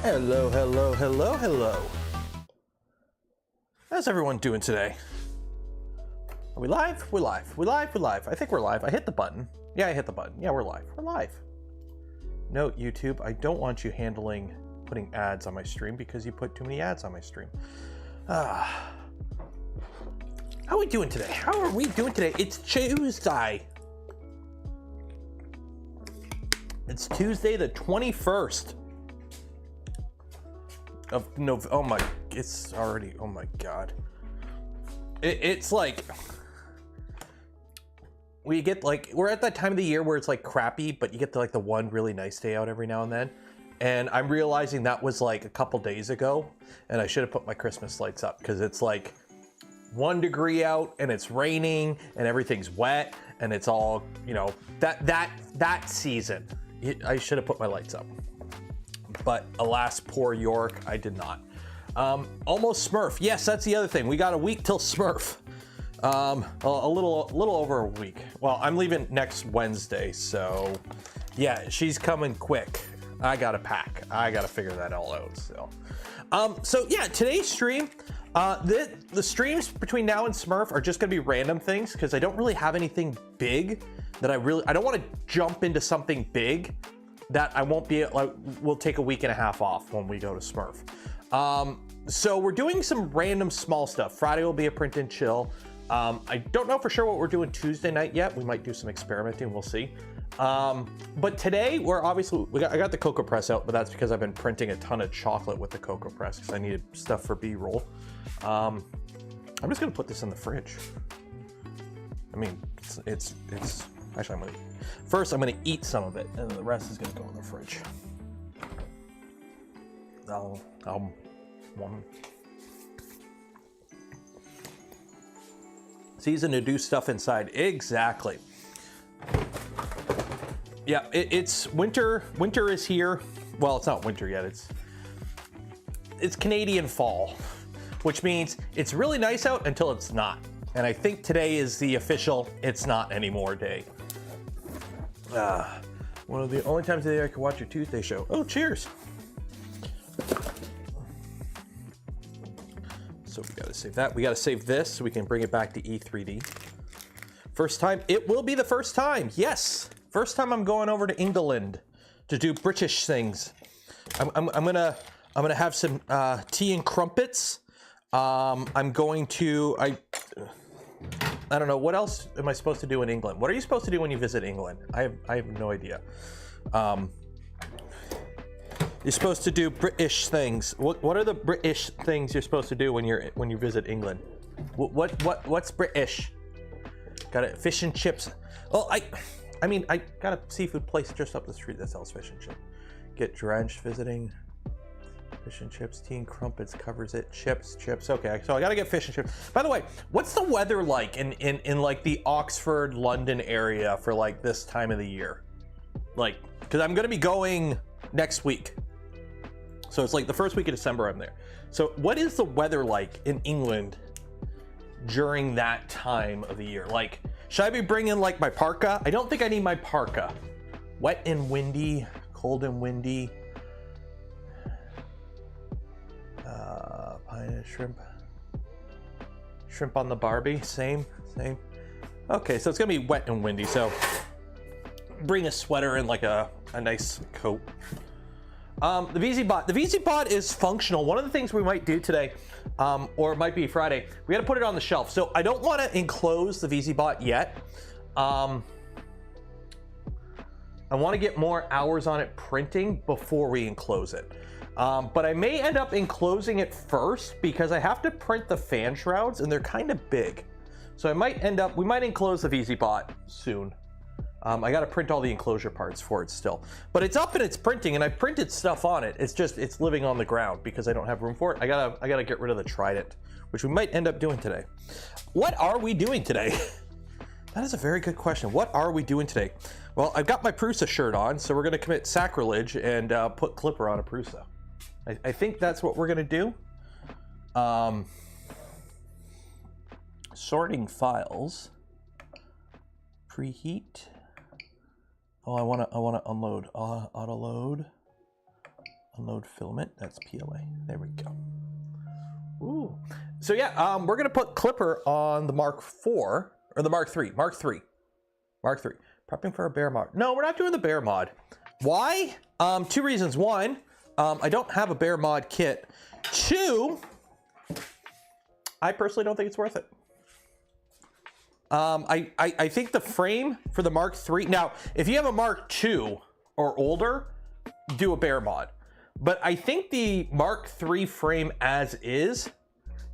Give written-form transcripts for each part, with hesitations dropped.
Hello, hello, hello, hello. How's everyone doing today? Are we live? We're live. We're live. We're live. I think we're live. I hit the button. Yeah, I hit the button. Yeah, we're live. We're live. Note, YouTube, I don't want you putting ads on my stream because you put too many ads on my stream. How are we doing today? How are we doing today? It's Tuesday. It's Tuesday the 21st. Of November. Oh my, it's already, oh my God. It's like, we get like, we're at that time of the year where it's like crappy, but you get the, like the one really nice day out every now and then. And I'm realizing that was like a couple days ago, and I should have put my Christmas lights up because it's like 1 degree out and it's raining and everything's wet and it's all, you know, that season. I should have put my lights up. But alas, poor York, I did not. Almost Smurf. Yes, that's the other thing. We got a week till Smurf. A little over a week. Well, I'm leaving next Wednesday, so yeah, she's coming quick. I gotta pack. I gotta figure that all out. So yeah, today's stream. The streams between now and Smurf are just gonna be random things because I don't really have anything big that I don't want to jump into something big that I won't be, like, we'll take a week and a half off when we go to Smurf. So we're doing some random small stuff. Friday will be a print and chill. I don't know for sure what we're doing Tuesday night yet. We might do some experimenting, we'll see. But today we're obviously, I got the Cocoa Press out, but that's because I've been printing a ton of chocolate with the Cocoa Press because I needed stuff for B-roll. I'm just gonna put this in the fridge. I mean, it's actually, I'm gonna eat some of it, and the rest is gonna go in the fridge. Season to do stuff inside. Exactly. Yeah, it's winter. Winter is here. Well, it's not winter yet. It's Canadian fall, which means it's really nice out until it's not. And I think today is the official it's not anymore day. One of the only times of the day I can watch your Tuesday show. Oh, cheers. So we gotta save that. We gotta save this so we can bring it back to E3D. First time, it will be the first time. Yes, first time I'm going over to England to do British things. I'm gonna have some tea and crumpets. I'm going to, I don't know, what else am I supposed to do in England? What are you supposed to do when you visit England? I have no idea. You're supposed to do British things. What are the British things you're supposed to do when you visit England? What's British? Got it, fish and chips. Well, I mean, I got a seafood place just up the street that sells fish and chips. Get drenched visiting. Fish and chips, tea and crumpets covers it. Chips. Okay, so I gotta get fish and chips. By the way, what's the weather like in like the Oxford, London area for like this time of the year? Like, because I'm gonna be going next week. So it's like the first week of December I'm there. So what is the weather like in England during that time of the year? Like, should I be bringing like my parka? I don't think I need my parka. Wet and windy, cold and windy. Pie and shrimp on the Barbie, same. Okay, so it's gonna be wet and windy, so bring a sweater and like a nice coat. The VZ-Bot is functional. One of the things we might do today, or it might be Friday, we gotta put it on the shelf. So I don't wanna enclose the VZ-Bot yet. I wanna get more hours on it printing before we enclose it. But I may end up enclosing it first because I have to print the fan shrouds and they're kind of big. So we might enclose the VZ-Bot soon. I got to print all the enclosure parts for it still, but it's up and it's printing and I printed stuff on it. It's living on the ground because I don't have room for it. I gotta get rid of the Trident, which we might end up doing today. What are we doing today? That is a very good question. What are we doing today? Well, I've got my Prusa shirt on, so we're gonna commit sacrilege and put Klipper on a Prusa. I think that's what we're gonna do. Sorting files. Preheat. Oh, I wanna unload. Auto load. Unload filament. That's PLA. There we go. Ooh. So yeah, we're gonna put Klipper on the Mark IV or the Mark III. Mark III. Prepping for a bear mod. No, we're not doing the bear mod. Why? Two reasons. One, I don't have a bear mod kit. Two, I personally don't think it's worth it. I think the frame for the Mark III. Now, if you have a Mark II or older, do a bear mod. But I think the Mark III frame as is,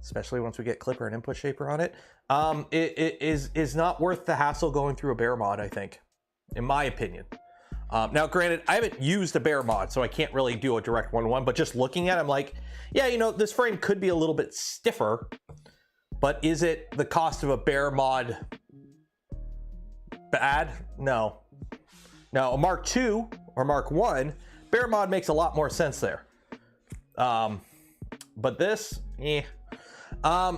especially once we get Klipper and input shaper on it, it is not worth the hassle going through a bear mod, I think, in my opinion. Now, granted, I haven't used a bear mod, so I can't really do a direct one-to-one, but just looking at it, I'm like, yeah, you know, this frame could be a little bit stiffer, but is it the cost of a bear mod bad? No. Now, a Mark II or Mark I, bear mod makes a lot more sense there. But this,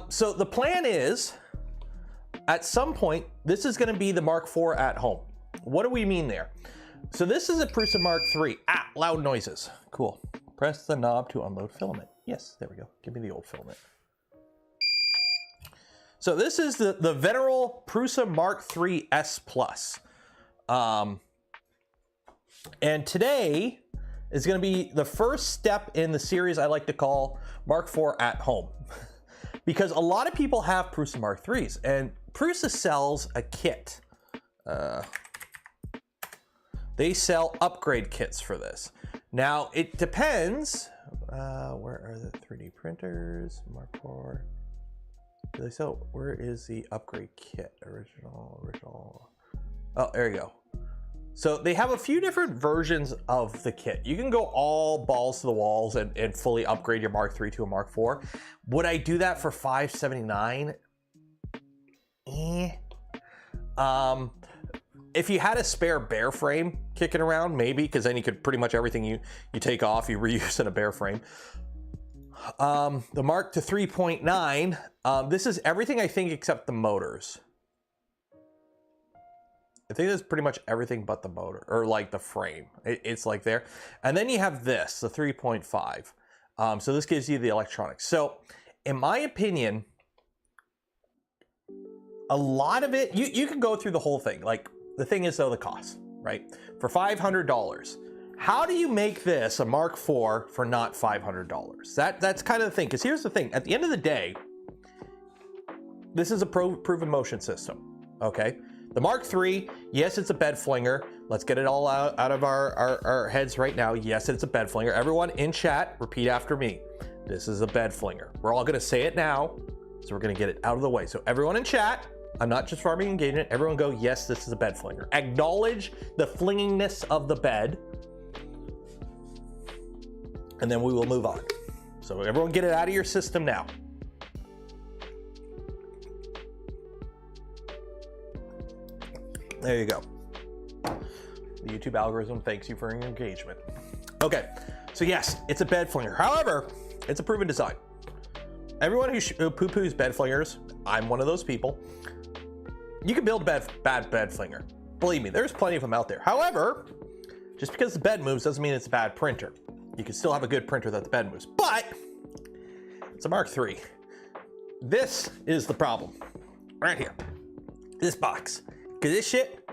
so the plan is, at some point, this is gonna be the Mark IV at home. What do we mean there? So this is a Prusa Mark III. Ah, loud noises. Cool. Press the knob to unload filament. Yes, there we go. Give me the old filament. So this is the venerable Prusa Mark III S Plus. And today is going to be the first step in the series I like to call Mark IV at home. Because a lot of people have Prusa Mark IIIs, and Prusa sells a kit. They sell upgrade kits for this. Now, it depends. Where are the 3D printers? Mark IV. Do they sell? Where is the upgrade kit? Original. Oh, there you go. So they have a few different versions of the kit. You can go all balls to the walls and fully upgrade your Mark III to a Mark IV. Would I do that for $579? If you had a spare bear frame kicking around, maybe, because then you could pretty much everything you take off, you reuse in a bear frame. The Mark to 3.9, this is everything I think except the motors. I think that's pretty much everything but the motor, or like the frame. It's like there. And then you have this, the 3.5. So this gives you the electronics. So in my opinion, a lot of it, you can go through the whole thing. Like the thing is though, the cost, right? For $500, how do you make this a Mark IV for not $500? That's kind of the thing, because here's the thing. At the end of the day, this is a proven motion system, okay? The Mark III, yes, it's a bed flinger. Let's get it all out of our heads right now. Yes, it's a bed flinger. Everyone in chat, repeat after me. This is a bed flinger. We're all gonna say it now, so we're gonna get it out of the way. So everyone in chat, I'm not just farming engagement, everyone go, yes, this is a bed flinger. Acknowledge the flingingness of the bed, and then we will move on. So everyone get it out of your system now. There you go. The YouTube algorithm thanks you for your engagement. Okay, so yes, it's a bed flinger. However, it's a proven design. Everyone who poo-poos bed flingers, I'm one of those people. You can build a bad bed flinger. Believe me, there's plenty of them out there. However, just because the bed moves doesn't mean it's a bad printer. You can still have a good printer that the bed moves, but it's a Mark III. This is the problem, right here. This box. Because this shit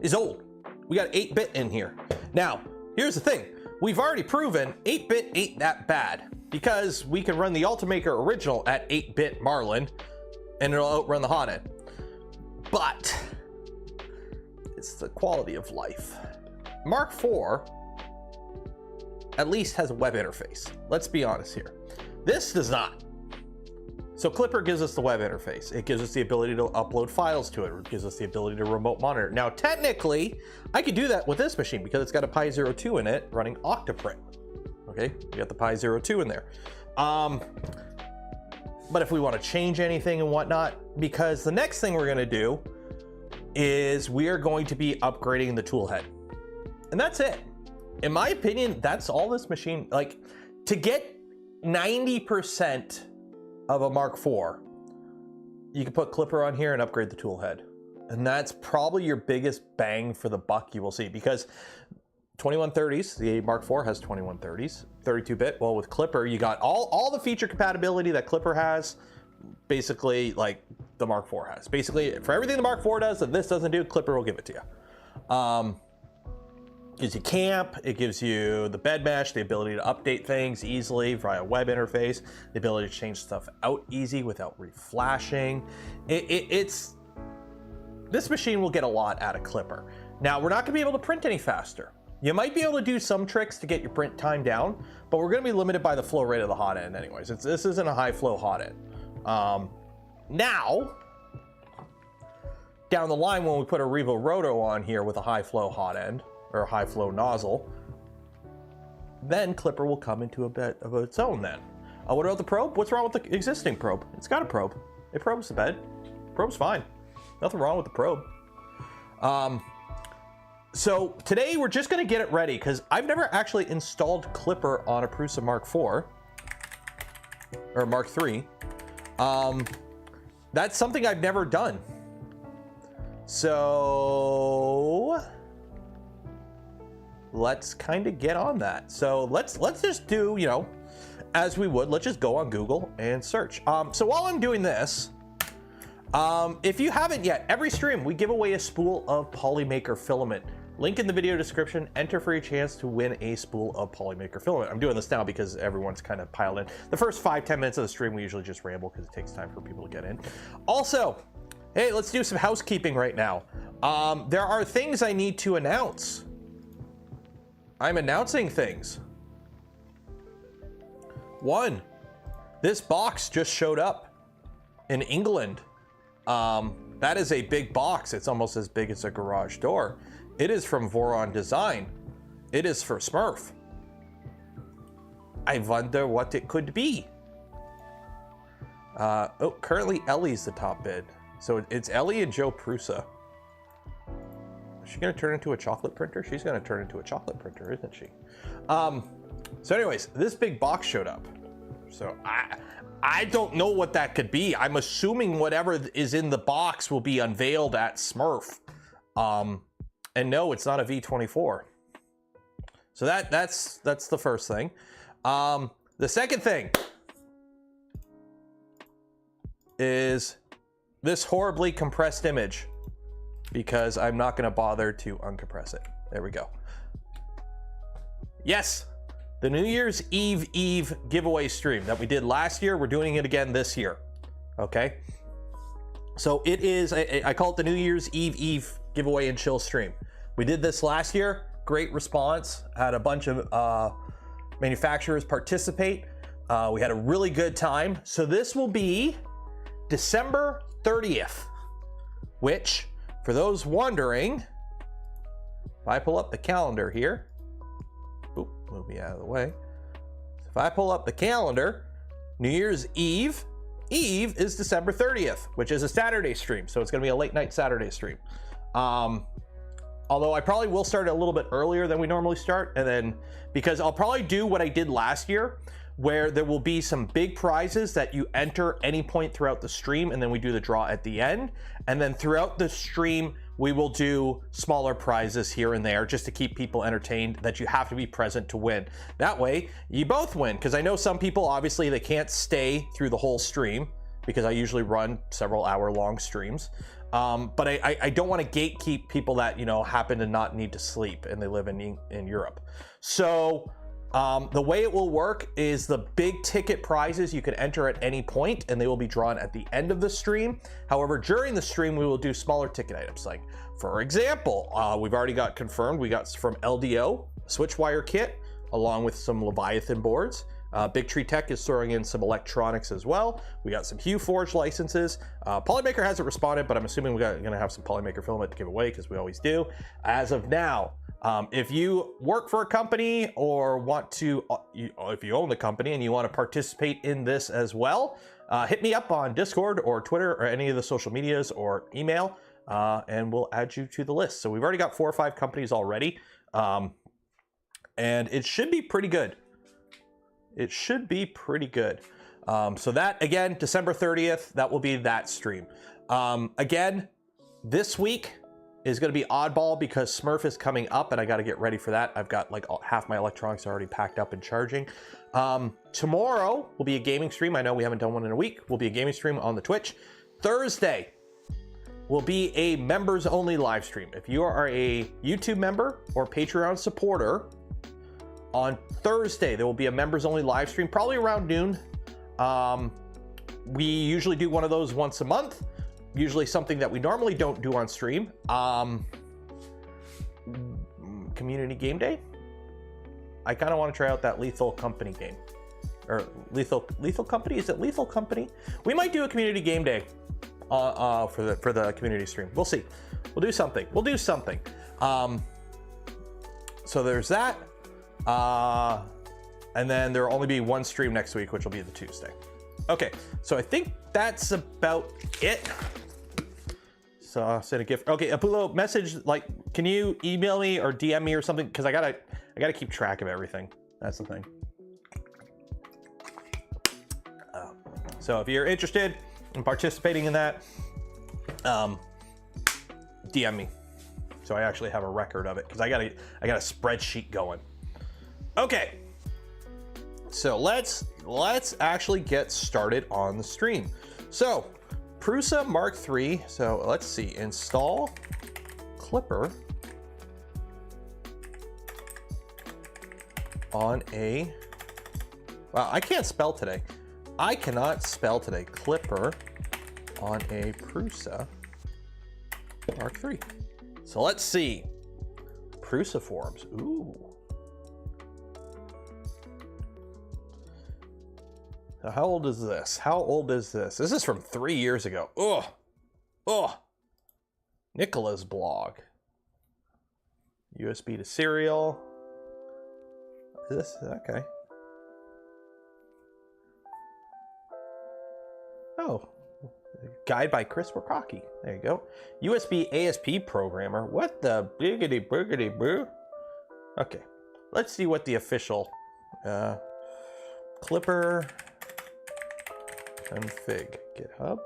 is old. We got 8-bit in here. Now, here's the thing. We've already proven 8-bit ain't that bad, because we can run the Ultimaker original at 8-bit Marlin and it'll outrun the hotend. But it's the quality of life. Mark IV at least has a web interface. Let's be honest here. This does not. So Klipper gives us the web interface. It gives us the ability to upload files to it. It gives us the ability to remote monitor. Now, technically, I could do that with this machine because it's got a Pi 02 in it running Octoprint. Okay, we got the Pi 02 in there. But if we want to change anything and whatnot, because the next thing we're gonna do is we are going to be upgrading the tool head. And that's it. In my opinion, that's all this machine, like, to get 90% of a Mark IV, you can put Klipper on here and upgrade the tool head. And that's probably your biggest bang for the buck you will see, because 2130s. The Mark IV has 2130s, 32-bit. Well, with Klipper, you got all the feature compatibility that Klipper has, basically like the Mark IV has. Basically, for everything the Mark IV does that this doesn't do, Klipper will give it to you. Gives you camp, it gives you the bed mesh, the ability to update things easily via web interface, the ability to change stuff out easy without reflashing. This machine will get a lot out of Klipper. Now, we're not gonna be able to print any faster. You might be able to do some tricks to get your print time down, but we're gonna be limited by the flow rate of the hot end anyways. This isn't a high flow hot end. Now, down the line when we put a Revo Roto on here with a high flow hot end, or a high flow nozzle, then Klipper will come into a bit of its own then. What about the probe? What's wrong with the existing probe? It's got a probe. It probes the bed. Probe's fine. Nothing wrong with the probe. So today we're just gonna get it ready because I've never actually installed Klipper on a Prusa Mark IV or Mark III. That's something I've never done. So let's kind of get on that. So let's just do, you know, as we would, let's just go on Google and search. So while I'm doing this, if you haven't yet, every stream we give away a spool of Polymaker filament. Link in the video description, enter for your chance to win a spool of Polymaker filament. I'm doing this now because everyone's kind of piled in. The first 5-10 minutes of the stream, we usually just ramble because it takes time for people to get in. Also, hey, let's do some housekeeping right now. There are things I need to announce. I'm announcing things. One, this box just showed up in England. That is a big box. It's almost as big as a garage door. It is from Voron Design. It is for Smurf. I wonder what it could be. Oh, currently Ellie's the top bid. So it's Ellie and Joe Prusa. Is she gonna turn into a chocolate printer? She's gonna turn into a chocolate printer, isn't she? So anyways, this big box showed up. So I don't know what that could be. I'm assuming whatever is in the box will be unveiled at Smurf. And no, it's not a V24. So that's the first thing. The second thing is this horribly compressed image, because I'm not gonna bother to uncompress it. There we go. Yes, the New Year's Eve giveaway stream that we did last year, we're doing it again this year, okay? So it is, I call it the New Year's Eve giveaway and chill stream. We did this last year, great response, had a bunch of manufacturers participate. We had a really good time. So this will be December 30th, which, for those wondering, if I pull up the calendar here, oop, move me out of the way. If I pull up the calendar, New Year's Eve is December 30th, which is a Saturday stream. So it's gonna be a late night Saturday stream. Although I probably will start a little bit earlier than we normally start, and then, because I'll probably do what I did last year, where there will be some big prizes that you enter any point throughout the stream, and then we do the draw at the end. And then throughout the stream, we will do smaller prizes here and there just to keep people entertained, that you have to be present to win. That way, you both win, because I know some people, obviously, they can't stay through the whole stream, because I usually run several hour-long streams. But I don't want to gatekeep people that, you know, happen to not need to sleep and they live in Europe. So the way it will work is the big ticket prizes you can enter at any point, and they will be drawn at the end of the stream. However, during the stream, we will do smaller ticket items. Like, for example, we've already got confirmed, we got from LDO, a switch wire kit, along with some Leviathan boards. Big Tree Tech is throwing in some electronics as well. We got some Hue Forge licenses. Polymaker hasn't responded, but I'm assuming we're gonna have some Polymaker filament to give away, because we always do. As of now, if you work for a company or want to, if you own the company and you want to participate in this as well, hit me up on Discord or Twitter or any of the social medias, or email, and we'll add you to the list. So we've already got 4 or 5 companies already, and it should be pretty good. It should be pretty good. So that, again, December 30th, that will be that stream. Again, this week, is going to be oddball because Smurf is coming up and I got to get ready for that. I've got like half my electronics already packed up and charging. Tomorrow will be a gaming stream. I know we haven't done one in a week. Will be a gaming stream on the Twitch. Thursday will be a members only live stream. If you are a YouTube member or Patreon supporter, on Thursday there will be a members only live stream, probably around noon. We usually do one of those once a month. Usually something that we normally don't do on stream. Community game day. I kind of want to try out that Lethal Company game, or Lethal Company. Is it Lethal Company? We might do a community game day for the community stream. We'll see. We'll do something. We'll do something. So there's that. And then there will only be one stream next week, which will be the Tuesday. Okay, so I think that's about it. So I'll send a gift. Okay, Apulo, message, like, can you email me or DM me or something? Because I gotta keep track of everything. That's the thing. So if you're interested in participating in that, DM me. So I actually have a record of it because I got a spreadsheet going. Okay. So let's actually get started on the stream. So Prusa Mk3. So let's see, install Clipper on a, wow, I can't spell today. I cannot spell today. Clipper on a Prusa Mk3. So let's see. Prusa forms. Ooh. Now, how old is this? How old is this? This is from 3 years ago. Ugh. Ugh. Nicola's blog. USB to serial. Is this okay? Oh. Guide by Chris Wakaki. There you go. USB ASP programmer. What the biggity boogity boo? Okay. Let's see what the official Clipper config GitHub.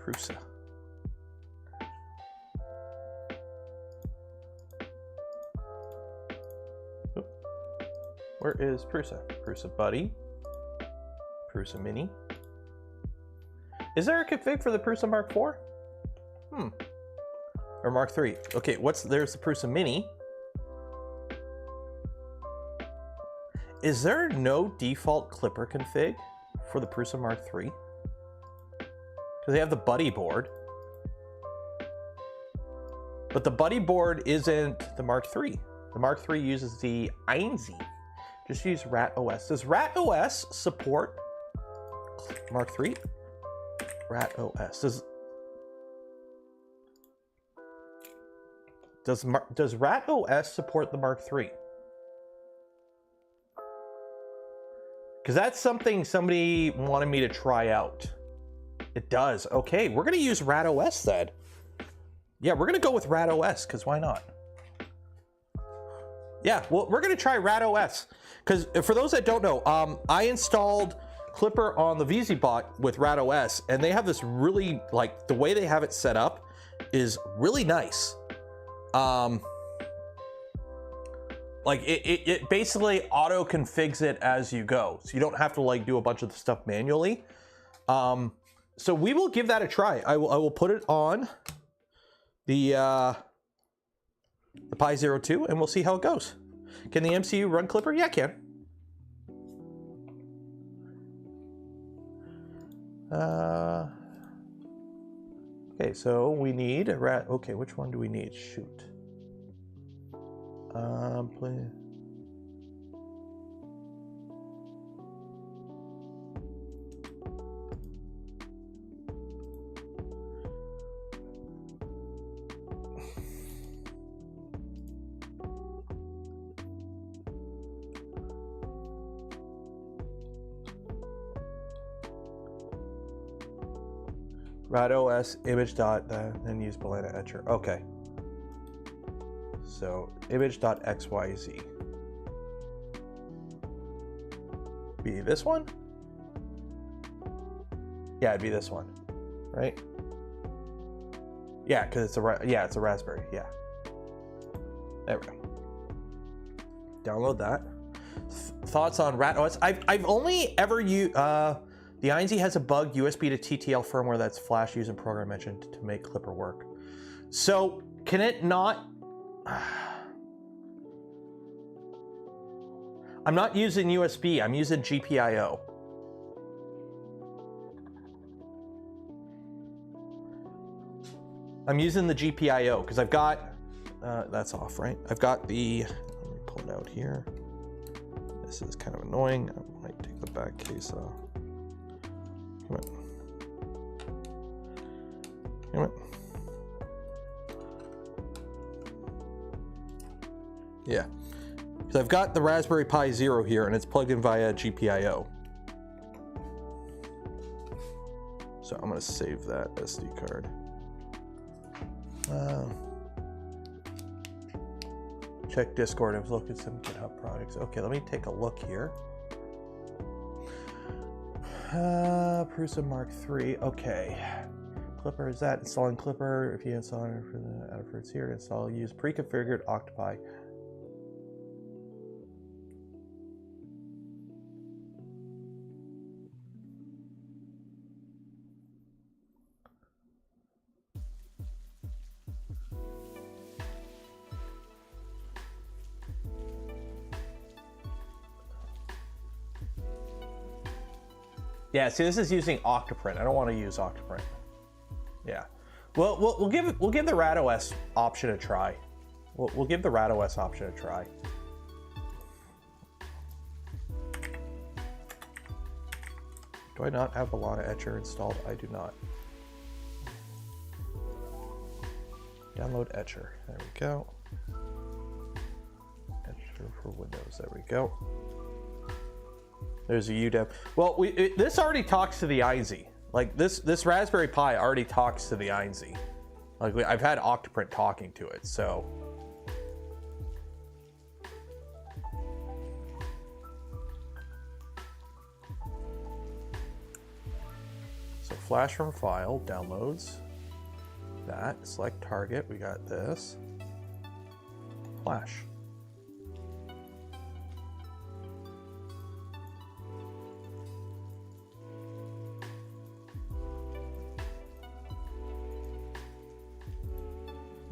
Prusa. Oop. Where is Prusa? Prusa Buddy. Prusa Mini. Is there a config for the Prusa Mark IV? Or Mark III? Okay, there's the Prusa Mini. Is there no default Clipper config for the Prusa Mark III? Because they have the Buddy board. But the Buddy board isn't the Mark III. The Mark III uses the Einzi. Just use Rat OS. Does Rat OS support Mark III? Rat OS. Does Rat OS support the Mark III? Because that's something somebody wanted me to try out. It does. Okay, we're going to use Rat OS then. Yeah, we're going to go with Rat OS, because why not? Yeah, well, we're going to try Rat OS. Because for those that don't know, I installed Clipper on the VZBot with Rat OS, and they have this really, like, the way they have it set up is really nice. Like it basically auto configs it as you go, so you don't have to like do a bunch of the stuff manually. So we will give that a try. I will put it on the Pi 02 and we'll see how it goes. Can the MCU run Clipper? Yeah, it can. Okay, so we need a rat. Okay, which one do we need? Shoot. Please. Rat OS image dot then use Balena Etcher. Okay. So image.xyz. Be this one? Yeah, it'd be this one. right? Yeah, because it's a Raspberry. Yeah. There we go. Download that. Thoughts on RatOS? I've only ever used the INZ has a bug USB to TTL firmware that's flash using program mentioned to make Klipper work. So can it not? I'm not using USB. I'm using GPIO. I'm using the GPIO because I've got that's off, right? I've got the. Let me pull it out here. This is kind of annoying. I might take the back case off. Come on. Come on. Yeah. So I've got the Raspberry Pi Zero here and it's plugged in via GPIO. So I'm going to save that SD card. Check Discord and look at some GitHub projects. Okay, let me take a look here. Prusa Mk3. Okay. Klipper, is that installing Klipper? If you install it for the efforts here, install use pre-configured Octopi. Yeah, see, this is using Octoprint. I don't want to use Octoprint. Yeah, well, we'll give the RatOS option a try. We'll give the RatOS option a try. Do I not have a Lana Etcher installed? I do not. Download Etcher. There we go. Etcher for Windows. There we go. There's a UDEV. Well, this already talks to the INZ. Like this Raspberry Pi already talks to the INZ. Like I've had Octoprint talking to it, so. So flash from file, downloads. That, select target, we got this. Flash.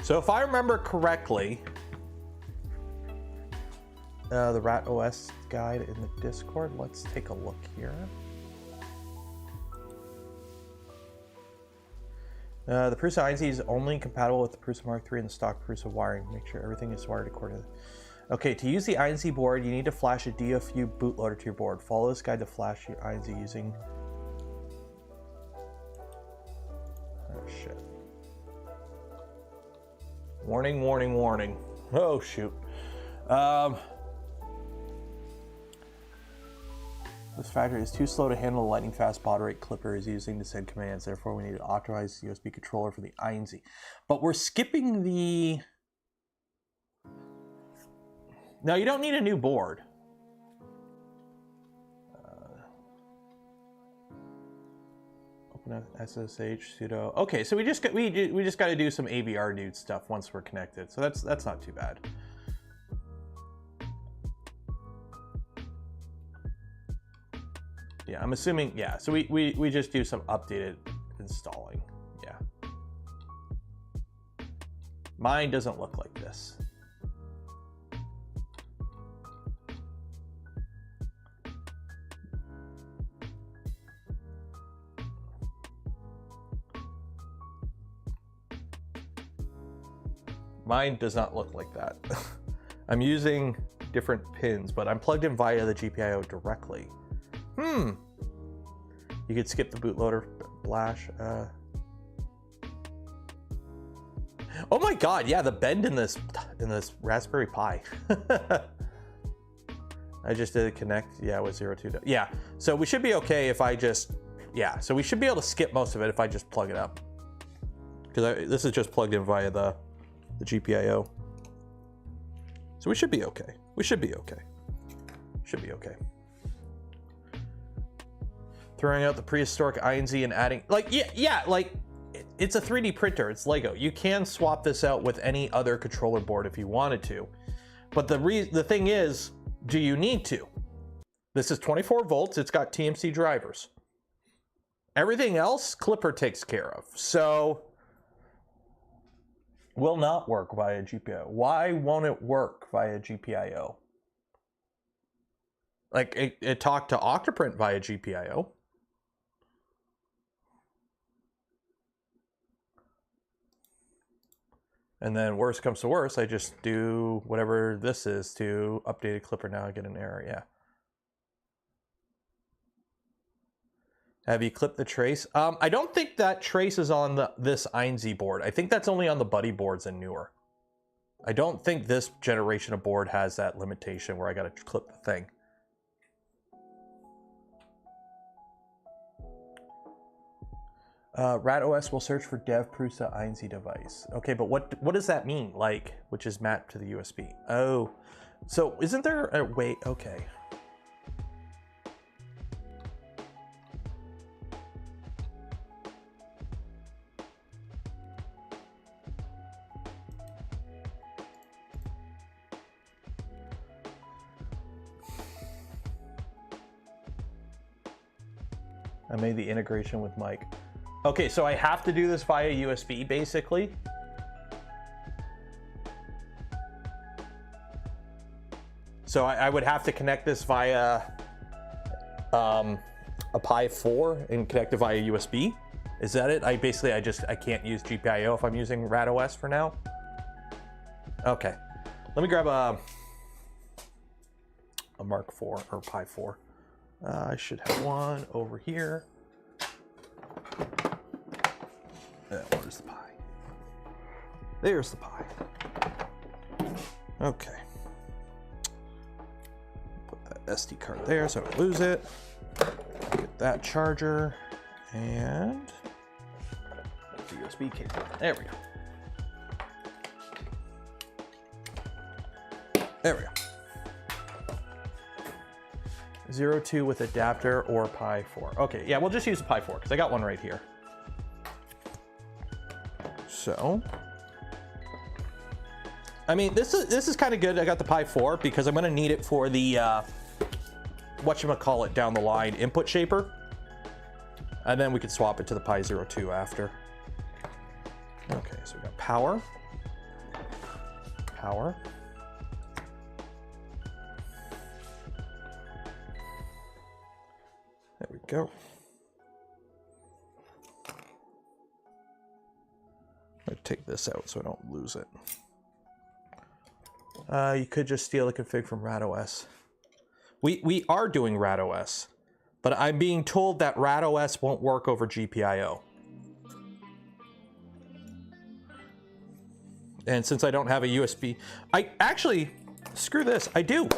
So if I remember correctly, the RatOS guide in the Discord, let's take a look here. The Prusa INZ is only compatible with the Prusa Mk3 and the stock Prusa wiring. Make sure everything is wired accordingly. Okay, to use the INZ board, you need to flash a DFU bootloader to your board. Follow this guide to flash your INZ using... Oh, shit. Warning, warning, warning. Oh, shoot. This factory is too slow to handle the lightning fast baud rate Klipper is using to send commands. Therefore, we need to authorize the USB controller for the INZ. But we're skipping the... No, you don't need a new board. Open SSH sudo. Okay, so we just got to do some AVR dude stuff once we're connected. So that's not too bad. Yeah, I'm assuming, yeah, so we just do some updated installing. Yeah. Mine doesn't look like this. Mine does not look like that. I'm using different pins, but I'm plugged in via the GPIO directly. You could skip the bootloader flash. Oh my god, yeah, the bend in this Raspberry Pi. I just did a connect, yeah, with 02. Yeah, so we should be okay if I just, yeah, so we should be able to skip most of it if I just plug it up. Because this is just plugged in via the GPIO. So we should be okay. We should be okay. Should be okay. Throwing out the prehistoric INZ and adding, like, yeah, like, it's a 3D printer, it's Lego. You can swap this out with any other controller board if you wanted to. But the thing is, do you need to? This is 24 volts, it's got TMC drivers. Everything else, Klipper takes care of. So, will not work via GPIO. Why won't it work via GPIO? Like, it talked to Octoprint via GPIO. And then worst comes to worst, I just do whatever this is to updated Klipper now. I get an error, yeah. Have you clipped the trace? I don't think that trace is on this INZ board. I think that's only on the buddy boards and newer. I don't think this generation of board has that limitation where I gotta clip the thing. RatOS will search for dev Prusa INZ device. Okay, but what does that mean? Like, which is mapped to the USB. Oh, so isn't there a way? Okay. I made the integration with Mike. Okay, so I have to do this via USB, basically. So I would have to connect this via a Pi 4 and connect it via USB. Is that it? I can't use GPIO if I'm using RatOS for now. Okay, let me grab a Mark 4 or Pi 4. I should have one over here. Where's the Pi? There's the Pi. Okay. Put that SD card there so I don't lose it. Get that charger and the USB cable. There we go. There we go. 02 with adapter or Pi 4. Okay, yeah, we'll just use the Pi 4 because I got one right here. So, I mean, this is kind of good. I got the Pi 4 because I'm going to need it for the whatchamacallit down the line input shaper, and then we could swap it to the Pi 02 after. Okay, so we got power. There we go. I'm gonna take this out so I don't lose it. You could just steal the config from RatOS. We are doing RatOS, but I'm being told that RatOS won't work over GPIO. And since I don't have a USB, I actually, screw this, I do.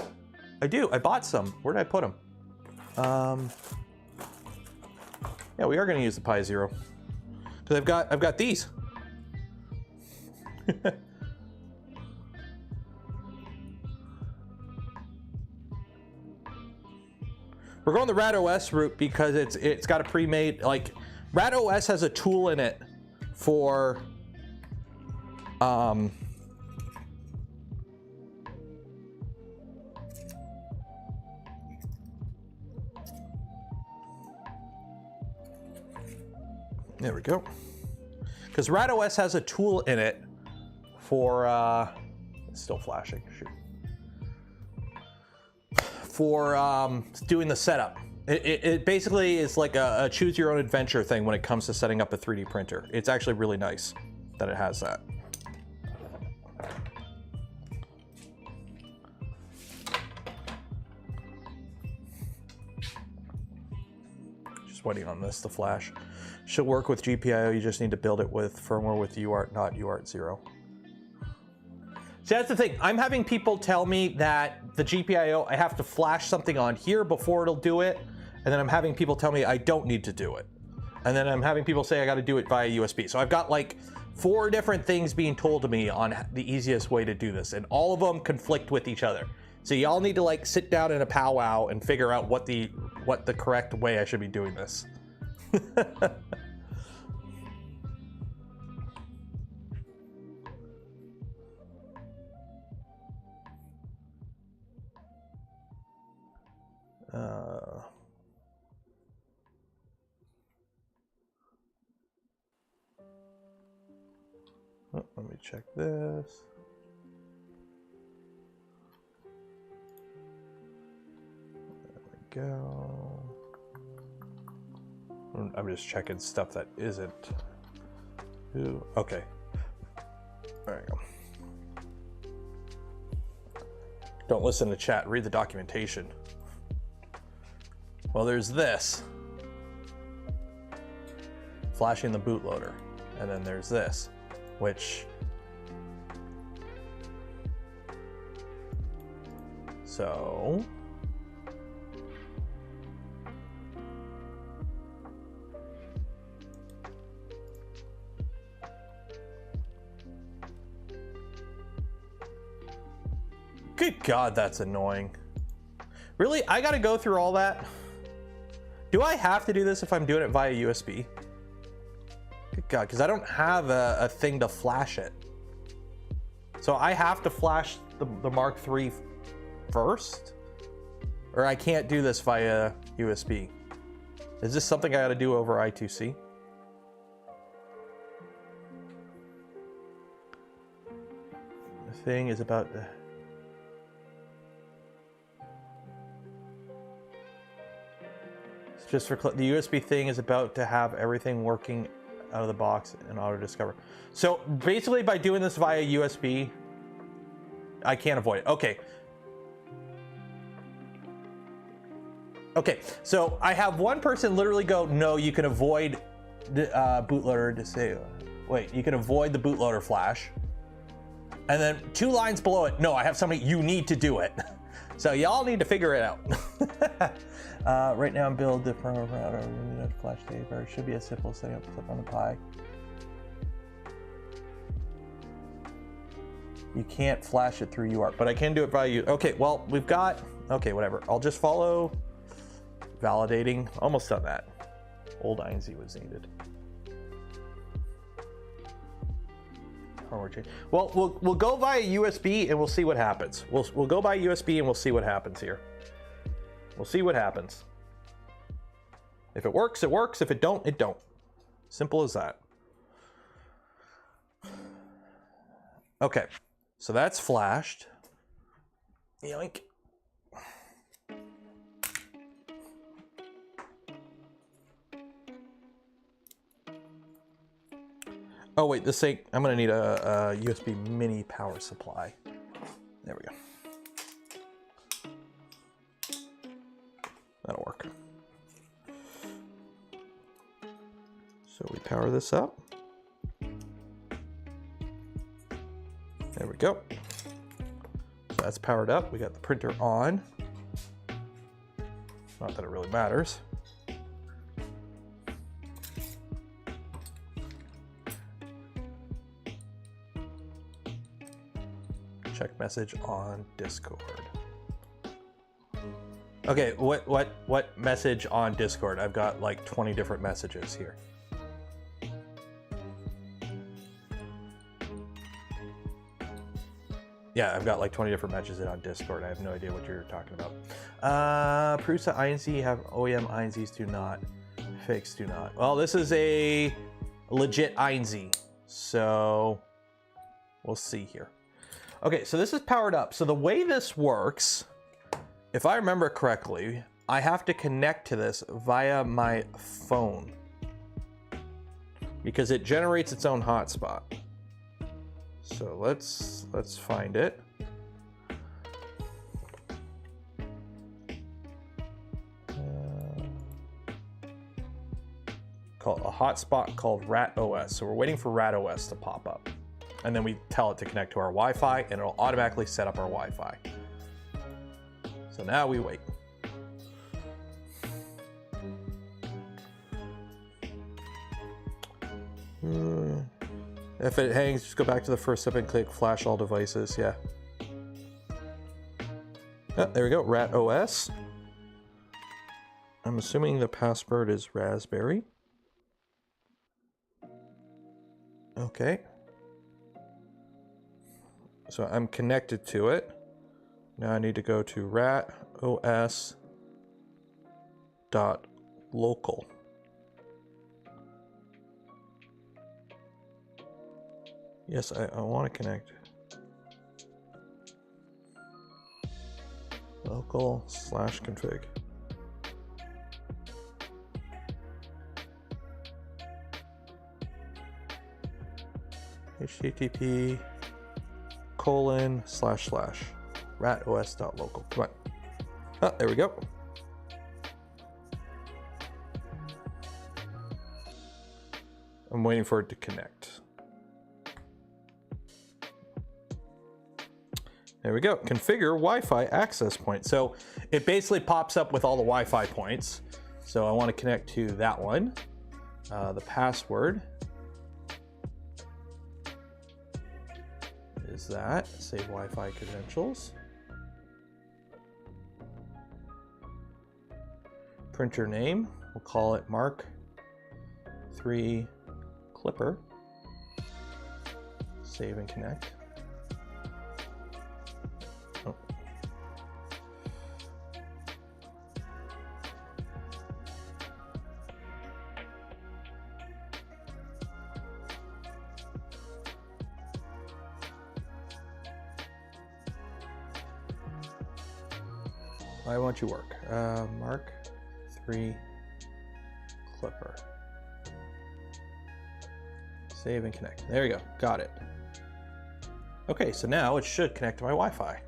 I bought some. Where did I put them? Yeah, we are going to use the Pi 0 because I've got these. We're going the RatOS route because it's got a pre-made, like, RatOS has a tool in it for there we go. Because RatOS has a tool in it for it's still flashing, shoot. For doing the setup. It basically is like a choose your own adventure thing when it comes to setting up a 3D printer. It's actually really nice that it has that. Just waiting on this to flash. Should work with GPIO, you just need to build it with firmware with UART, not UART 0. See, that's the thing. I'm having people tell me that the GPIO, I have to flash something on here before it'll do it. And then I'm having people tell me I don't need to do it. And then I'm having people say I got to do it via USB. So I've got like 4 different things being told to me on the easiest way to do this. And all of them conflict with each other. So y'all need to like sit down in a powwow and figure out what the correct way I should be doing this. Let me check this. There we go. I'm just checking stuff that isn't. Ooh, okay. There you go. Don't listen to chat, read the documentation. Well, there's this. Flashing the bootloader. And then there's this, which... So... Good God, that's annoying. Really? I gotta go through all that? Do I have to do this if I'm doing it via USB? Good God, because I don't have a thing to flash it. So I have to flash the Mark III first? Or I can't do this via USB? Is this something I gotta do over I2C? The thing is about to... Just for the USB thing is about to have everything working out of the box and auto discover. So basically by doing this via USB, I can't avoid it. Okay. Okay, so I have one person literally go, no, you can avoid the bootloader to say, wait, you can avoid the bootloader flash. And then 2 lines below it, no, I have somebody, you need to do it. So y'all need to figure it out. Right now I'm building the firmware router, flash tape, or it should be a simple setting up clip on the Pi. You can't flash it through UART, but I can do it via Okay, well, we've got, okay, whatever. I'll just follow validating. Almost done that. Old INZ was needed. Well, we'll go via USB and we'll see what happens. We'll go by USB and we'll see what happens here. We'll see what happens. If it works, it works. If it don't, it don't. Simple as that. Okay, so that's flashed. Yoink. Oh wait, this ain't, I'm gonna need a USB mini power supply. There we go. That'll work. So we power this up. There we go. So that's powered up. We got the printer on. Not that it really matters. Check message on Discord. Okay, what message on Discord? I've got like 20 different messages here. Yeah, I've got like 20 different messages on Discord. I have no idea what you're talking about. Prusa INZ have OEM INZs do not. Fakes do not. Well, this is a legit INZ, so we'll see here. Okay, so this is powered up. So the way this works, if I remember correctly, I have to connect to this via my phone because it generates its own hotspot. So let's find it. Called a hotspot called Rat OS. So we're waiting for Rat OS to pop up. And then we tell it to connect to our Wi-Fi and it'll automatically set up our Wi-Fi. So now we wait. If it hangs, just go back to the first step and click flash all devices, yeah. Oh, there we go, Rat OS. I'm assuming the password is raspberry. Okay. So I'm connected to it. Now I need to go to ratos.local. Yes, I want to connect. Local/config. http://ratos.local. Come on. Oh, there we go. I'm waiting for it to connect. There we go. Configure Wi-Fi access point. So it basically pops up with all the Wi-Fi points. So I want to connect to that one. The password is that. Save Wi-Fi credentials. Printer name, we'll call it Mk3 Clipper. Save and connect. Oh. Why won't you work? Mk3 Clipper. Save and connect. There you go. Got it. Okay, so now it should connect to my Wi-Fi.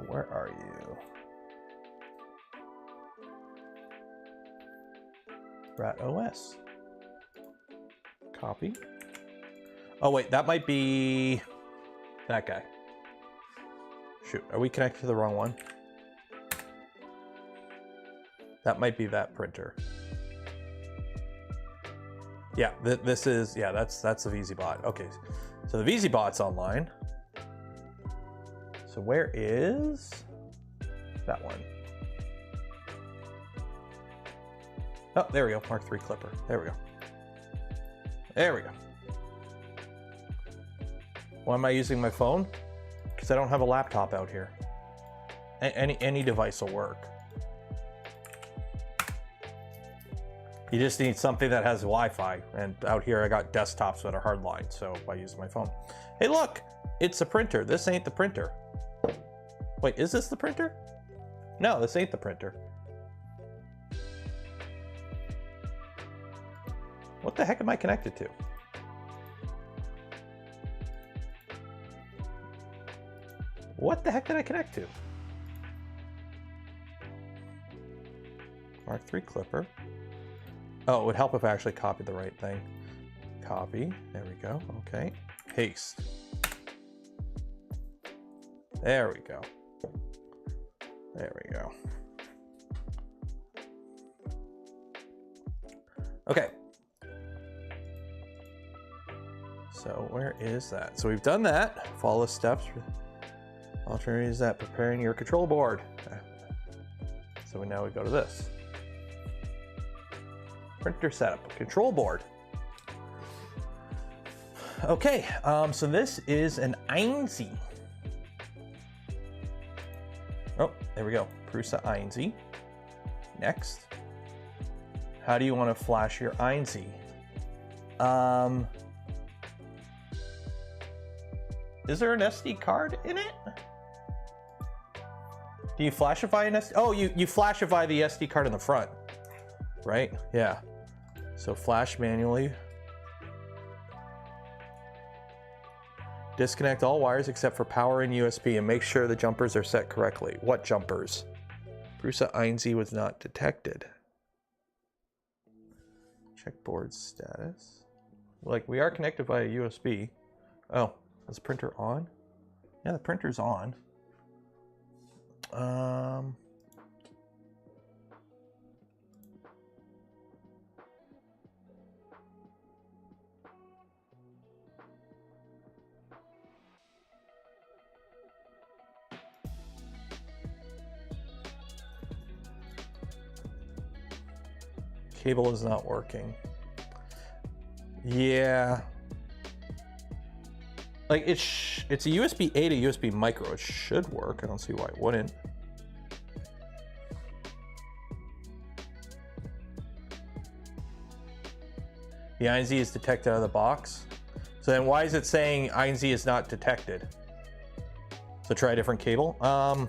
Where are you? Rat OS. Copy. Oh wait, that might be that guy. Shoot, are we connected to the wrong one? That might be that printer. Yeah, this is, yeah, that's the VZBot. Okay, so the VZBot's online. So where is that one? Oh, there we go, Mk3 Clipper. There we go. There we go. Why am I using my phone? Because I don't have a laptop out here. Any device will work. You just need something that has Wi-Fi, and out here I got desktops that are hardlined, so I use my phone. Hey look, it's a printer. This ain't the printer. Wait, is this the printer? No, this ain't the printer. What the heck am I connected to? What the heck did I connect to? Mk3 Clipper. Oh, it would help if I actually copied the right thing. Copy, there we go, okay. Paste. There we go. There we go. Okay. So where is that? So we've done that. Follow steps. Alternative is that preparing your control board. So now we go to this. Printer setup, control board. Okay, so this is an Einzi. Oh, there we go, Prusa Einzi. Next. How do you want to flash your Einzi? Is there an SD card in it? Do you flashify an SD? Oh, you flashify the SD card in the front, right? Yeah. So flash manually. Disconnect all wires except for power and USB and make sure the jumpers are set correctly. What jumpers? Prusa Einzi was not detected. Check board status. Like, we are connected via USB. Oh, is the printer on? Yeah, the printer's on. Cable is not working. Yeah. Like it's a USB-A to USB micro. It should work. I don't see why it wouldn't. The INZ is detected out of the box. So then why is it saying INZ is not detected? So try a different cable. Try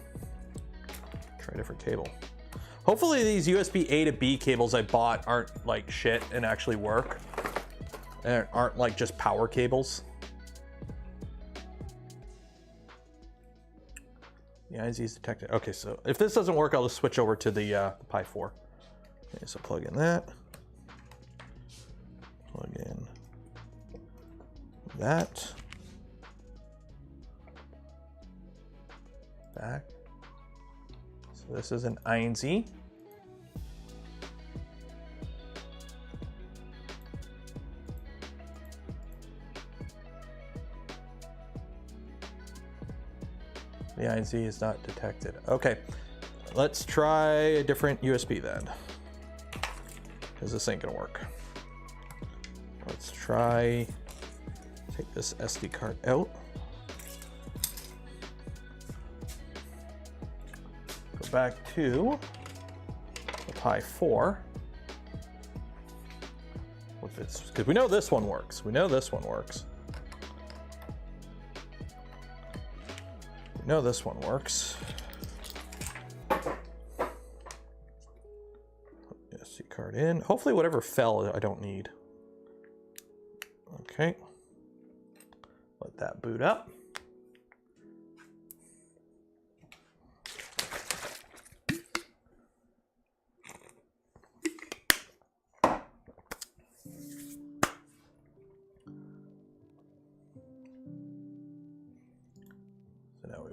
a different cable. Hopefully these USB-A to B cables I bought aren't like shit and actually work. And aren't like just power cables. The INZ is detected. Okay, so if this doesn't work, I'll just switch over to the Pi 4. Okay, so plug in that. Plug in that. Back. So this is an INZ. The INZ is not detected. Okay, let's try a different USB then, because this ain't gonna work. Let's try, take this SD card out. Go back to the Pi 4. With its, because we know this one works. We know this one works. No, this one works. SD card in. Hopefully whatever fell I don't need. Okay. Let that boot up.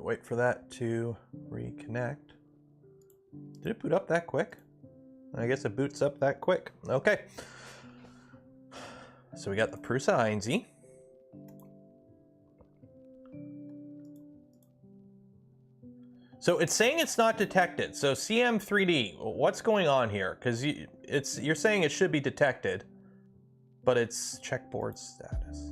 Wait for that to reconnect. Did it boot up that quick? I guess it boots up that quick. Okay. So we got the Prusa INZ. So it's saying it's not detected. So CM3D, what's going on here? Because you're saying it should be detected, but it's checkboard status.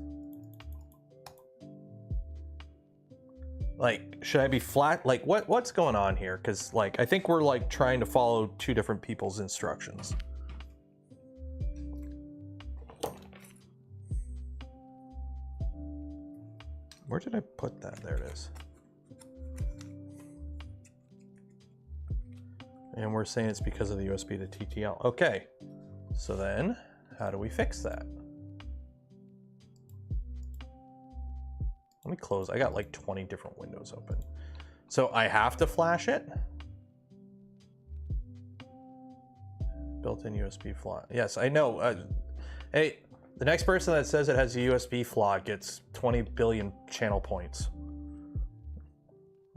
Like, should I be flat? Like, what's going on here? Because, like, I think we're, like, trying to follow two different people's instructions. Where did I put that? There it is. And we're saying it's because of the USB to TTL. Okay. So then, how do we fix that? Let me close. I got like 20 different windows open. So I have to flash it. Built-in USB flaw. Yes, I know. Hey, the next person that says it has a USB flaw gets 20 billion channel points.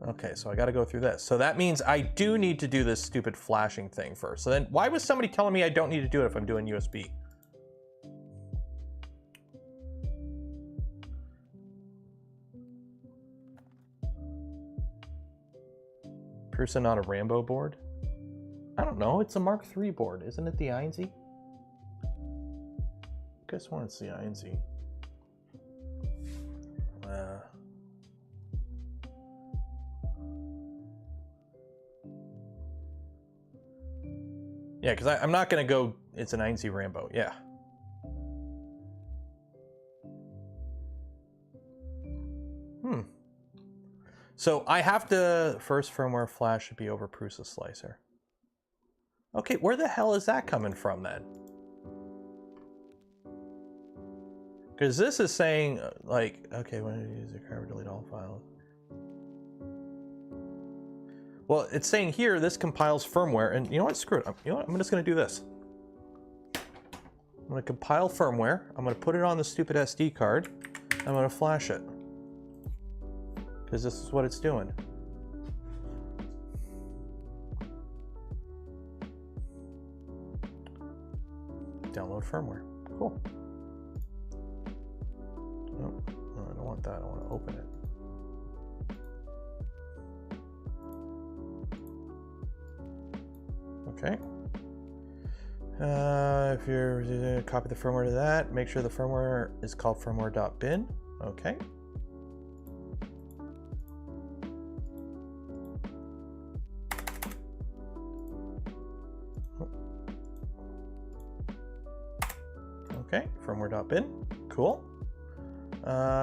Okay, so I got to go through this. So that means I do need to do this stupid flashing thing first. So then why was somebody telling me I don't need to do it if I'm doing USB? Prusa not a Rambo board? I don't know, it's a Mark III board. Isn't it the INZ? I guess when it's the INZ. Yeah, because I'm not going to go, it's an INZ Rambo, yeah. So I have to, first firmware flash should be over Prusa Slicer. Okay, where the hell is that coming from then? Because this is saying, like, okay, when did you use the card, delete all files? Well, it's saying here, this compiles firmware, and you know what, screw it. You know what, I'm just gonna do this. I'm gonna compile firmware, I'm gonna put it on the stupid SD card, I'm gonna flash it. Because this is what it's doing. download firmware. Cool. Oh, no, I don't want that. I want to open it. Okay. If you're copy the firmware to that, make sure the firmware is called firmware.bin. Okay. Okay, firmware.bin. Cool.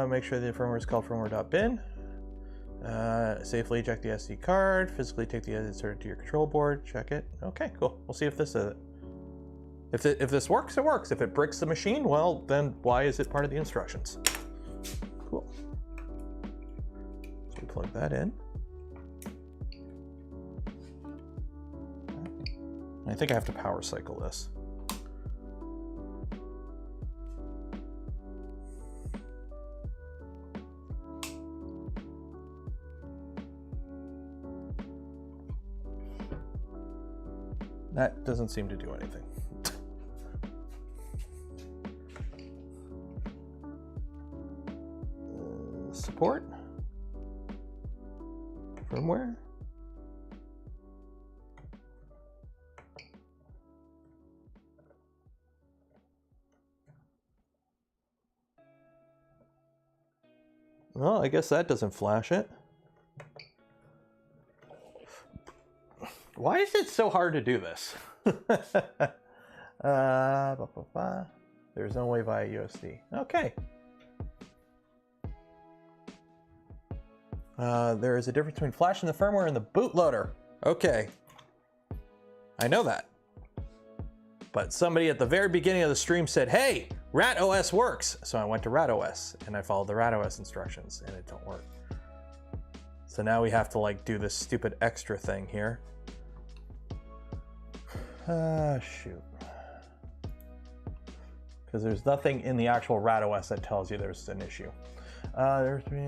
Make sure the firmware is called firmware.bin. Safely eject the SD card. Physically take the insert to your control board. Check it. Okay, cool. We'll see if this is it. If this works, it works. If it breaks the machine, well, then why is it part of the instructions? Cool. So we plug that in. I think I have to power cycle this. That doesn't seem to do anything. Support. Firmware. Well, I guess that doesn't flash it. Why is it so hard to do this? There's no way via USD. Okay. There is a difference between flashing the firmware and the bootloader. Okay. I know that. But somebody at the very beginning of the stream said, hey, RatOS works. So I went to RatOS and I followed the RatOS instructions and it don't work. So now we have to like do this stupid extra thing here. Shoot. Because there's nothing in the actual RatOS that tells you there's an issue. There's me.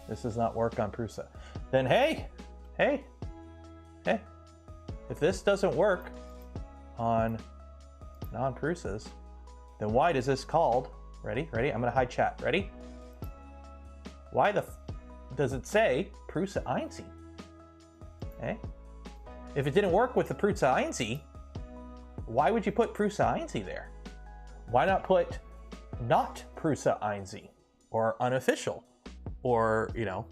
This does not work on Prusa. Then hey, if this doesn't work on non-Prusas, then why does this called? Ready? I'm gonna hide chat. Ready? Why the does it say Prusa Mk3s? Okay. If it didn't work with the Prusa Mk3s, why would you put Prusa Mk3s there? Why not put not Prusa Mk3s or unofficial? Or, you know,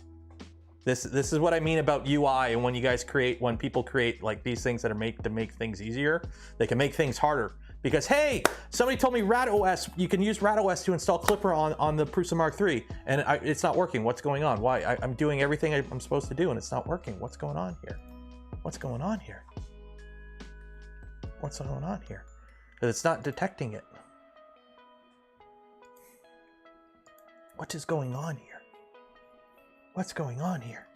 this is what I mean about UI, and when you guys create, when people create like these things that are made to make things easier, they can make things harder. Because hey, somebody told me RatOS, you can use RatOS to install Klipper on the Prusa Mk3, and it's not working. What's going on? Why? I'm doing everything I'm supposed to do, and it's not working. What's going on here? What's going on here? What's going on here? It's not detecting it. What is going on here? What's going on here?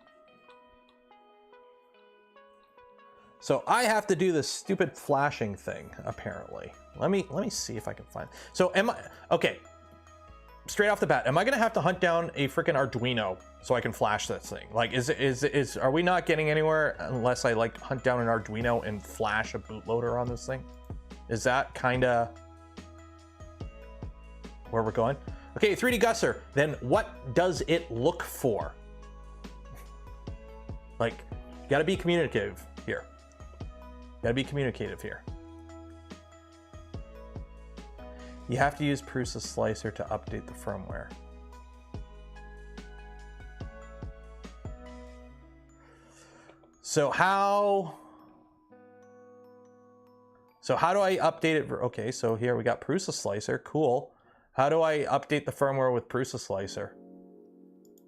So I have to do this stupid flashing thing, apparently. Let me see if I can find. So okay, straight off the bat, am I gonna have to hunt down a freaking Arduino so I can flash this thing? Like, are we not getting anywhere unless I like hunt down an Arduino and flash a bootloader on this thing? Is that kinda where we're going? Okay, 3D Gusser, then what does it look for? Like, you gotta be communicative here. Gotta be communicative here. You have to use Prusa Slicer to update the firmware. So how do I update it? Okay, so here we got Prusa Slicer, cool. How do I update the firmware with Prusa Slicer?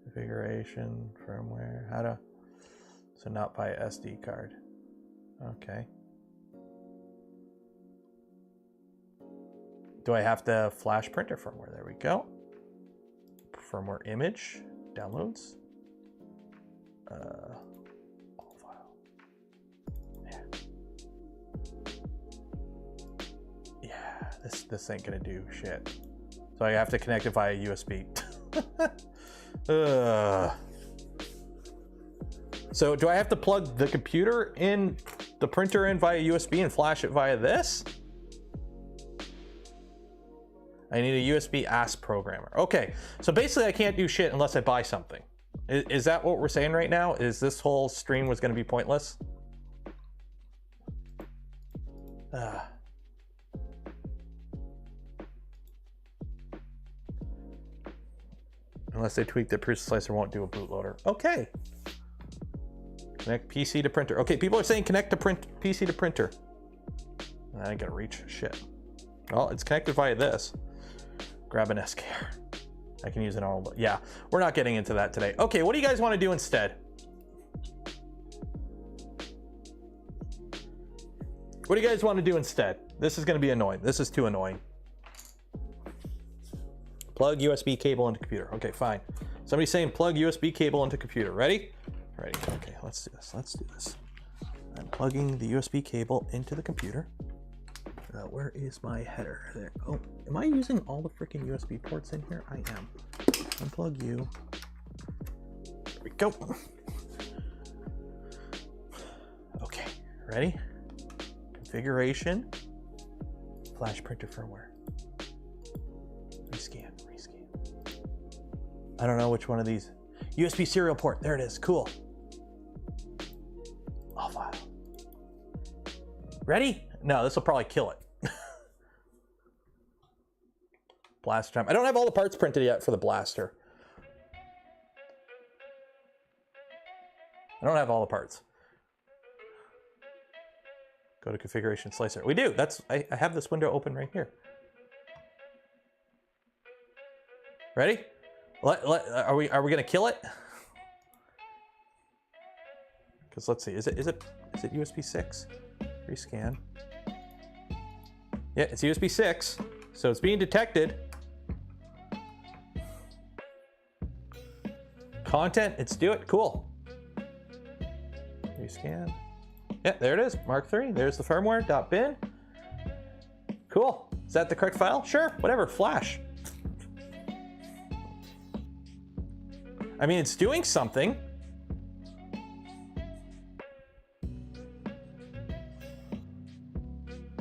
Configuration, firmware, so not by SD card. Okay. Do I have to flash printer firmware? There we go. Firmware image, downloads. All file. Yeah, this ain't gonna do shit. So I have to connect it via USB. So do I have to plug the computer in, the printer in via USB and flash it via this? I need a USB ASP programmer. Okay, so basically I can't do shit unless I buy something. Is that what we're saying right now? Is this whole stream was gonna be pointless? Unless they tweak that Prusa Slicer won't do a bootloader. Okay. Connect PC to printer. Okay, people are saying connect to PC to printer. I ain't gonna reach shit. Well, it's connected via this. Grab an SKR. I can use it all. Yeah, we're not getting into that today. Okay, what do you guys want to do instead? What do you guys want to do instead? This is going to be annoying. This is too annoying. Plug USB cable into computer. Okay, fine. Somebody's saying plug USB cable into computer. Ready? Ready. Okay, let's do this. Let's do this. I'm plugging the USB cable into the computer. Where is my header? There. Oh, am I using all the freaking USB ports in here? I am. Unplug you. There we go. Okay, ready? Configuration. Flash printer firmware. Rescan. I don't know which one of these. USB serial port. There it is. Cool. All file. Ready? No, this will probably kill it. Blaster time. I don't have all the parts printed yet for the blaster. I don't have all the parts. Go to configuration slicer. We do. That's I have this window open right here. Ready? Are we gonna kill it? Because let's see. Is it USB 6? Rescan. Yeah, it's USB 6, so it's being detected. Content, it's do it. Cool. Rescan. Yeah, there it is. Mark 3. There's the firmware. .bin. Cool. Is that the correct file? Sure. Whatever. Flash. I mean, it's doing something.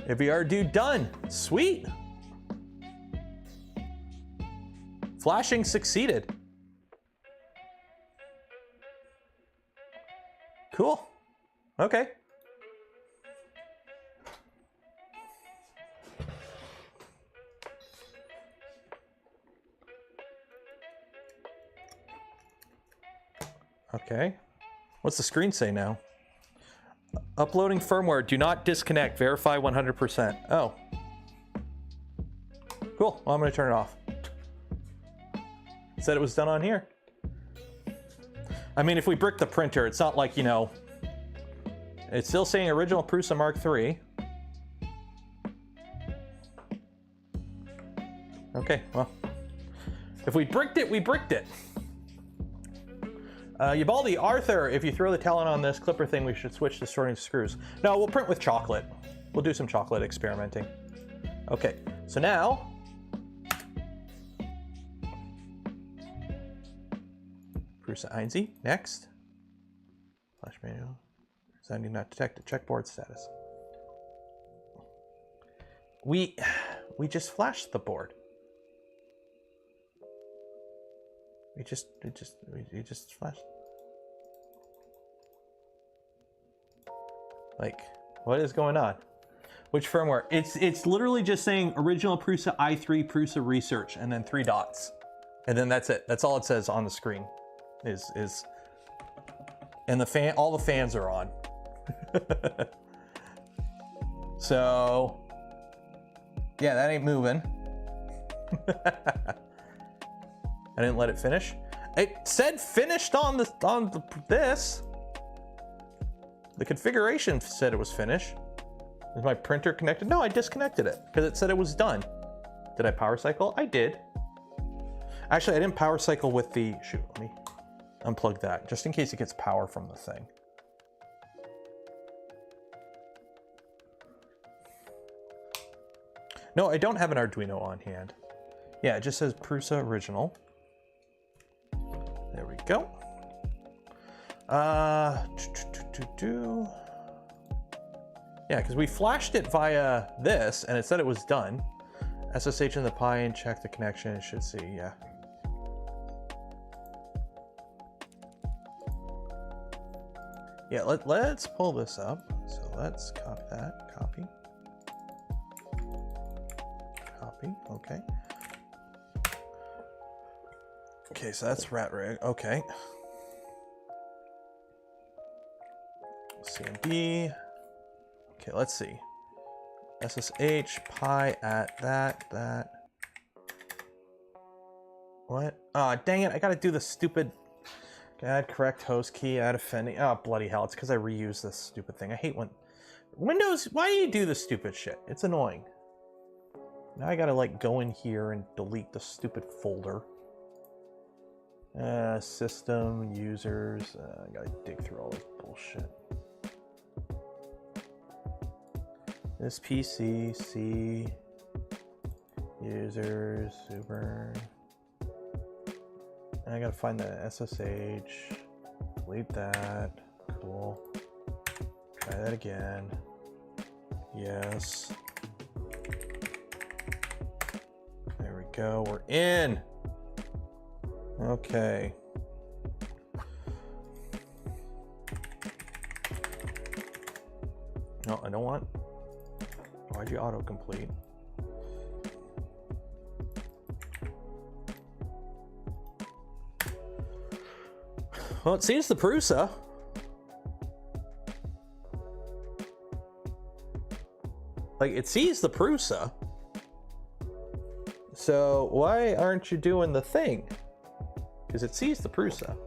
VR dude done. Sweet. Flashing succeeded. Cool. Okay. Okay. What's the screen say now? Uploading firmware. Do not disconnect. Verify 100%. Oh. Cool. Well, I'm going to turn it off. It said it was done on here. I mean, if we brick the printer, it's not like, you know, it's still saying original Prusa Mk3. Okay, well, if we bricked it, we bricked it. Ubaldi Arthur, if you throw the talent on this Klipper thing, we should switch to sorting screws. No, we'll print with chocolate. We'll do some chocolate experimenting. Okay, so now, Prusa Mk3s, next. Flash manual, sending not detected, check board status. We just flashed the board. We just flashed. Like, what is going on? Which firmware? It's literally just saying original Prusa i3 Prusa research and then 3 dots. And then that's it. That's all it says on the screen. And all the fans are on. So yeah, that ain't moving. I didn't let it finish. It said finished on this. The configuration said it was finished. Is my printer connected? No, I disconnected it because it said it was done. Did I power cycle? I did. Actually, I didn't power cycle with the, shoot, let me unplug that just in case it gets power from the thing. No, I don't have an Arduino on hand. Yeah, it just says Prusa original. There we go. Yeah, because we flashed it via this and it said it was done. SSH in the Pi and check the connection. It should see, yeah. Yeah, let's pull this up. So let's copy that. Copy. Copy. Okay. Okay, so that's rat rig. Okay. CMD. Okay, let's see. SSH Pi at that. What? Oh, dang it! I gotta do the stupid. Add correct host key. Add offending. Oh, bloody hell! It's because I reuse this stupid thing. I hate when Windows. Why do you do this stupid shit? It's annoying. Now I gotta like go in here and delete the stupid folder. System users. I gotta dig through all this bullshit. This PC, C, users, super. And I gotta find the SSH, delete that, cool. Try that again, yes. There we go, we're in. Okay. No, I don't want. Why'd you autocomplete? Well, it sees the Prusa. Like, it sees the Prusa. So why aren't you doing the thing? Because it sees the Prusa.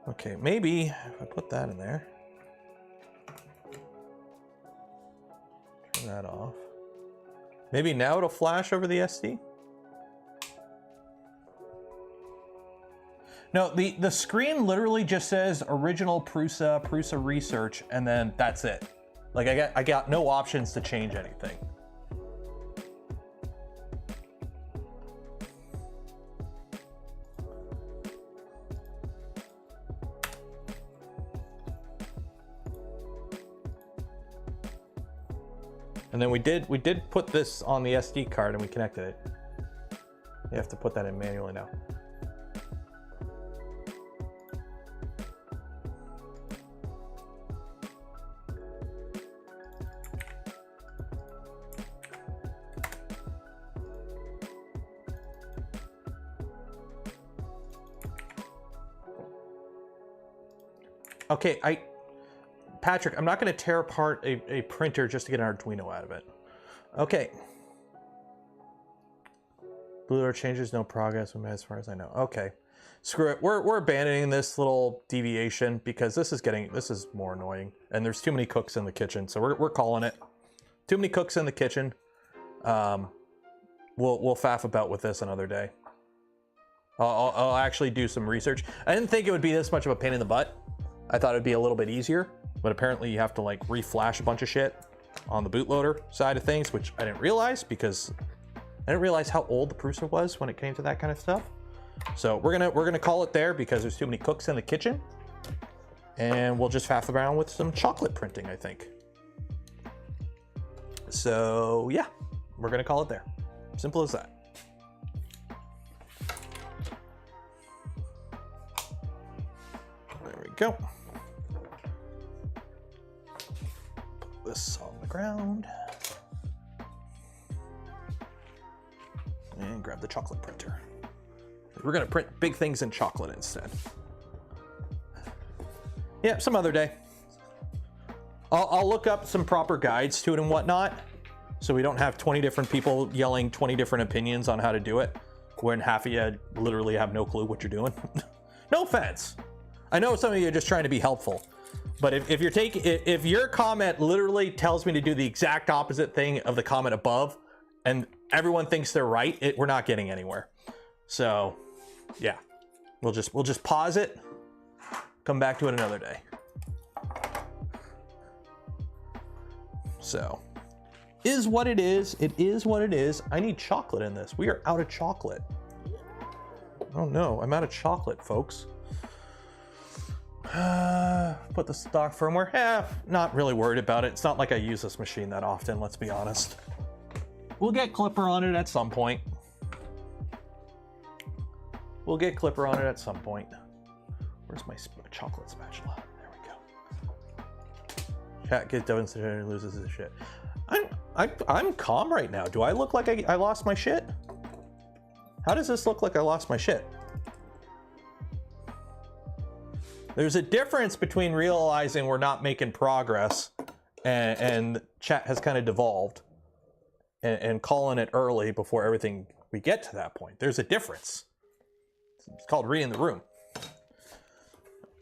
Okay, maybe if I put that in there. Turn that off. Maybe now it'll flash over the SD? No, the screen literally just says original Prusa, Prusa research, and then that's it. Like I got no options to change anything. And then we did put this on the SD card and we connected it. You have to put that in manually now. Okay, Patrick, I'm not going to tear apart a printer just to get an Arduino out of it. Okay. Blue changes, no progress as far as I know. Okay. Screw it. We're abandoning this little deviation because this is more annoying. And there's too many cooks in the kitchen, so we're calling it. Too many cooks in the kitchen. We'll faff about with this another day. I'll actually do some research. I didn't think it would be this much of a pain in the butt. I thought it'd be a little bit easier, but apparently you have to like reflash a bunch of shit on the bootloader side of things, which I didn't realize because I didn't realize how old the Prusa was when it came to that kind of stuff. So we're gonna call it there because there's too many cooks in the kitchen, and we'll just faff around with some chocolate printing, I think. So yeah, we're gonna call it there. Simple as that. There we go. Put this on the ground. And grab the chocolate printer. We're gonna print big things in chocolate instead. Yeah, some other day. I'll look up some proper guides to it and whatnot, so we don't have 20 different people yelling 20 different opinions on how to do it, when half of you literally have no clue what you're doing. No offense. I know some of you are just trying to be helpful, but if your comment literally tells me to do the exact opposite thing of the comment above, and everyone thinks they're right, we're not getting anywhere. So, yeah, we'll just pause it, come back to it another day. So, is what it is. It is what it is. I need chocolate in this. We are out of chocolate. Oh no, I'm out of chocolate, folks. Put the stock firmware. Not really worried about it. It's not like I use this machine that often, let's be honest. We'll get Klipper on it at some point. We'll get Klipper on it at some point. Where's my chocolate spatula? There we go. Chat gets devastated and loses his shit. I'm calm right now. Do I look like I lost my shit? How does this look like I lost my shit? There's a difference between realizing we're not making progress and chat has kind of devolved and calling it early before everything we get to that point. There's a difference. It's called reading the room.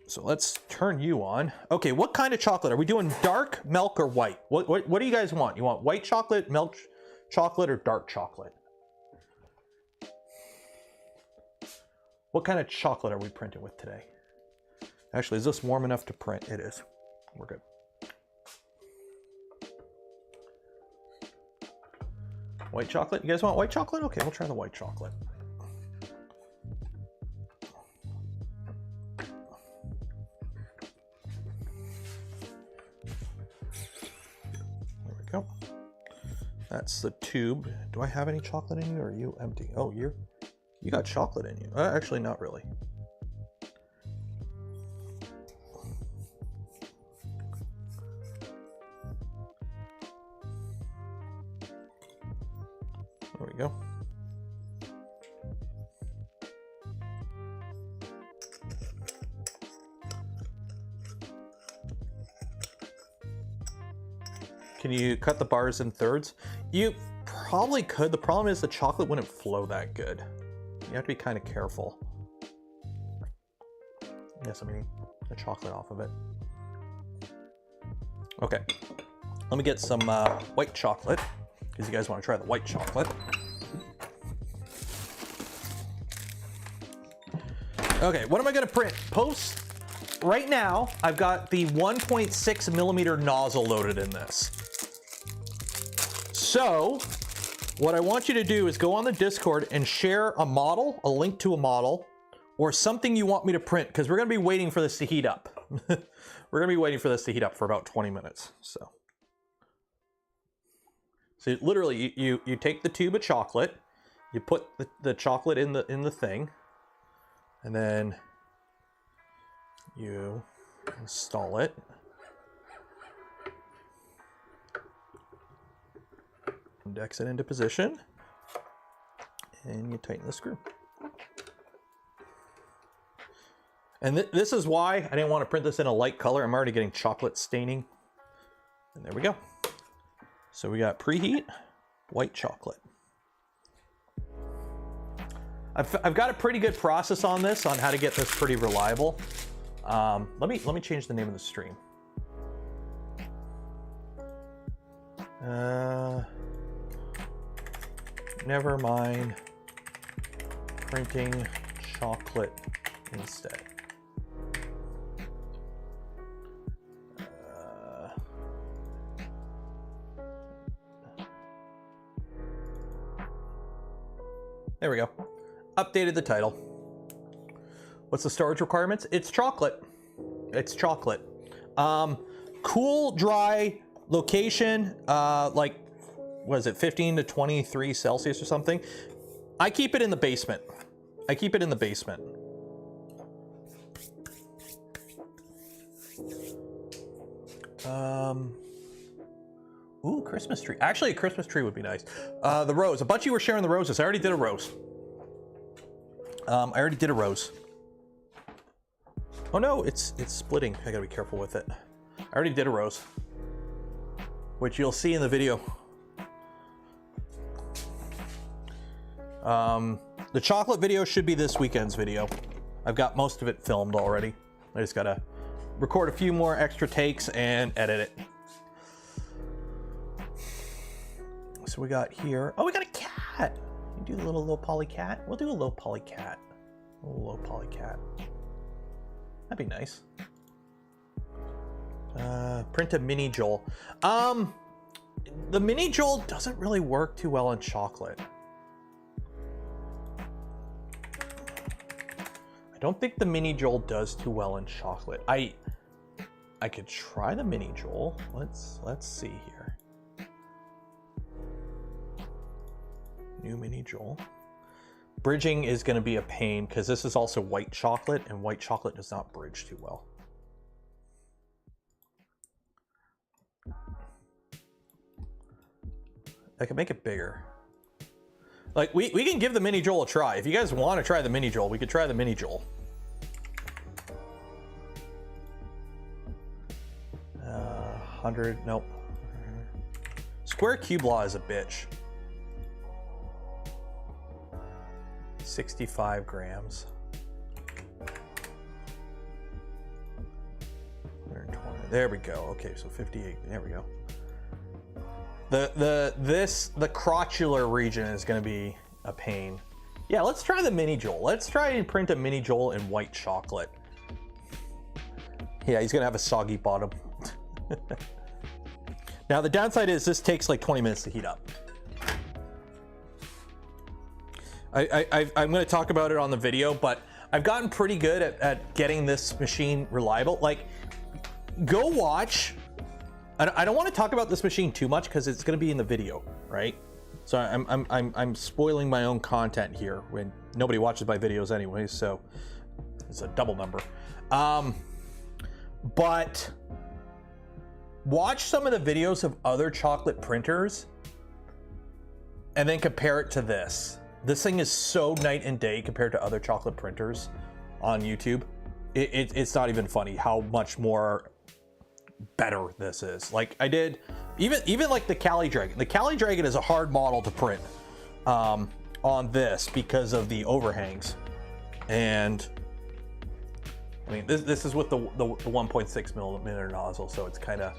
So let's turn you on. Okay, what kind of chocolate? Are we doing dark, milk, or white? What do you guys want? You want white chocolate, milk chocolate, or dark chocolate? What kind of chocolate are we printing with today? Actually, is this warm enough to print? It is. We're good. White chocolate? You guys want white chocolate? Okay, we'll try the white chocolate. There we go. That's the tube. Do I have any chocolate in you, or are you empty? Oh, you got chocolate in you. Actually, not really. There we go. Can you cut the bars in thirds? You probably could. The problem is the chocolate wouldn't flow that good. You have to be kind of careful. Yes, I'm eating the chocolate off of it. Okay, let me get some white chocolate, because you guys want to try the white chocolate. Okay, what am I gonna print? Post. Right now, I've got the 1.6 millimeter nozzle loaded in this. So, what I want you to do is go on the Discord and share a model, a link to a model, or something you want me to print, because we're gonna be waiting for this to heat up. We're gonna be waiting for this to heat up for about 20 minutes, so. So literally, you take the tube of chocolate, you put the chocolate in the thing, and then you install it. Index it into position, and you tighten the screw. And this is why I didn't want to print this in a light color. I'm already getting chocolate staining. And there we go. So we got preheat, white chocolate. I've got a pretty good process on this, on how to get this pretty reliable. Let me change the name of the stream. Nevermind, printing chocolate instead. There we go. Updated the title. What's the storage requirements? It's chocolate. It's chocolate. Cool, dry location, like, what is it, 15 to 23 Celsius or something. I keep it in the basement. I keep it in the basement. Ooh, Christmas tree. Actually, a Christmas tree would be nice. The rose. A bunch of you were sharing the roses. I already did a rose. I already did a rose. Oh no, it's splitting. I gotta be careful with it. I already did a rose, which you'll see in the video. The chocolate video should be this weekend's video. I've got most of it filmed already. I just gotta record a few more extra takes and edit it. So we got here, oh, we got a cat. You do a little poly cat? We'll do a little poly cat. A little low poly cat. That'd be nice. Print a mini Joel. the mini Joel doesn't really work too well in chocolate. I don't think the mini Joel does too well in chocolate. I could try the mini Joel. Let's see here. New mini Joel. Bridging is going to be a pain because this is also white chocolate, and white chocolate does not bridge too well. I can make it bigger. Like, we can give the mini Joel a try. If you guys want to try the mini Joel, we could try the mini Joel. 100, nope. Square cube law is a bitch. 65 grams. 120. There we go. Okay, so 58. There we go. The crotchular region is going to be a pain. Yeah, let's try the mini Joel. Let's try and print a mini Joel in white chocolate. Yeah, he's going to have a soggy bottom. Now the downside is this takes like 20 minutes to heat up. I'm going to talk about it on the video, but I've gotten pretty good at getting this machine reliable. Like, go watch. I don't want to talk about this machine too much because it's going to be in the video, right? So I'm spoiling my own content here when nobody watches my videos anyways, so it's a double number. But watch some of the videos of other chocolate printers and then compare it to this. This thing is so night and day compared to other chocolate printers on YouTube. It's not even funny how much more better this is. Like, I did even like the Cali Dragon. The Cali Dragon is a hard model to print on this because of the overhangs. And I mean, this is with the 1.6 millimeter nozzle, so it's kind of,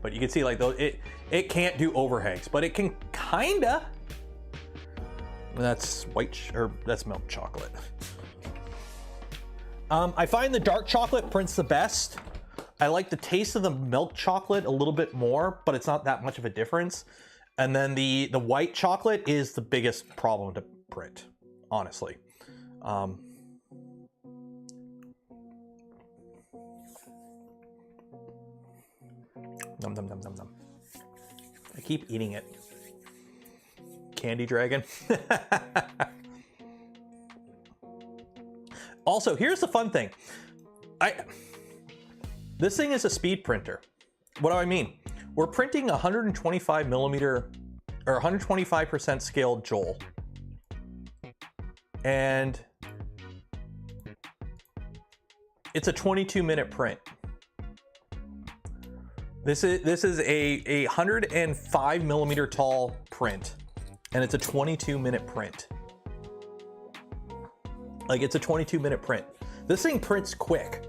but you can see like it can't do overhangs, but it can kinda. That's that's milk chocolate. I find the dark chocolate prints the best. I like the taste of the milk chocolate a little bit more, but it's not that much of a difference. And then the white chocolate is the biggest problem to print, honestly. Num num num num num. I keep eating it. Candy Dragon. Also, here's the fun thing. This thing is a speed printer. What do I mean? We're printing 125 millimeter or 125% scaled Joel. And it's a 22-minute print. This is a 105 millimeter tall print, and it's a 22-minute print. Like, it's a 22-minute print. This thing prints quick.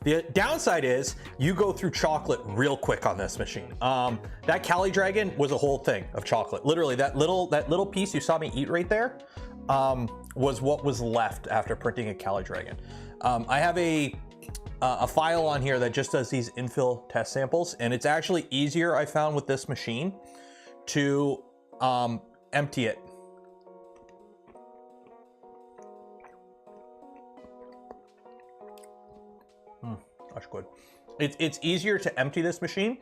The downside is you go through chocolate real quick on this machine. That Cali Dragon was a whole thing of chocolate. Literally, that little piece you saw me eat right there was what was left after printing a Cali Dragon. I have a file on here that just does these infill test samples, and it's actually easier, I found, with this machine to empty it. That's good. It's easier to empty this machine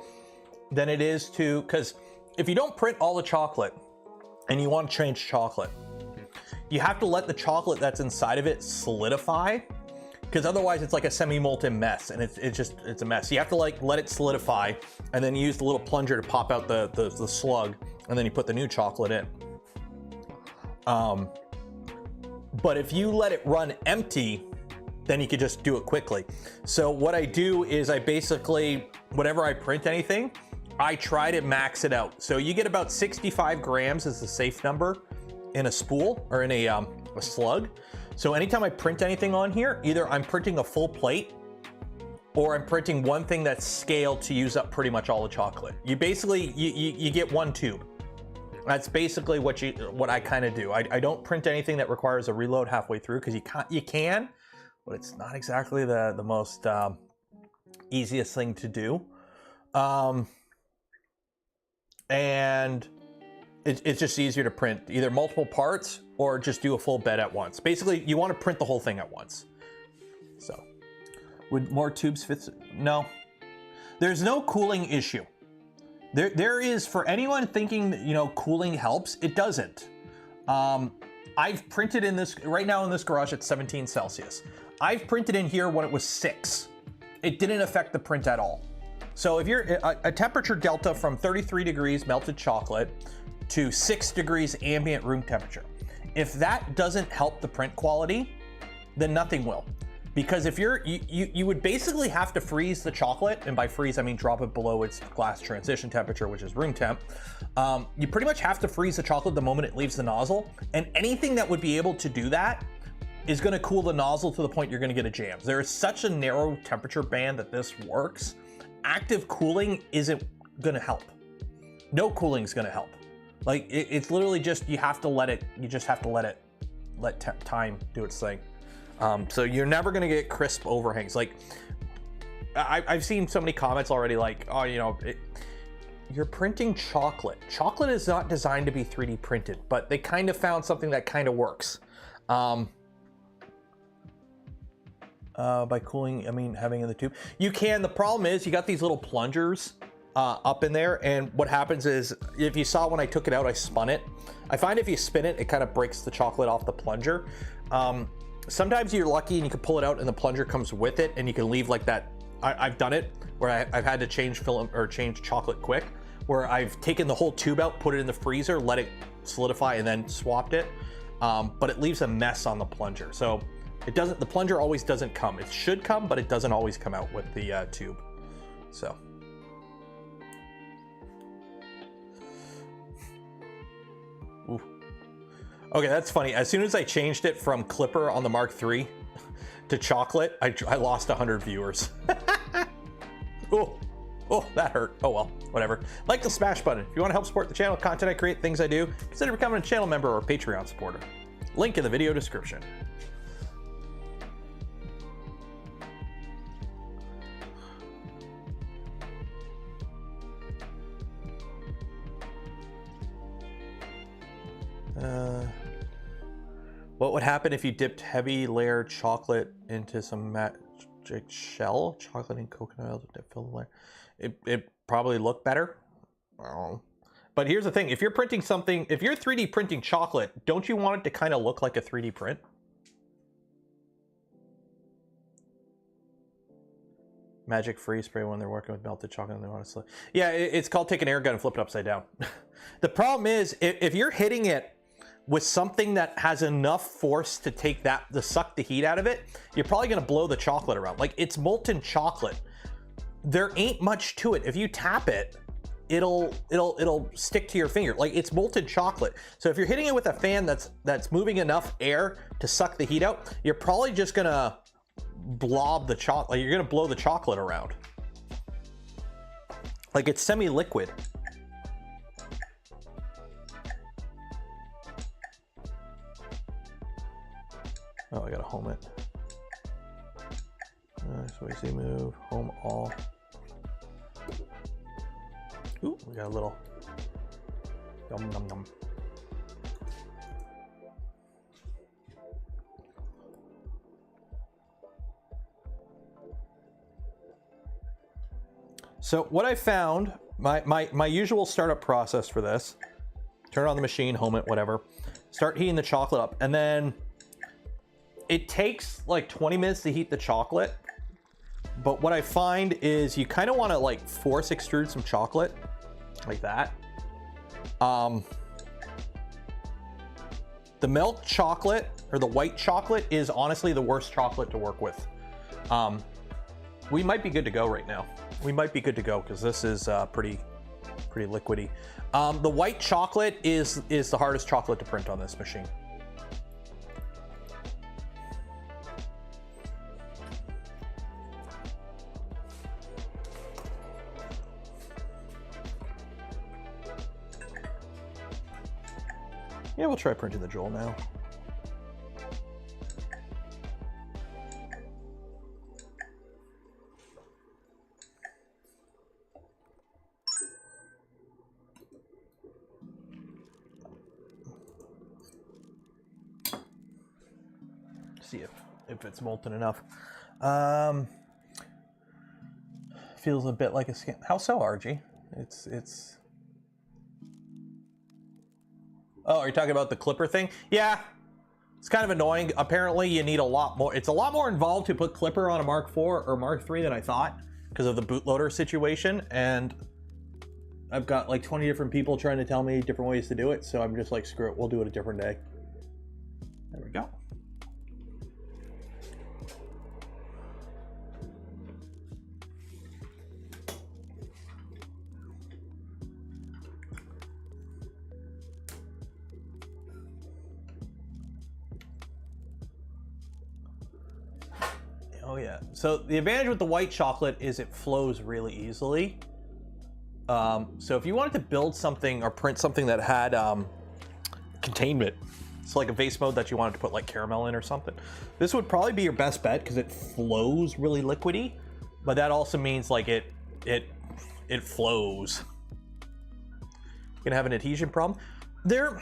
than it is to, because if you don't print all the chocolate and you want to change chocolate, you have to let the chocolate that's inside of it solidify, because otherwise it's like a semi-molten mess, and it's a mess. You have to like let it solidify, and then you use the little plunger to pop out the slug, and then you put the new chocolate in. But if you let it run empty, then you could just do it quickly. So what I do is I basically, whenever I print anything, I try to max it out. So you get about 65 grams is the safe number in a spool or in a slug. So anytime I print anything on here, either I'm printing a full plate or I'm printing one thing that's scaled to use up pretty much all the chocolate. You basically, you get one tube. That's basically what I kind of do. I don't print anything that requires a reload halfway through, because you can, but it's not exactly the most easiest thing to do. and it's just easier to print either multiple parts or just do a full bed at once. Basically, you want to print the whole thing at once. So, would more tubes fit? No. There's no cooling issue. There is, for anyone thinking that, you know, cooling helps, it doesn't. I've printed in this, right now in this garage at 17 Celsius. I've printed in here when it was 6. It didn't affect the print at all. So if you're a temperature delta from 33 degrees melted chocolate to 6 degrees ambient room temperature, if that doesn't help the print quality, then nothing will. Because if you would basically have to freeze the chocolate, and by freeze I mean drop it below its glass transition temperature, which is room temp. You pretty much have to freeze the chocolate the moment it leaves the nozzle, and anything that would be able to do that is going to cool the nozzle to the point you're going to get a jam. There is such a narrow temperature band that this works. Active cooling isn't going to help. No cooling is going to help. Like it's literally just, you have to let it, you just have to let time do its thing. So you're never gonna get crisp overhangs. Like I've seen so many comments already like, oh, you know, you're printing chocolate. Chocolate is not designed to be 3D printed, but they kind of found something that kind of works. By cooling, I mean having in the tube. You can, the problem is you got these little plungers up in there, and what happens is, if you saw when I took it out, I spun it. I find if you spin it, it kind of breaks the chocolate off the plunger. Sometimes you're lucky and you can pull it out and the plunger comes with it, and you can leave like that. I've done it where I've had to change film or change chocolate quick, where I've taken the whole tube out, put it in the freezer, let it solidify, and then swapped it. But it leaves a mess on the plunger. So it doesn't, the plunger always doesn't come. It should come, but it doesn't always come out with the tube. So. Ooh. Okay, that's funny. As soon as I changed it from Klipper on the Mark III to chocolate, I lost 100 viewers. Oh, that hurt. Oh well, whatever. Like the smash button. If you want to help support the channel, content I create, things I do, consider becoming a channel member or Patreon supporter. Link in the video description. What would happen if you dipped heavy layer chocolate into some magic shell? Chocolate and coconut oil to fill the layer. It probably look better. But here's the thing, if you're printing something, if you're 3D printing chocolate, don't you want it to kind of look like a 3D print? Magic freeze spray when they're working with melted chocolate and they want to slip. Yeah, it's called take an air gun and flip it upside down. The problem is, if you're hitting it with something that has enough force to take that, to suck the heat out of it, you're probably gonna blow the chocolate around. Like, it's molten chocolate. There ain't much to it. If you tap it, it'll stick to your finger. Like, it's molten chocolate. So if you're hitting it with a fan that's moving enough air to suck the heat out, you're probably just gonna blob the chocolate. Like, you're gonna blow the chocolate around. Like, it's semi-liquid. Oh, I gotta home it. So we see move, home all. Ooh, we got a little yum yum yum. So what I found, my usual startup process for this, turn on the machine, home it, whatever, start heating the chocolate up, and then it takes like 20 minutes to heat the chocolate. But what I find is you kind of want to like force extrude some chocolate like that. The milk chocolate or the white chocolate is honestly the worst chocolate to work with. We might be good to go right now. We might be good to go because this is pretty liquidy. The white chocolate is the hardest chocolate to print on this machine. Yeah, we'll try printing the Joel now. See if it's molten enough. Feels a bit like a scan. How so, RG? It's. Oh, are you talking about the Klipper thing? Yeah, it's kind of annoying. Apparently, you need a lot more. It's a lot more involved to put Klipper on a Mark IV or Mark III than I thought because of the bootloader situation. And I've got like 20 different people trying to tell me different ways to do it. So I'm just like, screw it. We'll do it a different day. There we go. Oh yeah. So the advantage with the white chocolate is it flows really easily. So if you wanted to build something or print something that had containment, it's like a vase mode that you wanted to put like caramel in or something, this would probably be your best bet because it flows really liquidy. But that also means like it flows. You're gonna have an adhesion problem. There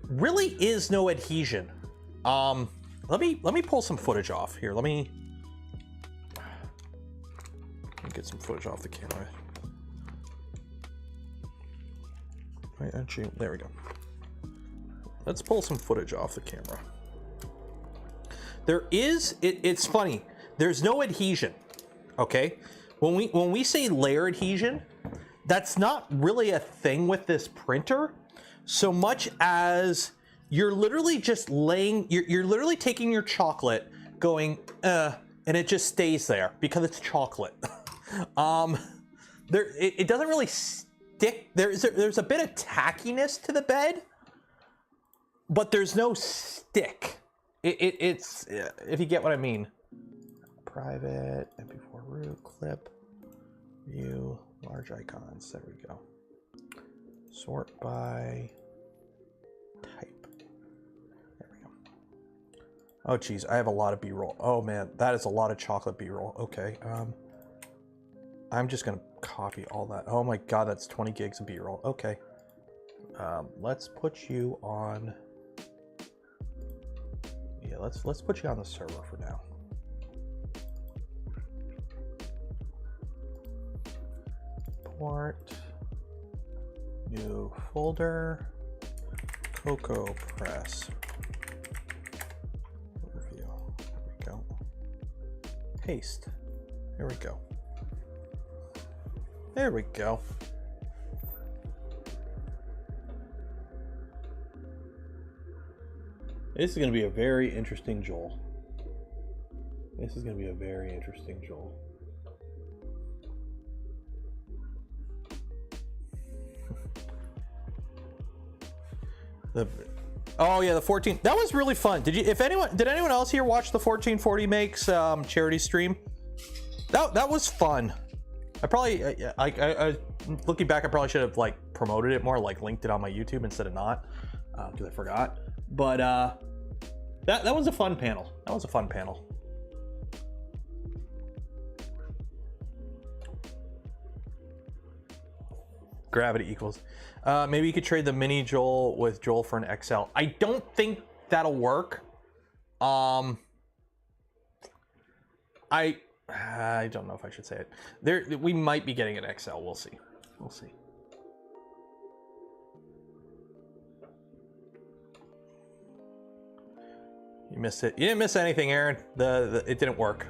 really is no adhesion. Let me pull some footage off here. Let me get some footage off the camera. Right, actually, there we go. Let's pull some footage off the camera. There is, it's funny, there's no adhesion, okay? When we say layer adhesion, that's not really a thing with this printer, so much as you're literally just laying, you're literally taking your chocolate, going, and it just stays there because it's chocolate. It doesn't really stick. There's a bit of tackiness to the bed, but there's no stick. It's if you get what I mean. Private, MP4 root, clip, view, large icons. There we go. Sort by type. There we go. Oh geez, I have a lot of B-roll. Oh man, that is a lot of chocolate B-roll. Okay. I'm just gonna copy all that. Oh my god, that's 20 gigs of B-roll. Okay. Let's put you on. Yeah, let's put you on the server for now. Port. New folder. Cocoa Press. Overview. There we go. Paste. There we go. There we go. This is going to be a very interesting Joel. This is going to be a very interesting Joel. Oh yeah, the 14. That was really fun. Did anyone else here watch the 1440 Makes charity stream? That was fun. I probably, I looking back, I probably should have like promoted it more, like linked it on my YouTube instead of not, because I forgot. But that was a fun panel. That was a fun panel. Gravity equals. Maybe you could trade the mini Joel with Joel for an XL. I don't think that'll work. I don't know if I should say it. We might be getting an XL. We'll see. We'll see. You missed it. You didn't miss anything, Aaron. It didn't work.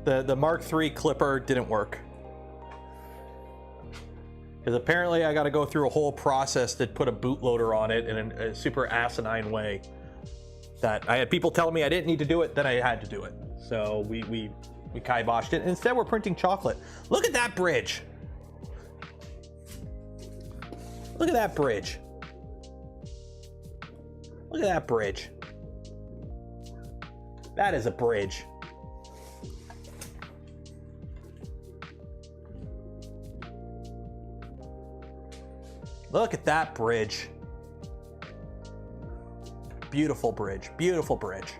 the Mark III Klipper didn't work. Because apparently I got to go through a whole process to put a bootloader on it in a super asinine way. That I had people telling me I didn't need to do it, then I had to do it. So we kiboshed it. Instead, we're printing chocolate. Look at that bridge. Look at that bridge. Look at that bridge. That is a bridge. Look at that bridge. Beautiful bridge. Beautiful bridge.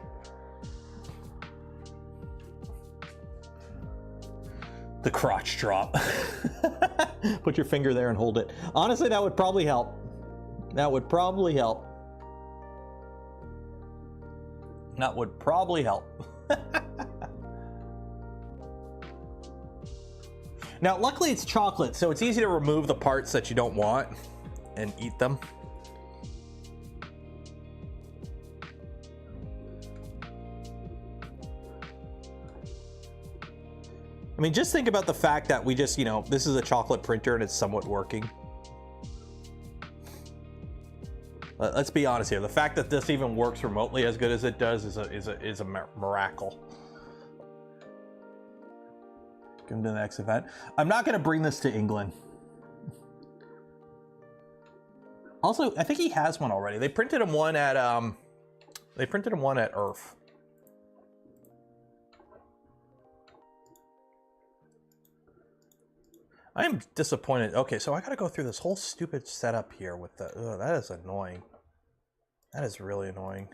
The crotch drop. Put your finger there and hold it. Honestly, that would probably help. That would probably help. That would probably help. Now, luckily it's chocolate, so it's easy to remove the parts that you don't want and eat them. I mean, just think about the fact that we just, you know, this is a chocolate printer and it's somewhat working. Let's be honest here. The fact that this even works remotely as good as it does is a miracle. Come to the next event. I'm not going to bring this to England. Also, I think he has one already. They printed him one at Earth. I am disappointed. Okay, so I gotta go through this whole stupid setup here with the. Ugh, that is annoying. That is really annoying.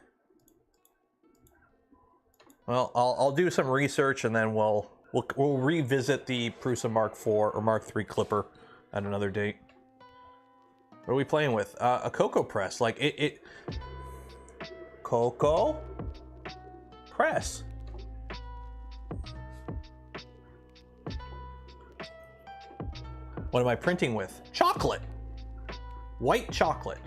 Well, I'll do some research and then we'll revisit the Prusa Mk4 or Mk3 Clipper at another date. What are we playing with? A cocoa press, like it. Cocoa press. What am I printing with? Chocolate. White chocolate.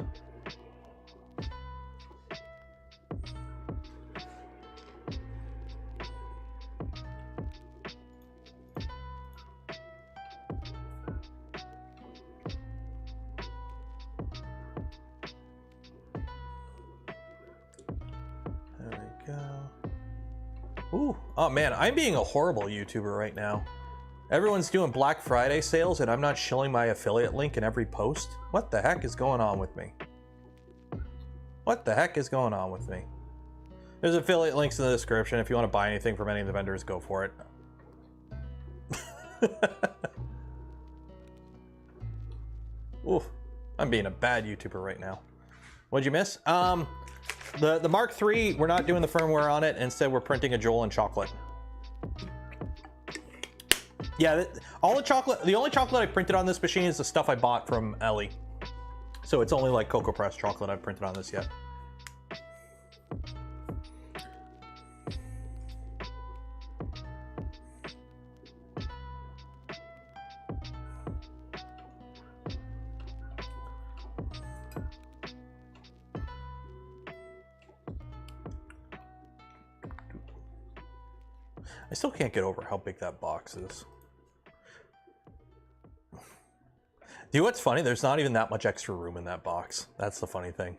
There we go. Ooh, oh man, I'm being a horrible YouTuber right now. Everyone's doing Black Friday sales and I'm not shilling my affiliate link in every post. What the heck is going on with me? What the heck is going on with me? There's affiliate links in the description. If you want to buy anything from any of the vendors, go for it. Oof, I'm being a bad YouTuber right now. What'd you miss? The Mk3, we're not doing the firmware on it. Instead, we're printing a Joel and chocolate. Yeah, all the chocolate, the only chocolate I printed on this machine is the stuff I bought from Ellie. So it's only like cocoa press chocolate I've printed on this yet. I still can't get over how big that box is. Do you know what's funny? There's not even that much extra room in that box. That's the funny thing.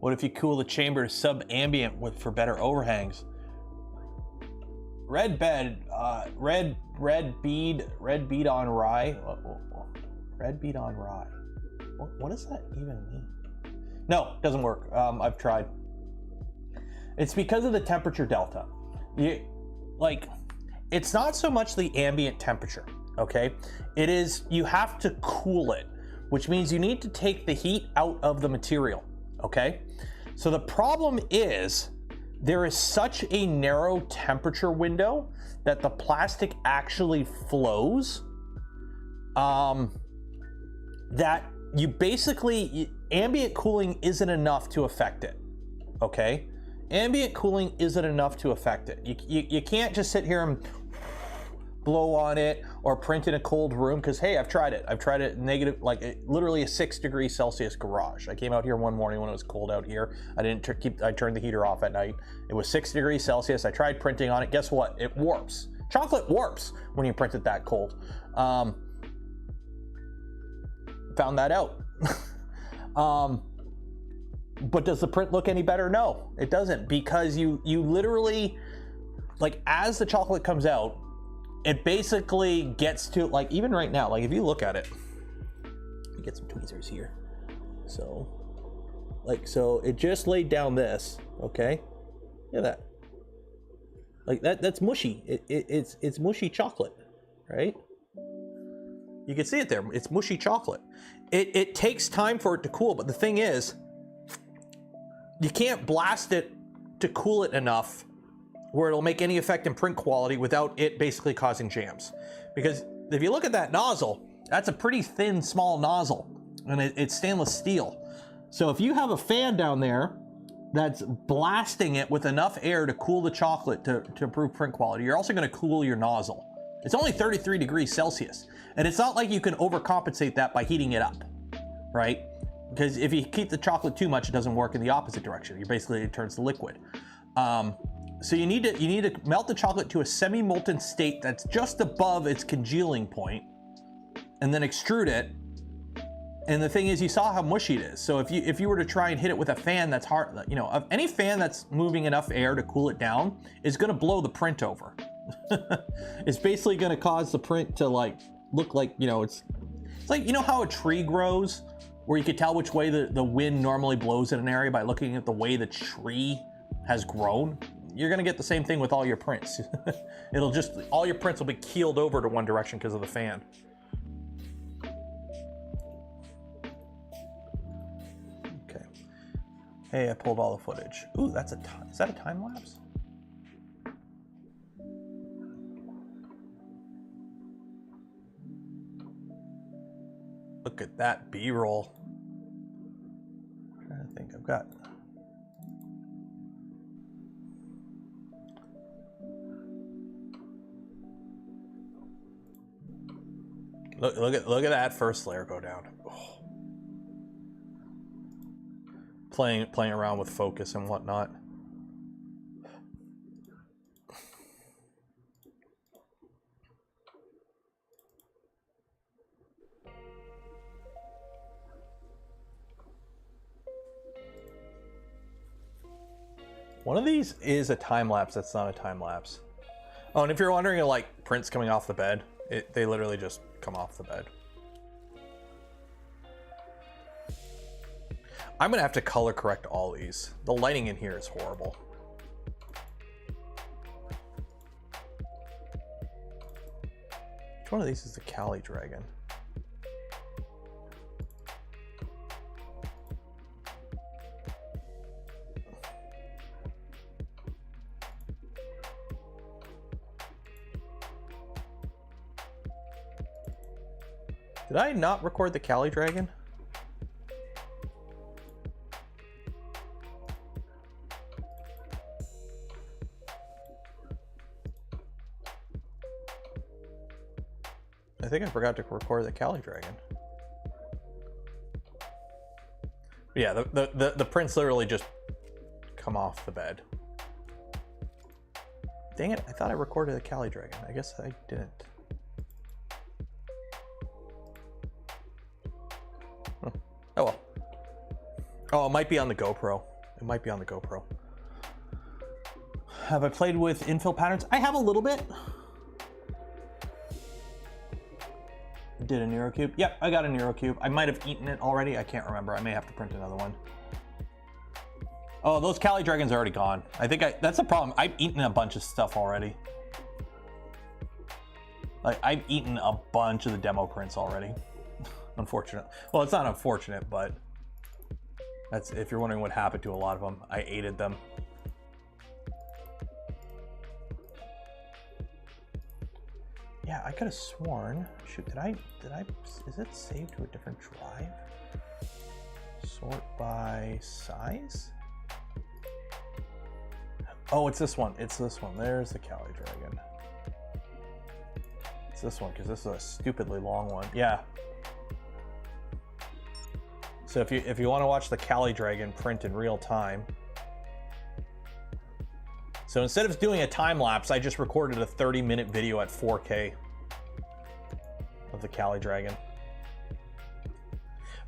What if you cool the chamber to sub-ambient for better overhangs? Red bead on rye. Red bead on rye. What does that even mean? No, doesn't work. I've tried. It's because of the temperature delta. It's not so much the ambient temperature, okay? It is, you have to cool it, which means you need to take the heat out of the material, okay? So the problem is, there is such a narrow temperature window that the plastic actually flows, that you basically, ambient cooling isn't enough to affect it, okay? Ambient cooling isn't enough to affect it. You can't just sit here and blow on it or print in a cold room, because hey, I've tried it. I've tried it negative, literally a 6°C garage. I came out here one morning when it was cold out here. I turned the heater off at night. It was 6°C. I tried printing on it. Guess what? It warps. Chocolate warps when you print it that cold. Found that out. But does the print look any better? No, it doesn't, because you literally, as the chocolate comes out, it basically gets to, even right now, if you look at it, let me get some tweezers here. So, so it just laid down this, okay? Look at that. That's mushy. It's mushy chocolate, right? You can see it there. It's mushy chocolate. It takes time for it to cool, but the thing is, you can't blast it to cool it enough where it'll make any effect in print quality without it basically causing jams. Because if you look at that nozzle, that's a pretty thin, small nozzle, and it's stainless steel. So if you have a fan down there that's blasting it with enough air to cool the chocolate to improve print quality, you're also gonna cool your nozzle. It's only 33 degrees Celsius, and it's not like you can overcompensate that by heating it up, right? Because if you keep the chocolate too much, it doesn't work in the opposite direction. It turns to liquid. So you need to melt the chocolate to a semi-molten state that's just above its congealing point, and then extrude it. And the thing is, you saw how mushy it is. So if you were to try and hit it with a fan that's hard, you know, any fan that's moving enough air to cool it down is going to blow the print over. It's basically going to cause the print to like look like, you know, it's like, you know how a tree grows, where you could tell which way the wind normally blows in an area by looking at the way the tree has grown. You're gonna get the same thing with all your prints. It'll just, all your prints will be keeled over to one direction because of the fan. Okay. Hey, I pulled all the footage. Ooh, that's is that a time lapse? Look at that B-roll. I'm trying to think, I've got. Look at that first layer go down. Oh. Playing around with focus and whatnot. One of these is a time lapse. That's not a time lapse. Oh, and if you're wondering, like prints coming off the bed, they literally just come off the bed. I'm gonna have to color correct all these. The lighting in here is horrible. Which one of these is the Cali Dragon? Did I not record the Cali Dragon? I think I forgot to record the Cali Dragon. Yeah, the prints literally just come off the bed. Dang it, I thought I recorded the Cali Dragon. I guess I didn't. Oh well. Oh, it might be on the GoPro. It might be on the GoPro. Have I played with infill patterns? I have a little bit. Did a Nero Cube? Yep, I got a Nero Cube. I might have eaten it already. I can't remember. I may have to print another one. Oh, those Cali Dragons are already gone. I think that's the problem. I've eaten a bunch of stuff already. Like, I've eaten a bunch of the demo prints already. Unfortunate. Well, it's not unfortunate, but that's, if you're wondering what happened to a lot of them, I ate them. Yeah, I could have sworn. Shoot, did I, is it saved to a different drive? Sort by size? Oh, it's this one. It's this one. There's the Cali Dragon. It's this one, because this is a stupidly long one. Yeah. So if you want to watch the Cali Dragon print in real time. So instead of doing a time lapse, I just recorded a 30-minute video at 4K of the Cali Dragon.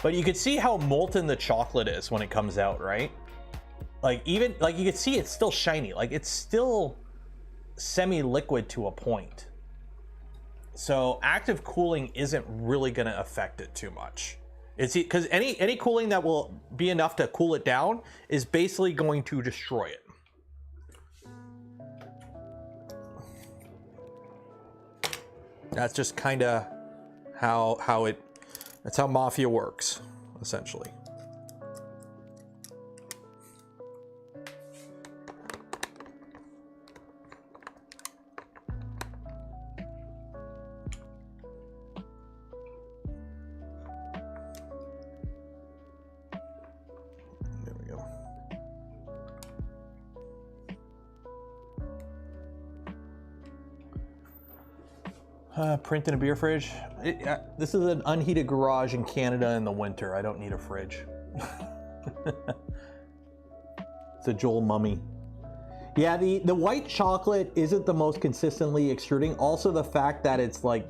But you can see how molten the chocolate is when it comes out, right? Like, even, like, you can see it's still shiny. Like, it's still semi-liquid to a point. So active cooling isn't really going to affect it too much. It's because any cooling that will be enough to cool it down is basically going to destroy it. That's just kind of that's how Mafia works, essentially. Print in a beer fridge. This is an unheated garage in Canada in the winter. I don't need a fridge. It's a Joel mummy. Yeah, the white chocolate isn't the most consistently extruding. Also the fact that it's like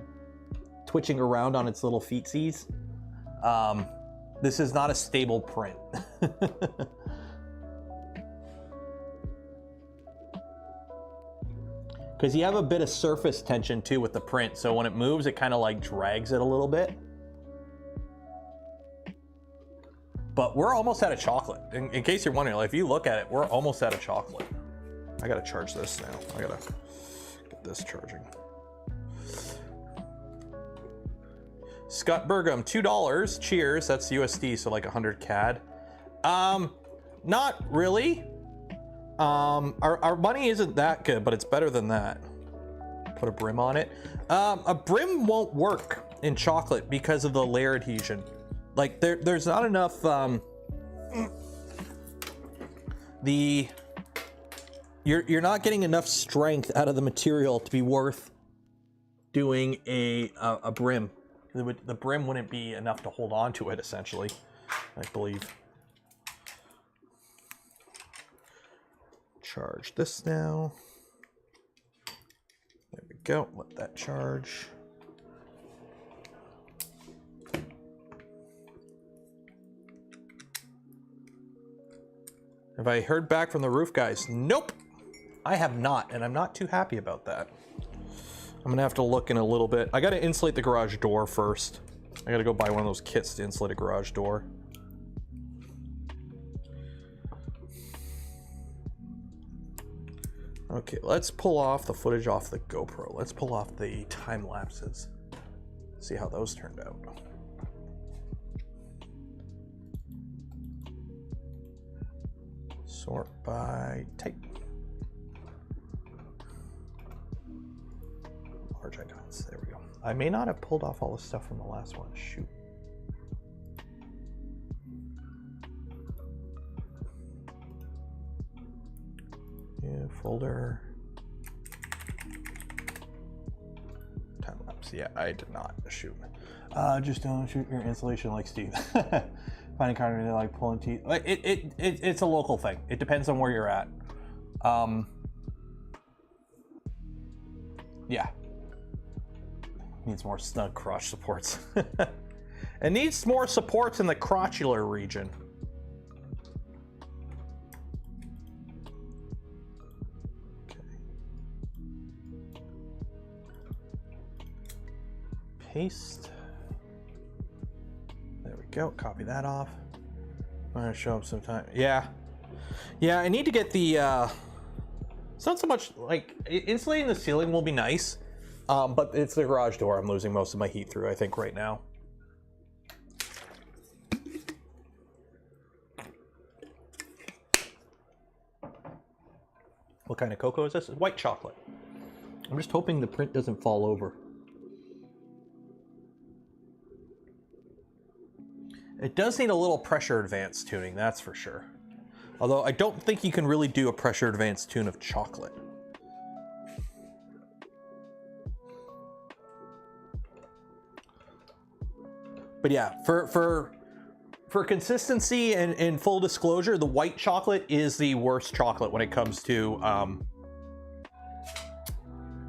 twitching around on its little feetsies. This is not a stable print. Because you have a bit of surface tension too with the print, so when it moves, it kind of like drags it a little bit. But we're almost out of chocolate. In case you're wondering, like, if you look at it, we're almost out of chocolate. I gotta charge this now. I gotta get this charging. Scott Burgum, $2. Cheers. That's USD, so like 100 CAD. Not really. Our money isn't that good, but it's better than that. Put a brim on it. A brim won't work in chocolate because of the layer adhesion. Like there's not enough, you're not getting enough strength out of the material to be worth doing a brim. The brim wouldn't be enough to hold on to it, essentially, I believe. Charge this now. There we go. Let that charge. Have I heard back from the roof guys? Nope. I have not, and I'm not too happy about that. I'm gonna have to look in a little bit. I gotta insulate the garage door first. I gotta go buy one of those kits to insulate a garage door. Okay, let's pull off the footage off the GoPro. Let's pull off the time lapses. See how those turned out. Sort by type. Large icons, there we go. I may not have pulled off all the stuff from the last one, shoot. New folder. Time lapse, yeah, I did not, shoot. Just don't shoot your installation like Steve. Finding kind of like pulling teeth. Like it's a local thing. It depends on where you're at. Yeah. Needs more snug crotch supports. It needs more supports in the crotchular region. Okay. Paste. There we go. Copy that off. I'm gonna show up sometime. Yeah. Yeah, I need to get the it's not so much like insulating the ceiling will be nice. But it's the garage door I'm losing most of my heat through, I think, right now. What kind of cocoa is this? It's white chocolate. I'm just hoping the print doesn't fall over. It does need a little pressure advance tuning, that's for sure. Although I don't think you can really do a pressure advance tune of chocolate. But yeah, for consistency and full disclosure, the white chocolate is the worst chocolate when it comes to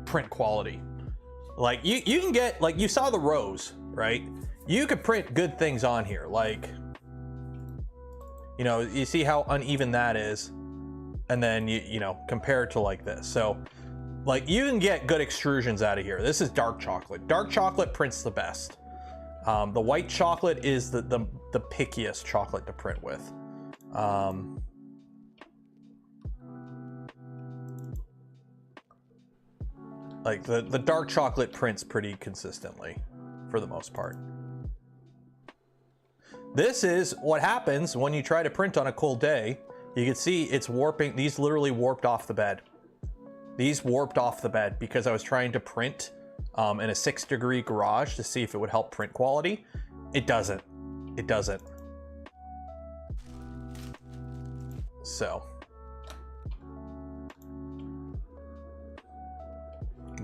print quality. Like you can get, like you saw the rose, right? You could print good things on here. Like, you know, you see how uneven that is, and then you know, compare it to like this. So like you can get good extrusions out of here. This is dark chocolate. Dark chocolate prints the best. The white chocolate is the pickiest chocolate to print with. Like the dark chocolate prints pretty consistently for the most part. This is what happens when you try to print on a cold day. You can see it's warping. These literally warped off the bed. These warped off the bed because I was trying to print in a 6-degree garage to see if it would help print quality. It doesn't. It doesn't. So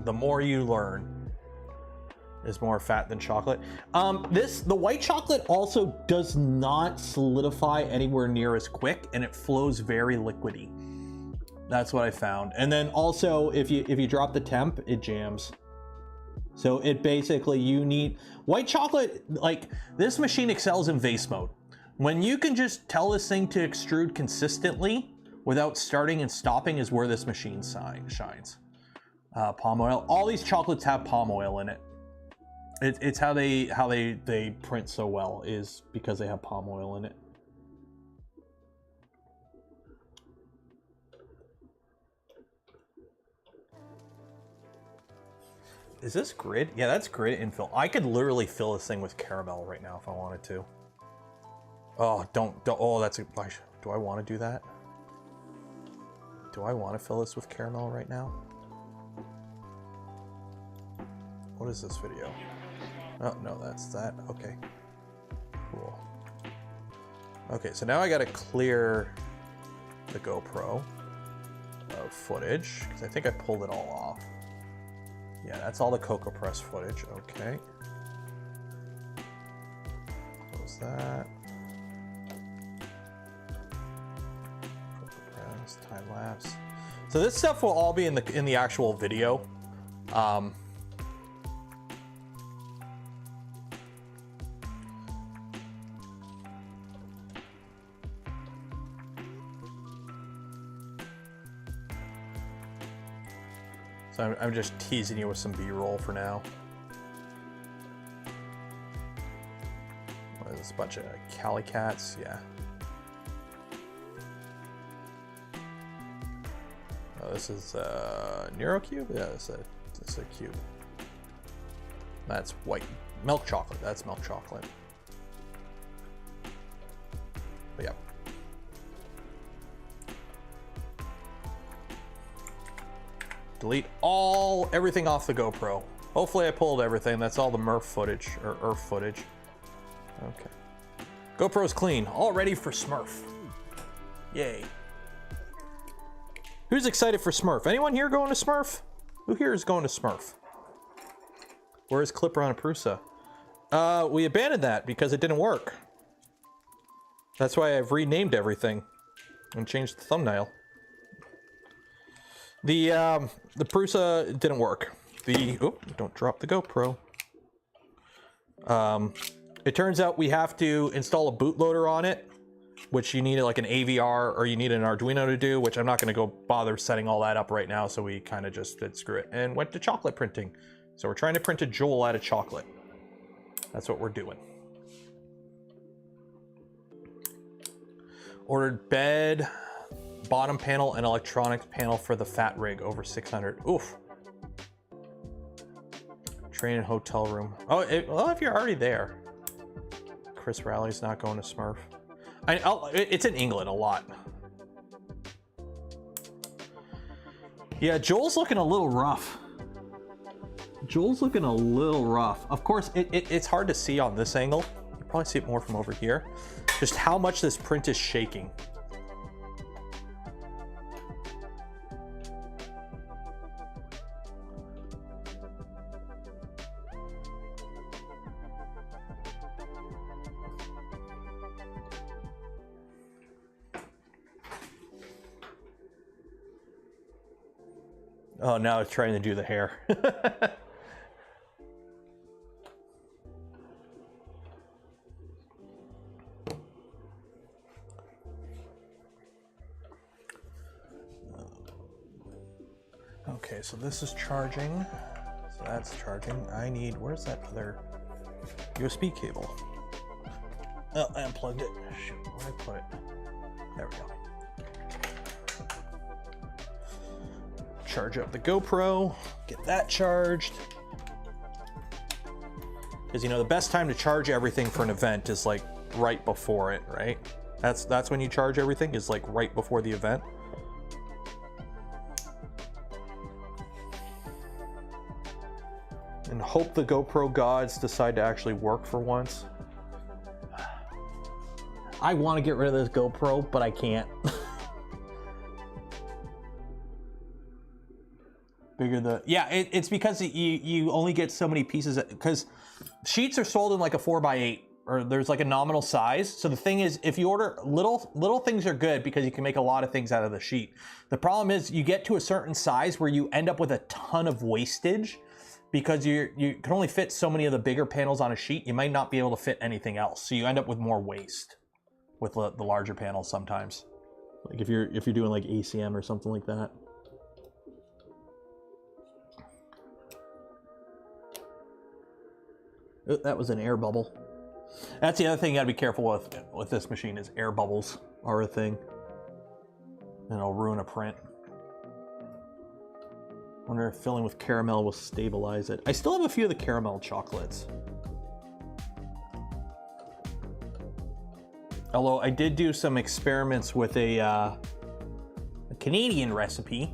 the more you learn. is more fat than chocolate. The white chocolate also does not solidify anywhere near as quick, and it flows very liquidy. That's what I found. And then also, if you drop the temp, it jams. So it basically, you need white chocolate. Like, this machine excels in vase mode. When you can just tell this thing to extrude consistently without starting and stopping is where this machine shines. Palm oil. All these chocolates have palm oil in it. It's how they print so well, is because they have palm oil in it. Is this grid? Yeah, that's grid infill. I could literally fill this thing with caramel right now if I wanted to. Oh, don't oh, that's a, do I want to do that? Do I want to fill this with caramel right now? What is this video? Oh, no, that's that. Okay. Cool. Okay, so now I gotta clear the GoPro of footage, because I think I pulled it all off. Yeah, that's all the Cocoa Press footage. Okay. Close that. Cocoa Press, time lapse. So this stuff will all be in the actual video. So I'm just teasing you with some B-roll for now. What is this, a bunch of Cali cats? Yeah. Oh, this is Nero cube? Yeah, this is a cube. That's white. Milk chocolate. That's milk chocolate. But yeah. Delete everything off the GoPro. Hopefully I pulled everything. That's all the Murph footage, or Earth footage. Okay. GoPro's clean, all ready for Smurf. Yay. Who's excited for Smurf? Anyone here going to Smurf? Who here is going to Smurf? Where's Klipper on a Prusa? We abandoned that because it didn't work. That's why I've renamed everything and changed the thumbnail. The Prusa didn't work. Oh, don't drop the GoPro. It turns out we have to install a bootloader on it, which you need like an AVR or you need an Arduino to do, which I'm not going to go bother setting all that up right now. So we kind of just did screw it and went to chocolate printing. So we're trying to print a Joel out of chocolate. That's what we're doing. Ordered bed, bottom panel, and electronics panel for the fat rig, over 600. Oof. Train and hotel room. Oh, well, if you're already there. Chris Rally's not going to Smurf. It's in England a lot. Yeah, Joel's looking a little rough. Joel's looking a little rough. Of course, it's hard to see on this angle. You probably see it more from over here. Just how much this print is shaking. Oh, now it's trying to do the hair. Okay, so this is charging. So that's charging. I need, where's that other USB cable? Oh, I unplugged it. Shoot, where'd I put it? There we go. Charge up the GoPro, get that charged. Because, you know, the best time to charge everything for an event is like right before it, right? That's when you charge everything, is like right before the event. And hope the GoPro gods decide to actually work for once. I want to get rid of this GoPro, but I can't. bigger the... Yeah, it's because you only get so many pieces, because sheets are sold in like a 4x8, or there's like a nominal size. So the thing is, if you order little things are good because you can make a lot of things out of the sheet. The problem is you get to a certain size where you end up with a ton of wastage because you can only fit so many of the bigger panels on a sheet. You might not be able to fit anything else. So you end up with more waste with the larger panels sometimes. Like if you're doing like ACM or something like that. Oh, that was an air bubble. That's the other thing you gotta be careful with this machine, is air bubbles are a thing. And it'll ruin a print. Wonder if filling with caramel will stabilize it. I still have a few of the caramel chocolates. Although I did do some experiments with a Canadian recipe,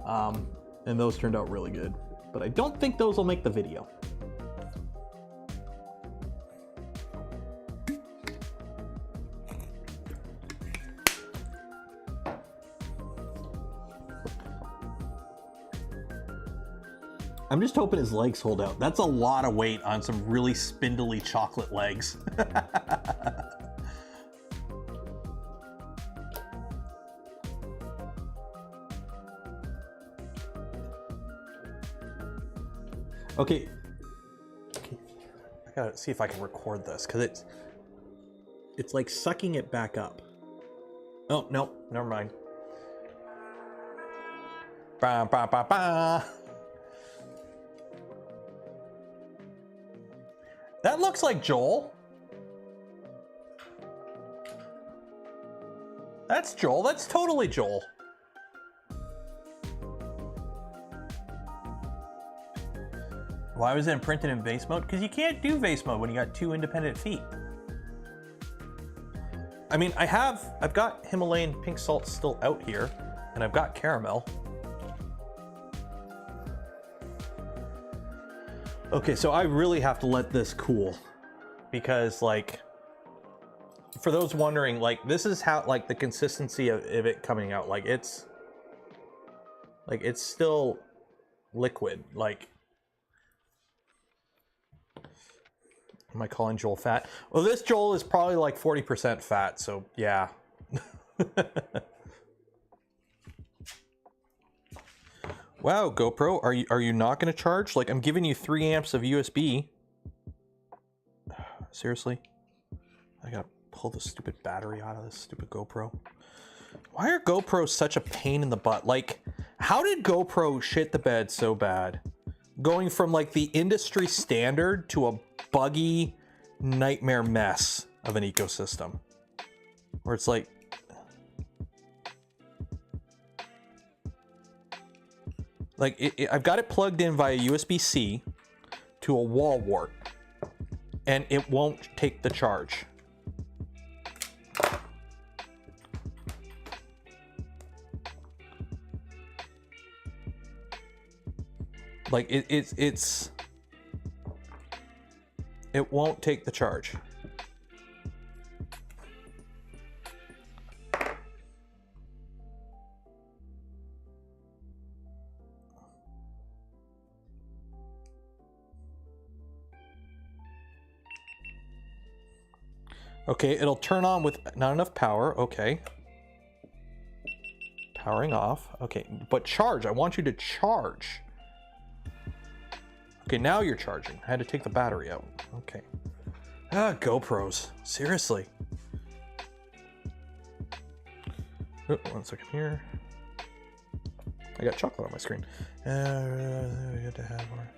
and those turned out really good. But I don't think those will make the video. I'm just hoping his legs hold out. That's a lot of weight on some really spindly chocolate legs. Okay. I gotta see if I can record this, because it's like sucking it back up. Oh, no, never mind. Ba, ba, ba, ba. That looks like Joel. That's Joel. That's totally Joel. Why was it printed in vase mode? Because you can't do vase mode when you got 2 independent feet. I mean, I've got Himalayan pink salt still out here, and I've got caramel. Okay, so I really have to let this cool, because like, for those wondering, like this is how, like the consistency of it coming out, like it's still liquid. Like, am I calling Joel fat? Well, this Joel is probably like 40% fat, so yeah. Wow, GoPro, are you not gonna charge? Like, I'm giving you 3 amps of USB. Seriously? I gotta pull the stupid battery out of this stupid GoPro. Why are GoPros such a pain in the butt? Like, how did GoPro shit the bed so bad? Going from like the industry standard to a buggy nightmare mess of an ecosystem. Where it's like, I've got it plugged in via USB-C to a wall wart, and it won't take the charge. Like it won't take the charge. Okay, it'll turn on with not enough power. Okay. Powering off. Okay, but charge. I want you to charge. Okay, now you're charging. I had to take the battery out. Okay. Ah, GoPros. Seriously. Oh, 1 second here. I got chocolate on my screen. We had to have more.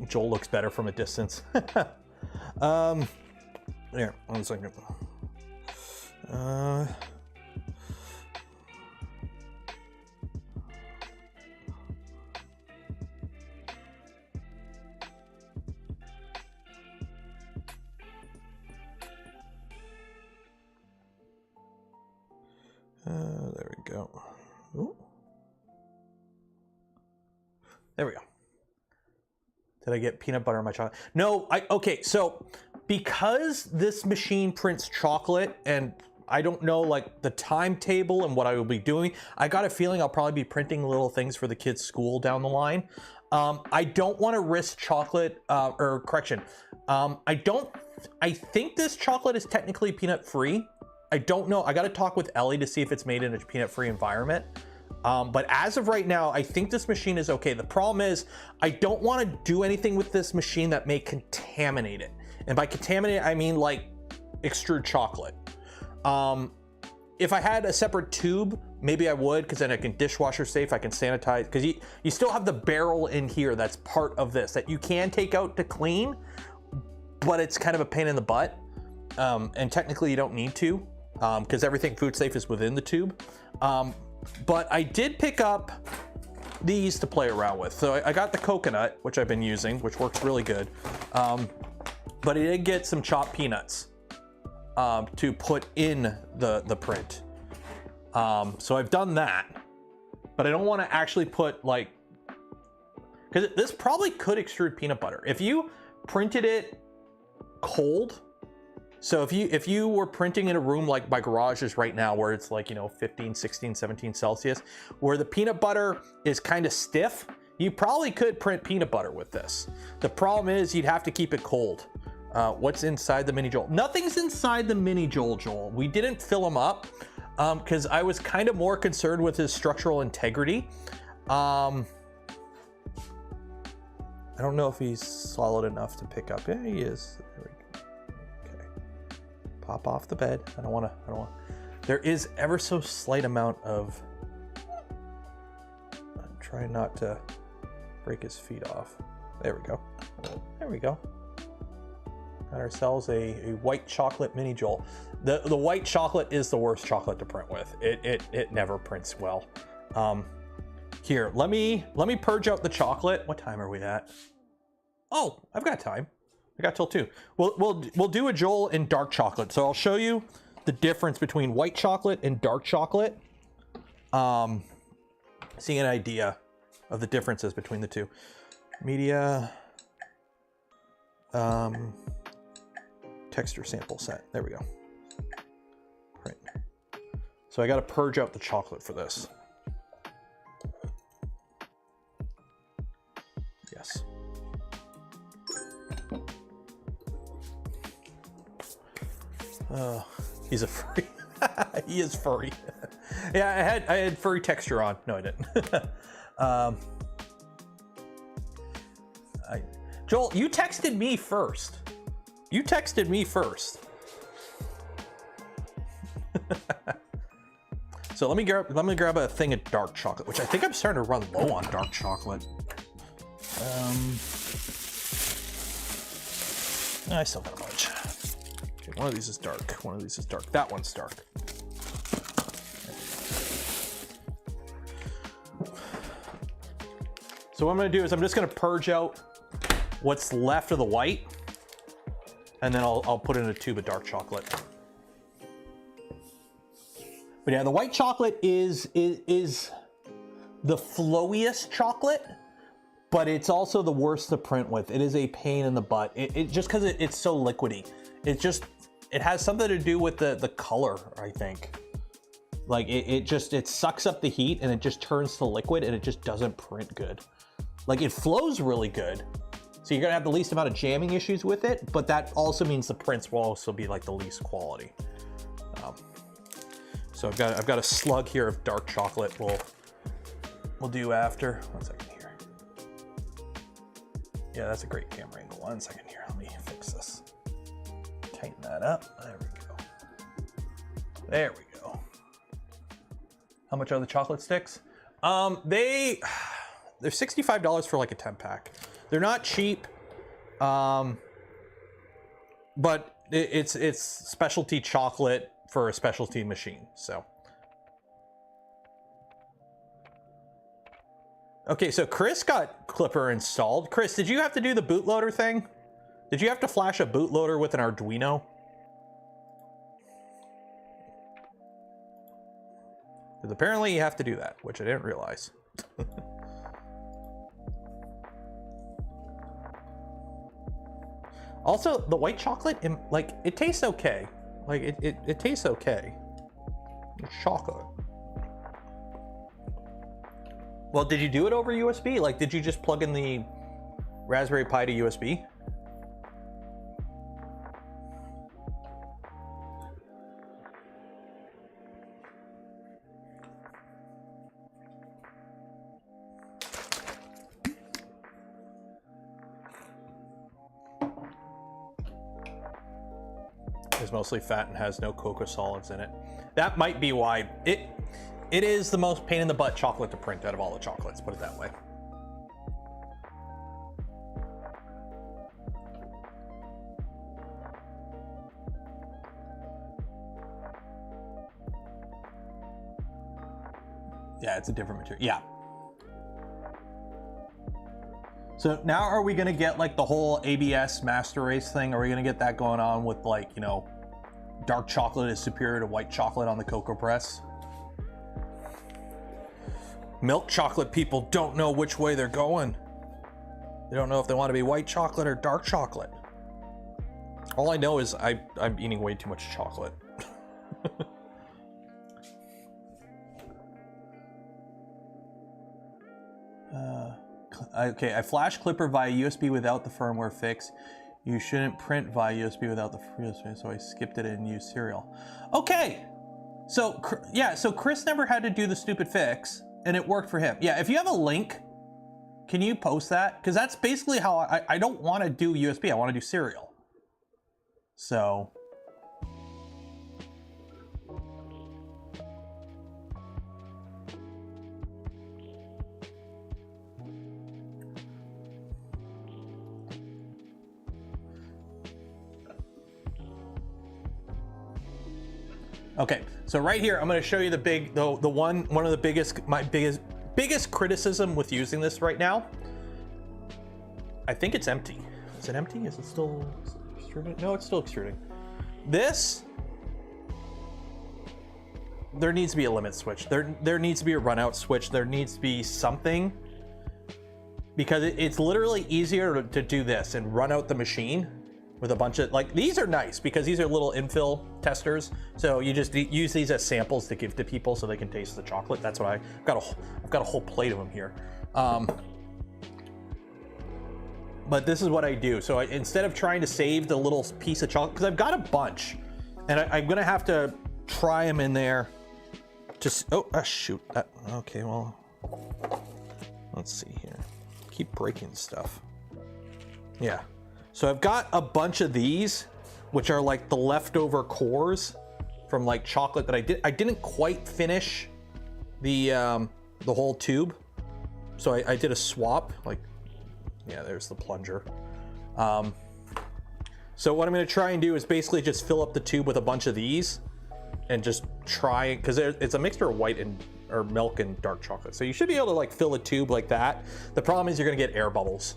Joel looks better from a distance. Here, 1 second. There we go. Ooh. There we go. Did I get peanut butter on my chocolate? No, okay, so because this machine prints chocolate, and I don't know like the timetable and what I will be doing, I got a feeling I'll probably be printing little things for the kids' school down the line. I don't want to risk chocolate, or correction, I think this chocolate is technically peanut free. I don't know. I got to talk with Ellie to see if it's made in a peanut free environment. But as of right now, I think this machine is okay. The problem is I don't want to do anything with this machine that may contaminate it. And by contaminate, I mean like extrude chocolate. If I had a separate tube, maybe I would, because then I can dishwasher safe, I can sanitize, because you still have the barrel in here that's part of this that you can take out to clean, but it's kind of a pain in the butt. And technically you don't need to, because everything food safe is within the tube. But I did pick up these to play around with. So I got the coconut, which I've been using, which works really good. But I did get some chopped peanuts to put in the print. So I've done that, but I don't want to actually put like, because this probably could extrude peanut butter. If you printed it cold, so if you were printing in a room like my garage is right now, where it's like, you know, 15, 16, 17 Celsius, where the peanut butter is kind of stiff, you probably could print peanut butter with this. The problem is you'd have to keep it cold. What's inside the mini Joel? Nothing's inside the mini Joel. We didn't fill him up because I was kind of more concerned with his structural integrity. I don't know if he's solid enough to pick up. Yeah, he is. There we go. Okay. Pop off the bed. I don't want to. There is ever so slight amount of. I'm trying not to break his feet off. There we go. There we go. Got ourselves a white chocolate mini Joel. The white chocolate is the worst chocolate to print with. It never prints well. Here, let me purge out the chocolate. What time are we at? Oh, I've got time. I got till 2. We'll do a Joel in dark chocolate. So I'll show you the difference between white chocolate and dark chocolate. See an idea of the differences between the two. Media. Texture sample set. There we go. Right. So I got to purge out the chocolate for this. Yes. He's a furry. He is furry. Yeah, I had furry texture on. No, I didn't. Joel, you texted me first. You texted me first. So let me grab a thing of dark chocolate, which I think I'm starting to run low on dark chocolate. I still got a bunch. Okay, one of these is dark. One of these is dark. That one's dark. So what I'm gonna do is I'm just gonna purge out what's left of the white, and then I'll put in a tube of dark chocolate. But yeah, the white chocolate is the flowiest chocolate, but it's also the worst to print with. It is a pain in the butt. It just because it's so liquidy. It has something to do with the color, I think. Like it sucks up the heat and it just turns to liquid and it just doesn't print good. Like it flows really good. So you're gonna have the least amount of jamming issues with it, but that also means the prints will also be like the least quality. So I've got a slug here of dark chocolate. We'll do after. 1 second here. Yeah, that's a great camera angle. 1 second here. Let me fix this. Tighten that up. There we go. There we go. How much are the chocolate sticks? They're $65 for like a 10 pack. They're not cheap, but it's specialty chocolate for a specialty machine, so. Okay, so Chris got Klipper installed. Chris, did you have to do the bootloader thing? Did you have to flash a bootloader with an Arduino? Because apparently you have to do that, which I didn't realize. Also, the white chocolate, like, it tastes okay. Like, it tastes okay. It's chocolate. Well, did you do it over USB? Like, did you just plug in the Raspberry Pi to USB? It's mostly fat and has no cocoa solids in it. That might be why it is the most pain in the butt chocolate to print out of all the chocolates, put it that way. Yeah, it's a different material. Yeah. So now are we gonna get like the whole ABS master race thing? Are we gonna get that going on with, like, you know, dark chocolate is superior to white chocolate on the cocoa press? Milk chocolate people don't know which way they're going. They don't know if they want to be white chocolate or dark chocolate. All I know is I'm eating way too much chocolate. Okay, I flash Klipper via USB without the firmware fix. You shouldn't print via USB without the USB, so I skipped it and used serial. Okay, so yeah, so Chris never had to do the stupid fix, and it worked for him. Yeah, if you have a link, can you post that? Because that's basically how I don't want to do USB. I want to do serial. So. Okay, so right here, I'm going to show you one of the biggest criticism with using this right now. I think it's empty. Is it empty? Is it still extruding? No, it's still extruding. This, there needs to be a limit switch. There needs to be a run out switch. There needs to be something, because it's literally easier to do this and run out the machine with a bunch of, like, these are nice because these are little infill testers. So you just use these as samples to give to people so they can taste the chocolate. That's what I've got a whole plate of them here. But this is what I do. So instead of trying to save the little piece of chocolate, because I've got a bunch, and I'm gonna have to try them in there. Shoot. Okay, well, let's see here. Keep breaking stuff. Yeah. So I've got a bunch of these, which are like the leftover cores from like chocolate that I didn't quite finish the whole tube. So I did a swap, like, yeah, there's the plunger. So what I'm gonna try and do is basically just fill up the tube with a bunch of these and just try, because it's a mixture of white or milk and dark chocolate. So you should be able to like fill a tube like that. The problem is you're gonna get air bubbles.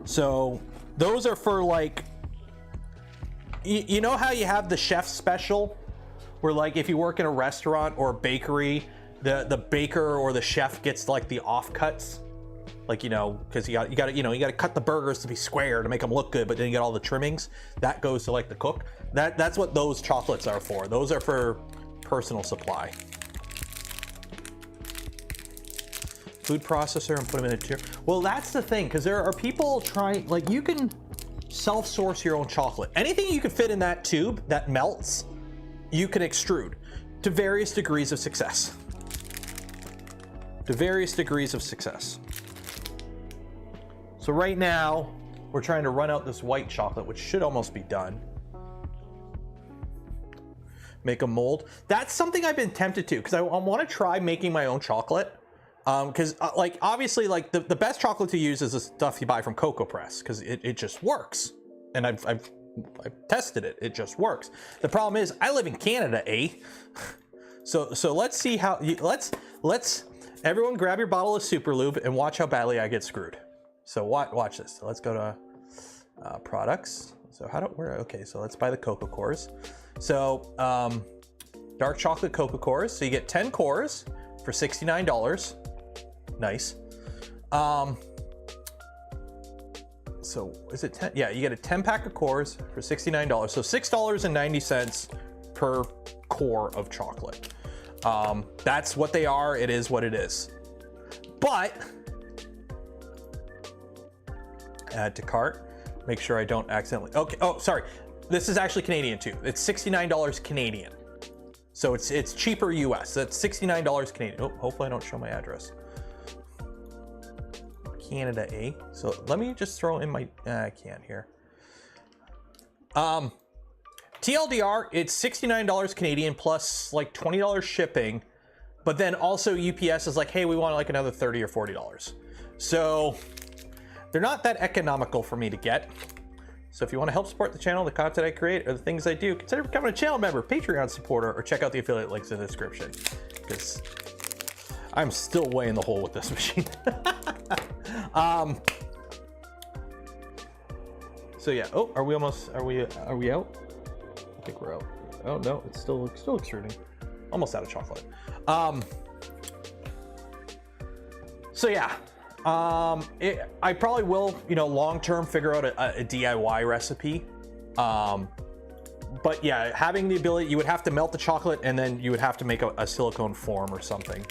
So those are for, like, you know how you have the chef special where, like, if you work in a restaurant or a bakery, the baker or the chef gets like the offcuts, like, you know, because you got to cut the burgers to be square to make them look good, but then you get all the trimmings that goes to like the cook. That's what those chocolates are for. Those are for personal supply. Food processor and put them in a tier. Well, that's the thing, because there are people trying, like, you can self-source your own chocolate. Anything you can fit in that tube that melts, you can extrude to various degrees of success. To various degrees of success. So right now, we're trying to run out this white chocolate, which should almost be done. Make a mold. That's something I've been tempted to, because I want to try making my own chocolate. Because like, obviously, like, the best chocolate to use is the stuff you buy from Cocoa Press, because it just works. And I've tested it. It just works. The problem is I live in Canada, eh? So let's see how let's everyone grab your bottle of Super Lube and watch how badly I get screwed. So watch this. So let's go to products. So okay, so let's buy the cocoa cores. So dark chocolate cocoa cores. So you get 10 cores for $69. Nice. So is it 10? Yeah, you get a 10 pack of cores for $69. So $6.90 per core of chocolate. That's what they are. It is what it is. But add to cart. Make sure I don't accidentally. Okay. Oh, sorry. This is actually Canadian too. It's $69 Canadian. So it's cheaper US. That's $69 Canadian. Oh, hopefully I don't show my address. Canada, eh? So let me just throw in my, I can't here. TLDR, it's $69 Canadian plus like $20 shipping, but then also UPS is like, hey, we want like another $30 or $40. So they're not that economical for me to get. So if you want to help support the channel, the content I create, or the things I do, consider becoming a channel member, Patreon supporter, or check out the affiliate links in the description, because I'm still way in the hole with this machine. So yeah. Oh, are we out? I think we're out. Oh no, it's still extruding. Almost out of chocolate. So yeah. I probably will, you know, long-term figure out a DIY recipe. But yeah, having the ability, you would have to melt the chocolate and then you would have to make a silicone form or something.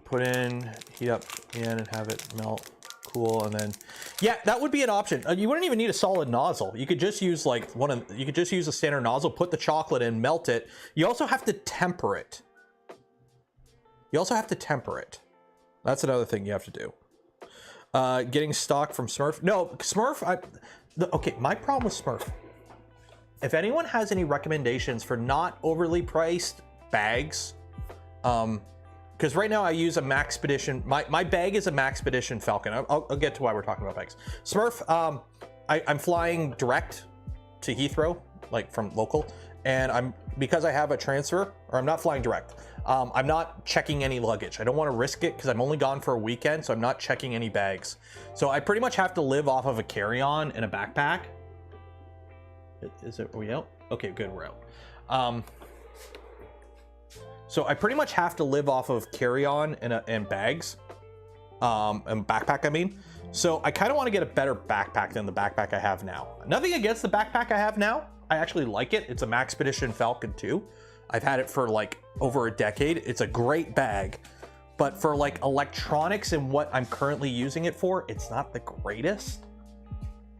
Put in, heat up again and have it melt, cool, and then, yeah, that would be an option. You wouldn't even need a solid nozzle. You could just use like you could just use a standard nozzle, put the chocolate in, melt it. You also have to temper it. That's another thing you have to do. Getting stock from Smurf. No, Smurf, okay, my problem with Smurf. If anyone has any recommendations for not overly priced bags, because right now I use a Maxpedition. My bag is a Maxpedition Falcon. I'll get to why we're talking about bags. Smurf, I'm flying direct to Heathrow, like from local, and because I have a transfer, or I'm not flying direct. I'm not checking any luggage. I don't want to risk it because I'm only gone for a weekend, so I'm not checking any bags. So I pretty much have to live off of a carry-on and a backpack. Are we out? Okay, good, we're out. So I pretty much have to live off of carry-on and bags, and backpack, I mean. So I kind of want to get a better backpack than the backpack I have now. Nothing against the backpack I have now. I actually like it. It's a Maxpedition Falcon 2. I've had it for like over a decade. It's a great bag, but for like electronics and what I'm currently using it for, it's not the greatest.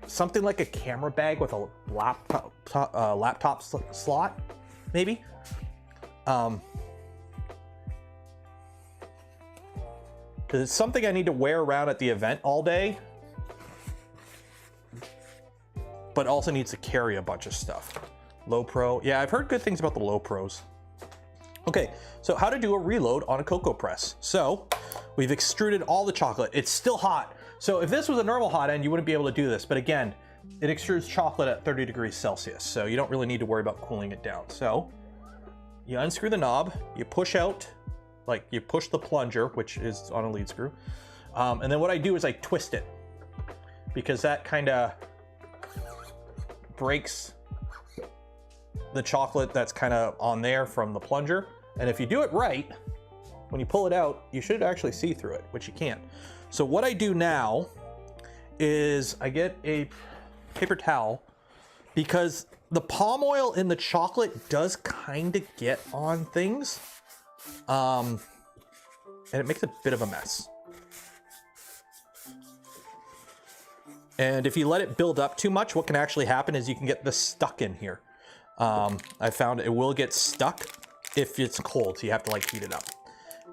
Something like a camera bag with a laptop slot, maybe. Because it's something I need to wear around at the event all day, but also needs to carry a bunch of stuff. Low Pro. Yeah, I've heard good things about the Low Pros. Okay, so how to do a reload on a cocoa press. So we've extruded all the chocolate. It's still hot. So if this was a normal hot end, you wouldn't be able to do this. But again, it extrudes chocolate at 30 degrees Celsius. So you don't really need to worry about cooling it down. So you unscrew the knob, you push out, like you push the plunger, which is on a lead screw. And then what I do is I twist it, because that kind of breaks the chocolate that's kind of on there from the plunger. And if you do it right, when you pull it out, you should actually see through it, which you can't. So what I do now is I get a paper towel, because the palm oil in the chocolate does kind of get on things. And it makes a bit of a mess. And if you let it build up too much, what can actually happen is you can get this stuck in here. I found it will get stuck if it's cold, so you have to like heat it up.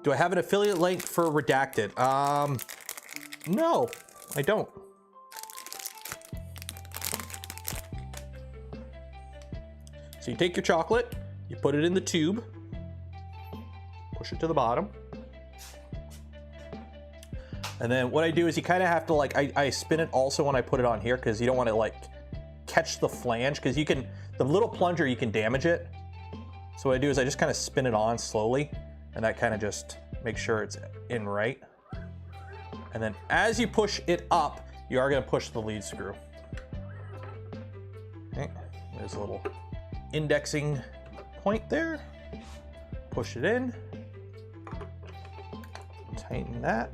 Do I have an affiliate link for Redacted? No, I don't. So you take your chocolate, you put it in the tube, push it to the bottom. And then what I do is you kind of have to like, I spin it also when I put it on here, because you don't want to like catch the flange, because you can, the little plunger, you can damage it. So what I do is I just kind of spin it on slowly, and that kind of just makes sure it's in right. And then as you push it up, you are going to push the lead screw. Okay. There's a little indexing point there. Push it in. Tighten that.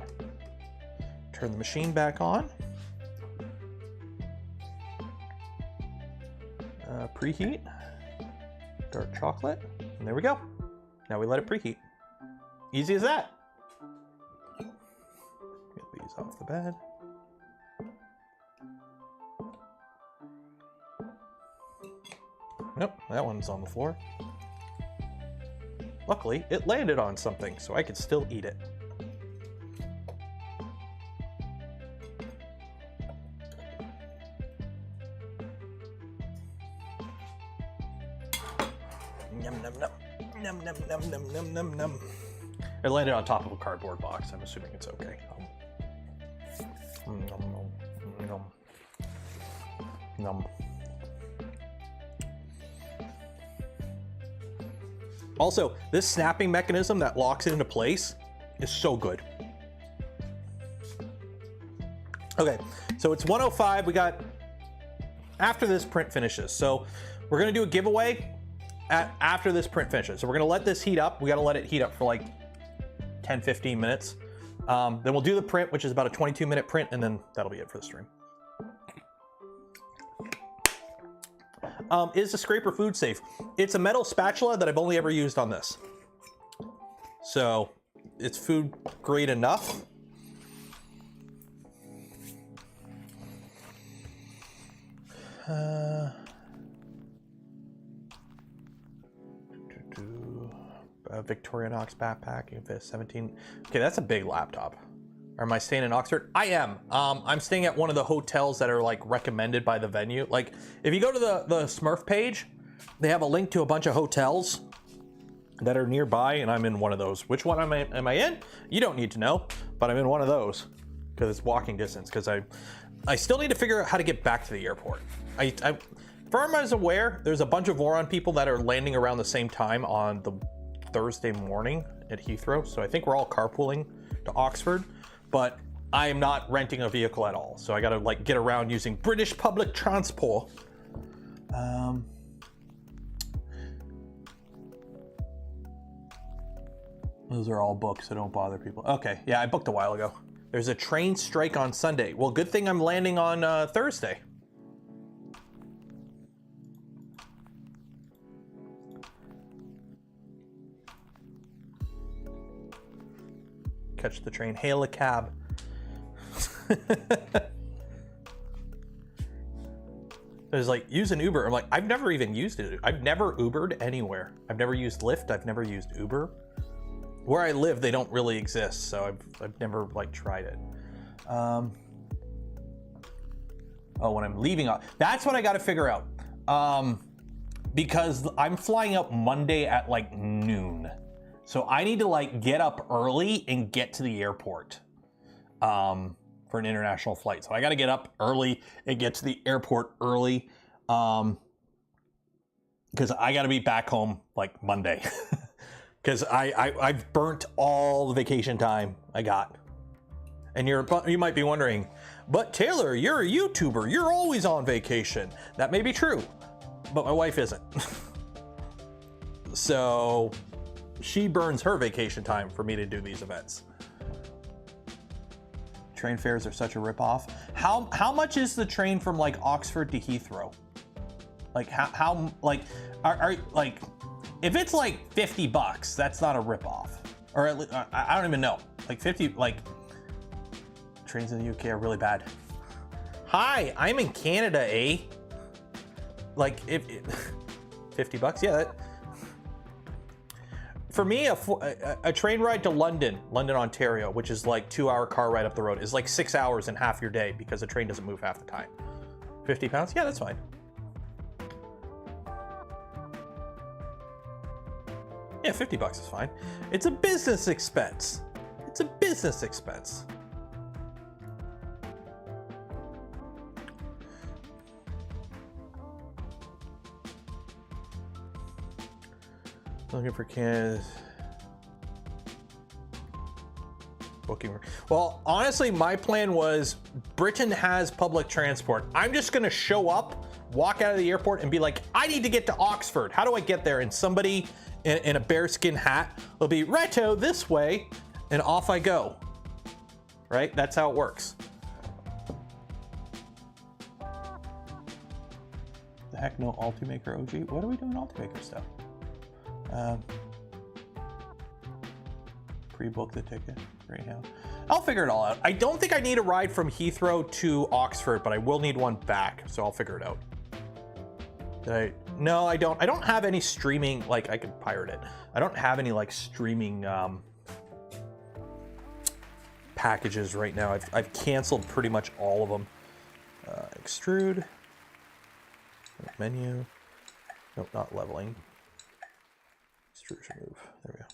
Turn the machine back on. Preheat. Dark chocolate. And there we go. Now we let it preheat. Easy as that. Get these off the bed. Nope, that one's on the floor. Luckily, it landed on something, so I could still eat it. Num num num. Num num num num num num num. It landed on top of a cardboard box. I'm assuming it's okay. Num num num. Num. Also, this snapping mechanism that locks it into place is so good. Okay, so it's 1:05. We got after this print finishes. So we're gonna do a giveaway after this print finishes. So we're gonna let this heat up. We gotta let it heat up for like 10-15 minutes. Then we'll do the print, which is about a 22-minute print, and then that'll be it for the stream. Is the scraper food safe? It's a metal spatula that I've only ever used on this. So it's food grade enough. Victorinox backpack, if it's 17. Okay, that's a big laptop. Or am I staying in Oxford? I am. I'm staying at one of the hotels that are like recommended by the venue. Like if you go to the Smurf page, they have a link to a bunch of hotels that are nearby, and I'm in one of those. Which one am I in? You don't need to know, but I'm in one of those because it's walking distance. Because I still need to figure out how to get back to the airport. Firm as aware, there's a bunch of Voron people that are landing around the same time on the Thursday morning at Heathrow. So I think we're all carpooling to Oxford. But I am not renting a vehicle at all. So I gotta like get around using British public transport. Those are all booked, so don't bother people. Okay, yeah, I booked a while ago. There's a train strike on Sunday. Well, good thing I'm landing on Thursday. Catch the train, hail a cab. There's like, use an Uber. I'm like, I've never even used it. I've never Ubered anywhere. I've never used Lyft. I've never used Uber. Where I live, they don't really exist, so I've never like tried it. Oh, when I'm leaving, that's what I got to figure out. Because I'm flying out Monday at like noon. So I need to like get up early and get to the airport for an international flight. So I got to get up early and get to the airport early because I got to be back home like Monday because I've burnt all the vacation time I got. And you might be wondering, but Taylor, you're a YouTuber. You're always on vacation. That may be true, but my wife isn't. So she burns her vacation time for me to do these events. Train fares are such a ripoff. How much is the train from like Oxford to Heathrow? Like how like are like if it's like $50, that's not a ripoff. Or at least, I don't even know. Like 50, like trains in the UK are really bad. Hi, I'm in Canada, eh? Like if $50, yeah. For me, a train ride to London, Ontario, which is like 2-hour car ride up the road, is like 6 hours in half your day because the train doesn't move half the time. £50? Yeah, that's fine. Yeah, $50 is fine. It's a business expense. It's a business expense. Looking for Canada. Booking. Well, honestly, my plan was Britain has public transport. I'm just going to show up walk out of the airport and be like, I need to get to Oxford. How do I get there? And somebody in a bearskin hat will be, righto, this way, and off I go. Right? That's how it works. The heck no Polymaker OG? What are we doing Polymaker stuff? Pre-book the ticket right now. I'll figure it all out. I don't think I need a ride from Heathrow to Oxford, but I will need one back, so I'll figure it out. No, I don't. I don't have any streaming, like I could pirate it. I don't have any like streaming packages right now. I've canceled pretty much all of them. Extrude. Menu. Nope, not leveling. Extrude remove. There we go.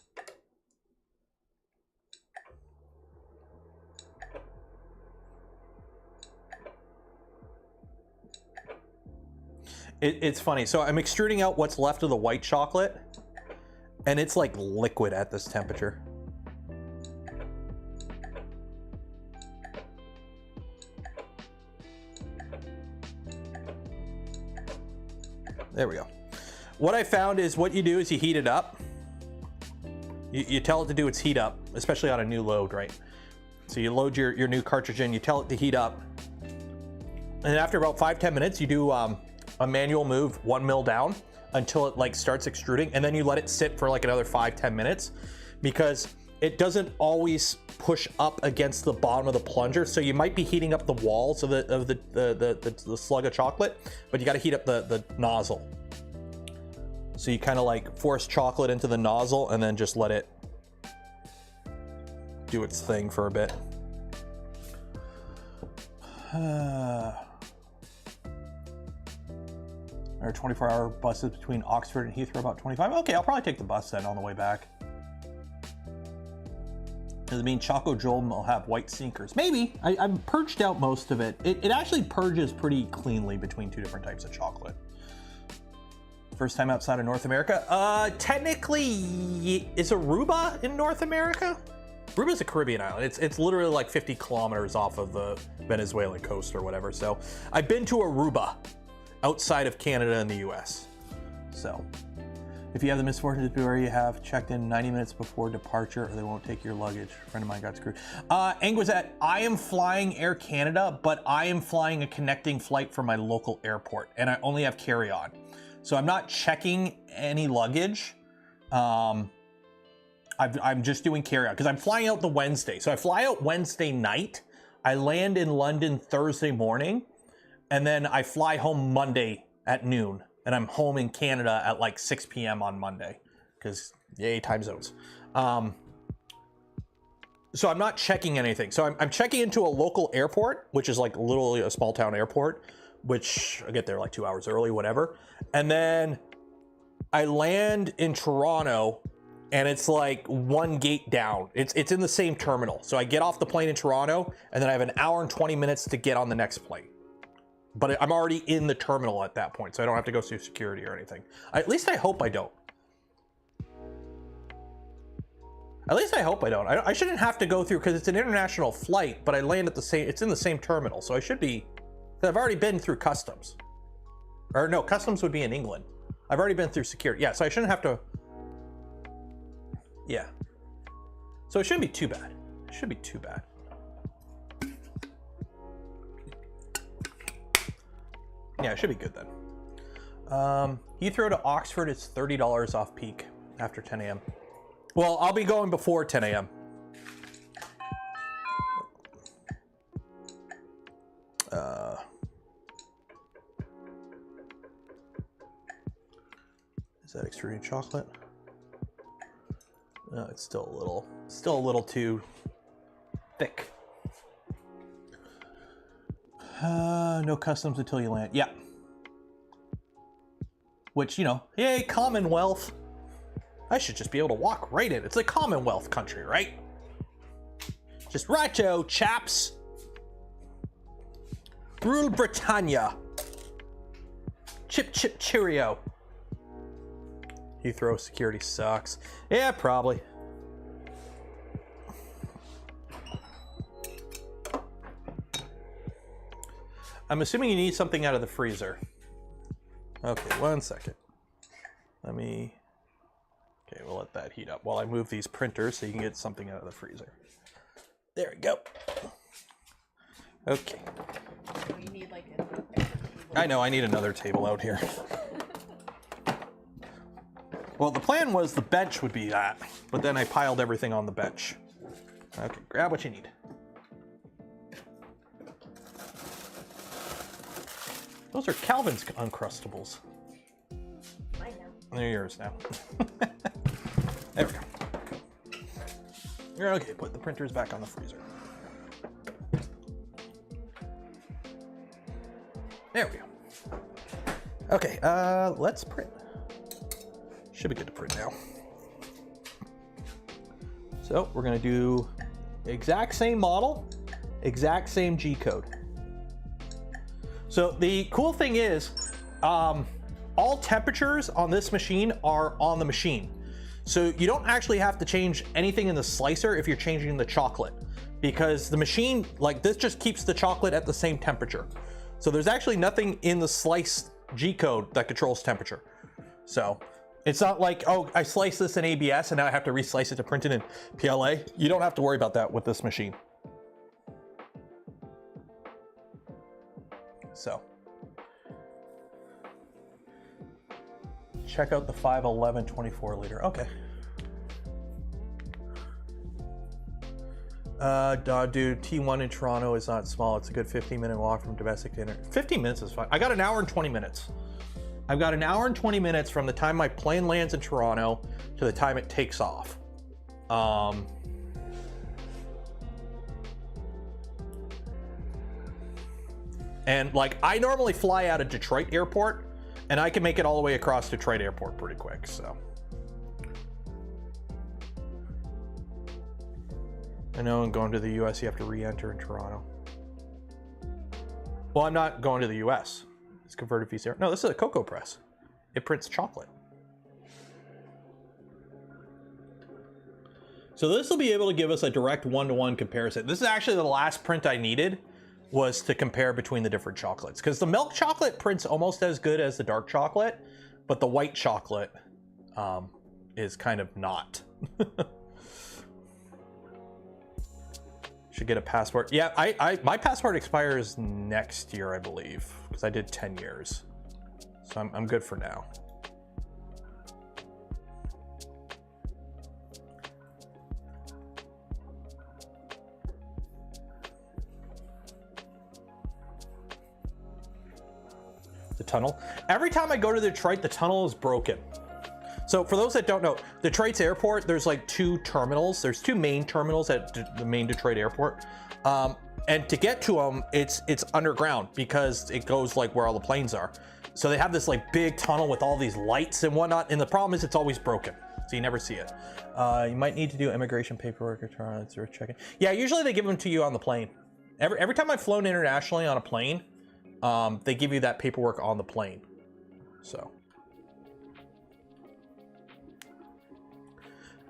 It's funny. So I'm extruding out what's left of the white chocolate, and it's like liquid at this temperature. There we go. What I found is what you do is you heat it up. You tell it to do its heat up, especially on a new load, right? So you load your new cartridge in, you tell it to heat up. And after about 5-10 minutes, you do a manual move 1 mil down until it like starts extruding, and then you let it sit for like another 5-10 minutes because it doesn't always push up against the bottom of the plunger. So you might be heating up the walls of the slug of chocolate, but you got to heat up the nozzle. So you kind of like force chocolate into the nozzle and then just let it do its thing for a bit. Our 24-hour buses between Oxford and Heathrow about 25. Okay, I'll probably take the bus then on the way back. Does it mean Choco Joel will have white sneakers? Maybe. I've purged out most of it. It actually purges pretty cleanly between two different types of chocolate. First time outside of North America? Technically, is Aruba in North America? Aruba's a Caribbean island. It's literally like 50 kilometers off of the Venezuelan coast or whatever. So I've been to Aruba outside of Canada and the US. So if you have the misfortune to be where you have checked in 90 minutes before departure or they won't take your luggage. A friend of mine got screwed. Anguizette, I am flying Air Canada, but I am flying a connecting flight from my local airport and I only have carry-on. So I'm not checking any luggage. I'm just doing carry-on because I'm flying out the Wednesday. So I fly out Wednesday night. I land in London Thursday morning. And then I fly home Monday at noon, and I'm home in Canada at like 6 p.m. on Monday, because yay, time zones. So I'm not checking anything. So I'm checking into a local airport, which is like literally a small town airport, which I get there like 2 hours early, whatever. And then I land in Toronto, and it's like one gate down. It's in the same terminal. So I get off the plane in Toronto, and then I have an hour and 20 minutes to get on the next plane. But I'm already in the terminal at that point, so I don't have to go through security or anything. At least I hope I don't. At least I hope I don't. I shouldn't have to go through, because it's an international flight, but I land at the same, it's in the same terminal, so I should be, because I've already been through customs. Or no, customs would be in England. I've already been through security. Yeah, so I shouldn't have to, yeah. So it shouldn't be too bad. It shouldn't be too bad. Yeah, it should be good then. Heathrow to Oxford is $30 off peak after 10 a.m. Well, I'll be going before 10 a.m. Is that extruded chocolate? No, it's still a little too thick. No customs until you land. Yeah. Which, you know, yay, Commonwealth. I should just be able to walk right in. It's a Commonwealth country, right? Just righto, chaps. Rule Britannia. Chip, chip, cheerio. Heathrow security sucks. Yeah, probably. I'm assuming you need something out of the freezer. Okay, 1 second. Let me, okay, we'll let that heat up while I move these printers so you can get something out of the freezer. There we go. Okay. So you need like a I know, I need another table out here. Well, the plan was the bench would be that, but then I piled everything on the bench. Okay, grab what you need. Those are Calvin's Uncrustables. mine now. They're yours now. There we go. Okay, put the printers back on the freezer. There we go. Okay, let's print. Should be good to print now. So we're gonna do exact same model, exact same G code. So the cool thing is, all temperatures on this machine are on the machine. So you don't actually have to change anything in the slicer if you're changing the chocolate, because the machine, like this, just keeps the chocolate at the same temperature. So there's actually nothing in the slice G code that controls temperature. So it's not like, oh, I sliced this in ABS and now I have to reslice it to print it in PLA. You don't have to worry about that with this machine. So check out the 511 24 liter. Okay. Dude, T1 in Toronto is not small. It's a good 15-minute walk from domestic to inter. 15 minutes is fine. I got an hour and 20 minutes. I've got an hour and 20 minutes from the time my plane lands in Toronto to the time it takes off. And like, I normally fly out of Detroit Airport, and I can make it all the way across Detroit Airport pretty quick, so. I know, and going to the US, you have to re-enter in Toronto. Well, I'm not going to the US. It's converted VCR. No, this is a cocoa press. It prints chocolate. So this will be able to give us a direct one-to-one comparison. This is actually the last print I needed, was to compare between the different chocolates, because the milk chocolate prints almost as good as the dark chocolate, but the white chocolate is kind of not. Should get a passport. Yeah, my passport expires next year, I believe, because I did 10 years. So I'm good for now. The tunnel. Every time I go to Detroit, the tunnel is broken. So for those that don't know, Detroit's airport, there's like 2 terminals. There's 2 main terminals at the main Detroit airport. And to get to them, it's underground because it goes like where all the planes are. So they have this like big tunnel with all these lights and whatnot. And the problem is it's always broken. So you never see it. You might need to do immigration paperwork or check-in. Yeah, usually they give them to you on the plane. Every time I've flown internationally on a plane, they give you that paperwork on the plane. So.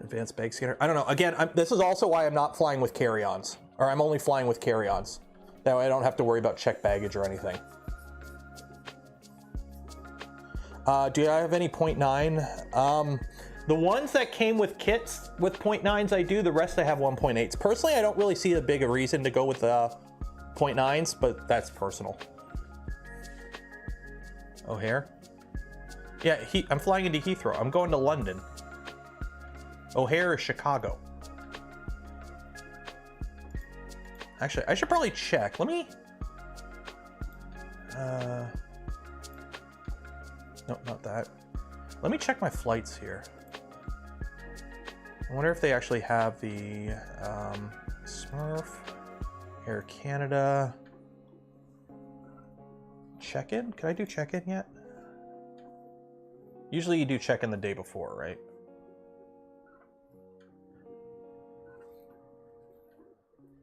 Advanced bag scanner. I don't know. Again, this is also why I'm not flying with carry-ons. Or I'm only flying with carry-ons. That way I don't have to worry about checked baggage or anything. Do I have any 0.9? The ones that came with kits with 0.9s I do. The rest I have 1.8s. Personally, I don't really see a big a reason to go with 0.9s, but that's personal. O'Hare? Yeah, I'm flying into Heathrow. I'm going to London. O'Hare is Chicago. Actually, I should probably check. Let me... Nope, not that. Let me check my flights here. I wonder if they actually have the Smurf, Air Canada... Check-in? Can I do check-in yet? Usually you do check-in the day before, right?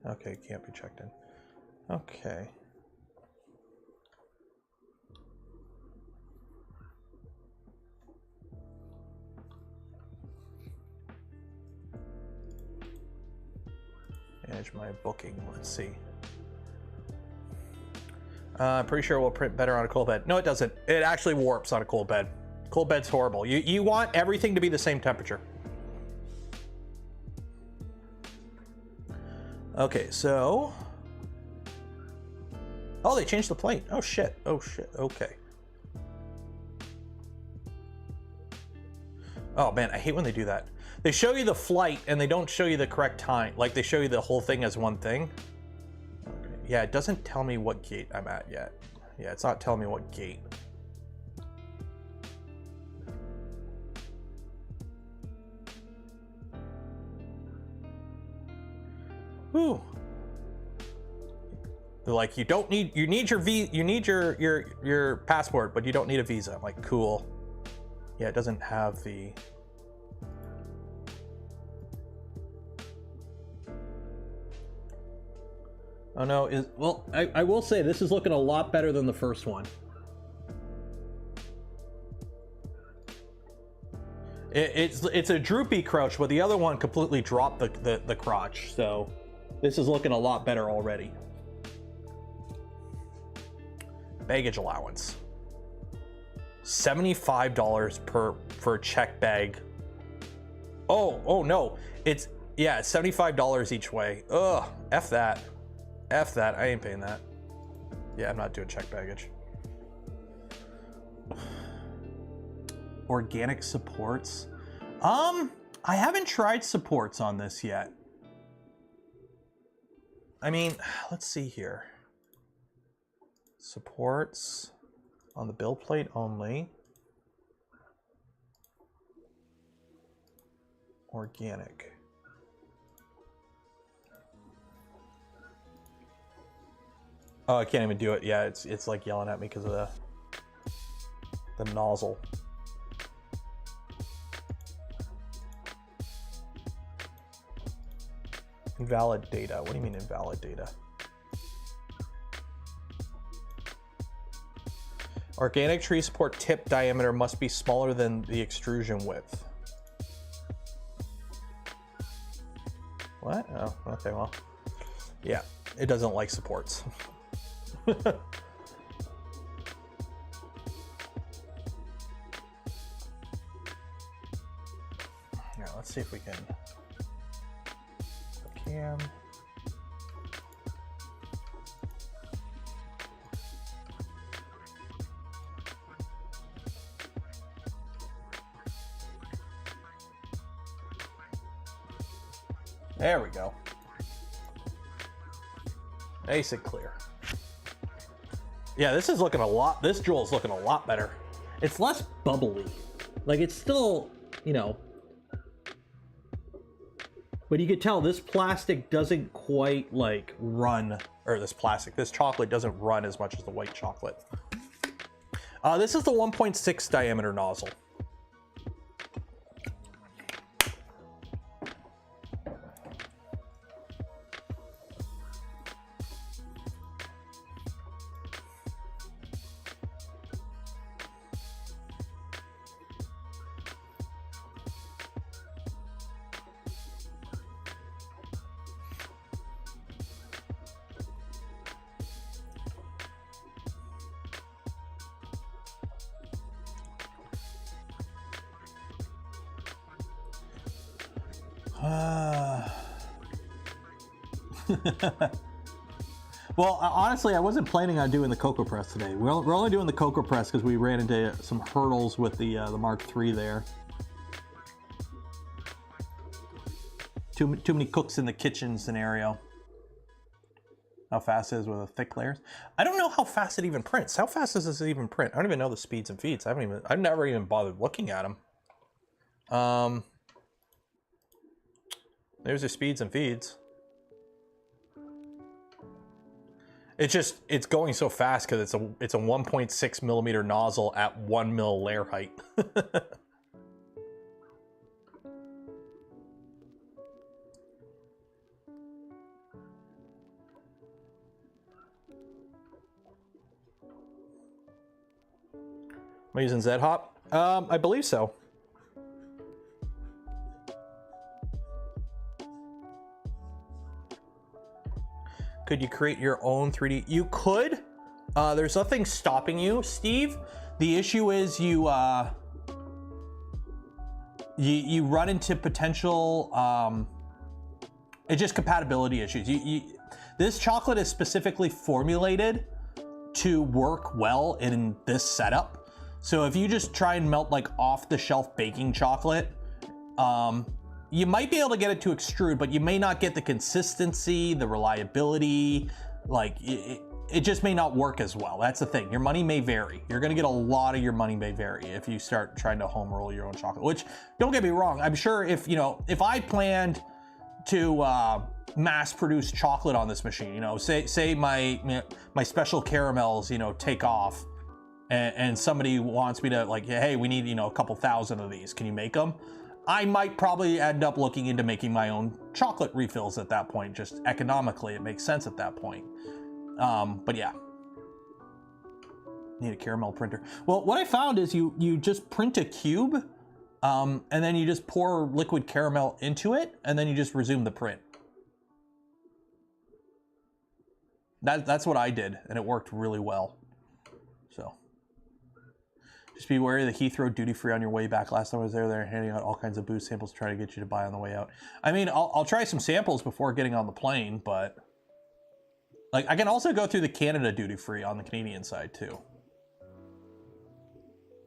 Okay, can't be checked in. Okay. Manage my booking. Let's see. I'm pretty sure it will print better on a cold bed. No, it doesn't. It actually warps on a cold bed. Cold bed's horrible. You want everything to be the same temperature. Okay, so... Oh, they changed the plate. Oh, shit. Oh, shit. Okay. Oh, man, I hate when they do that. They show you the flight, and they don't show you the correct time. Like, they show you the whole thing as one thing. Okay. Yeah, it doesn't tell me what gate I'm at yet. Yeah, it's not telling me what gate. Whew. They're like, you need your passport, but you don't need a visa. I'm like, cool. Yeah, it doesn't have the... Oh no, well, I will say this is looking a lot better than the first one. It's a droopy crouch, but the other one completely dropped the crotch, so this is looking a lot better already. Baggage allowance. $75 for a check bag. Oh no, it's $75 each way. Ugh, F that. F that, I ain't paying that. Yeah, I'm not doing check baggage. Organic supports. I haven't tried supports on this yet. I mean, let's see here. Supports on the build plate only. Organic. Oh, I can't even do it. Yeah, it's like yelling at me because of the nozzle. Invalid data. What do you mean invalid data? Organic tree support tip diameter must be smaller than the extrusion width. What? Oh, okay, well. Yeah, it doesn't like supports. Yeah, let's see if we can. Cam. There we go. Nice and clear. Yeah, this is looking a lot, this jewel is looking a lot better. It's less bubbly. Like, it's still, you know, but you could tell this plastic doesn't quite like run, or this chocolate doesn't run as much as the white chocolate. This is the 1.6 diameter nozzle. Well, honestly, I wasn't planning on doing the cocoa press today. We're only doing the cocoa press because we ran into some hurdles with the Mark III there. Too many cooks in the kitchen scenario. How fast it is with the thick layers. I don't know how fast it even prints. How fast does this even print? I don't even know the speeds and feeds. I've never even bothered looking at them. There's the speeds and feeds. It's going so fast because it's a 1.6 millimeter nozzle at 1 mil layer height. Am I using Z-Hop? I believe so. Could you create your own 3D? You could, There's nothing stopping you, Steve. The issue is you run into potential, it's just compatibility issues. This chocolate is specifically formulated to work well in this setup. So if you just try and melt like off the shelf baking chocolate, you might be able to get it to extrude, but you may not get the consistency, the reliability, like it just may not work as well. That's the thing. Your money may vary. You're gonna get a lot of your money may vary if you start trying to home roll your own chocolate, which don't get me wrong. I'm sure if, you know, if I planned to mass produce chocolate on this machine, you know, say my special caramels, you know, take off and somebody wants me to like, hey, we need, you know, a couple thousand of these. Can you make them? I might probably end up looking into making my own chocolate refills at that point. Just economically, it makes sense at that point. But yeah, need a caramel printer. Well, what I found is you just print a cube, and then you just pour liquid caramel into it, and then you just resume the print. That's what I did, and it worked really well. So just be wary of the Heathrow duty free on your way back. Last time I was there, they're handing out all kinds of booze samples to try to get you to buy on the way out. I mean, I'll try some samples before getting on the plane, but like I can also go through the Canada duty free on the Canadian side too.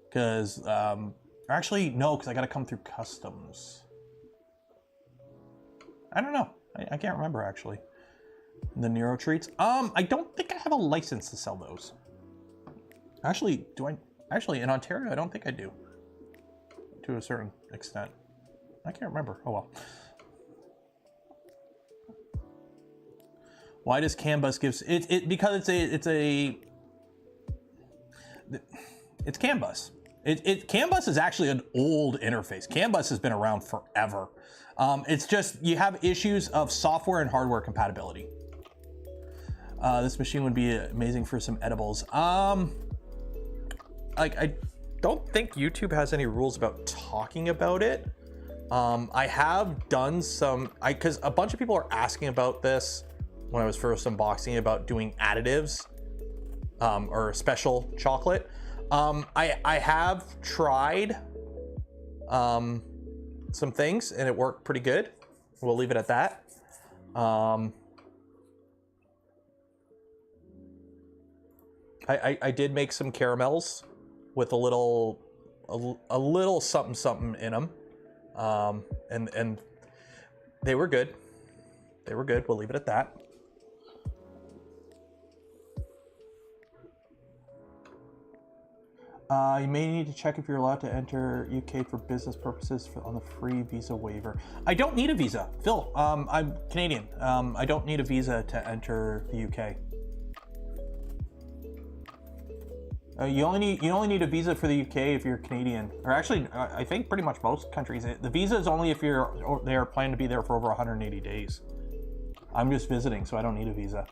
Because actually no, because I got to come through customs. I don't know. I can't remember actually. The Nero treats. I don't think I have a license to sell those. Actually, do I? Actually, in Ontario, I don't think I do. To a certain extent. I can't remember. Oh well. Why does CAN bus give it? Because it's CAN bus. CAN bus is actually an old interface. CAN bus has been around forever. It's just you have issues of software and hardware compatibility. This machine would be amazing for some edibles. Like I don't think YouTube has any rules about talking about it. I have done some, because a bunch of people are asking about this when I was first unboxing about doing additives or special chocolate. I have tried some things and it worked pretty good. We'll leave it at that. I did make some caramels with a little something in them, and they were good. They were good. We'll leave it at that. You may need to check if you're allowed to enter UK for business purposes on the free visa waiver. I don't need a visa, Phil. I'm Canadian. I don't need a visa to enter the UK. You only need a visa for the UK if you're Canadian, or actually, I think pretty much most countries. The visa is only if they're planning to be there for over 180 days. I'm just visiting, so I don't need a visa.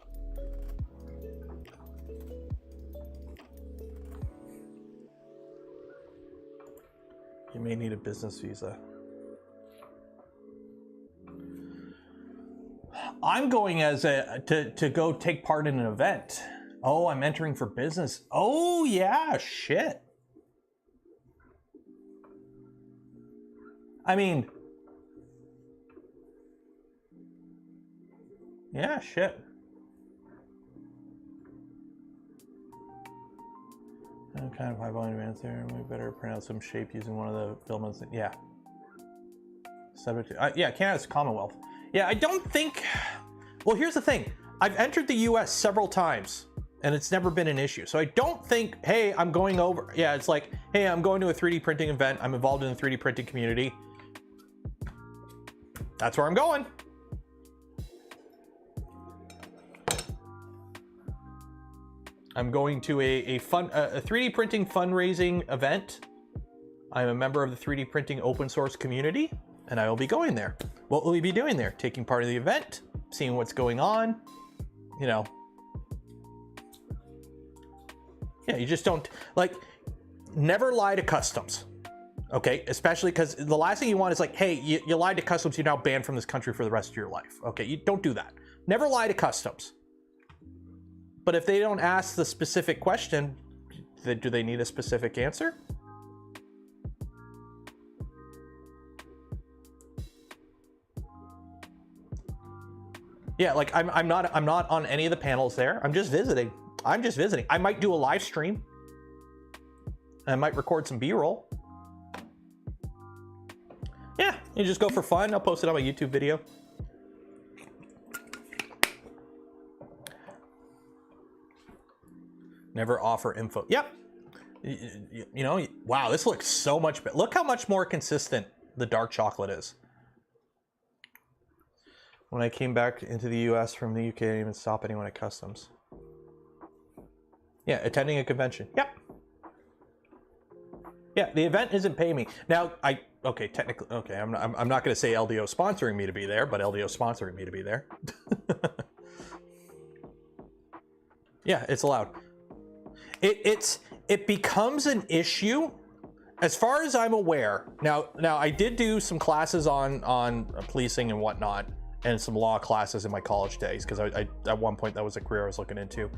You may need a business visa. I'm going as to go take part in an event. Oh, I'm entering for business. Oh yeah, shit. I mean, yeah, shit. Kind of high volume answer. We better print out some shape using one of the filaments. Yeah. Subject to, yeah, Canada's Commonwealth. Yeah, I don't think. Well, here's the thing. I've entered the US several times and it's never been an issue. So I don't think, hey, I'm going over. Yeah, it's like, hey, I'm going to a 3D printing event. I'm involved in the 3D printing community. That's where I'm going. I'm going to a 3D printing fundraising event. I'm a member of the 3D printing open source community, and I will be going there. What will we be doing there? Taking part of the event, seeing what's going on, you know. Yeah, you just don't, like, never lie to customs, okay? Especially because the last thing you want is like, hey, you lied to customs, you're now banned from this country for the rest of your life. Okay, you don't do that. Never lie to customs. But if they don't ask the specific question, do they need a specific answer? Yeah, like I'm not on any of the panels there. I'm just visiting. I might do a live stream. I might record some B-roll. Yeah, you just go for fun. I'll post it on my YouTube video. Never offer info. Yep. You know, wow, this looks so much better. Look how much more consistent the dark chocolate is. When I came back into the US from the UK, I didn't even stop anyone at customs. Yeah, attending a convention. Yep. Yeah, the event isn't paying me. Now, okay, technically, okay, I'm not going to say LDO sponsoring me to be there, but LDO sponsoring me to be there. Yeah, it's allowed. It becomes an issue, as far as I'm aware. Now I did do some classes on policing and whatnot, and some law classes in my college days, because I at one point that was a career I was looking into.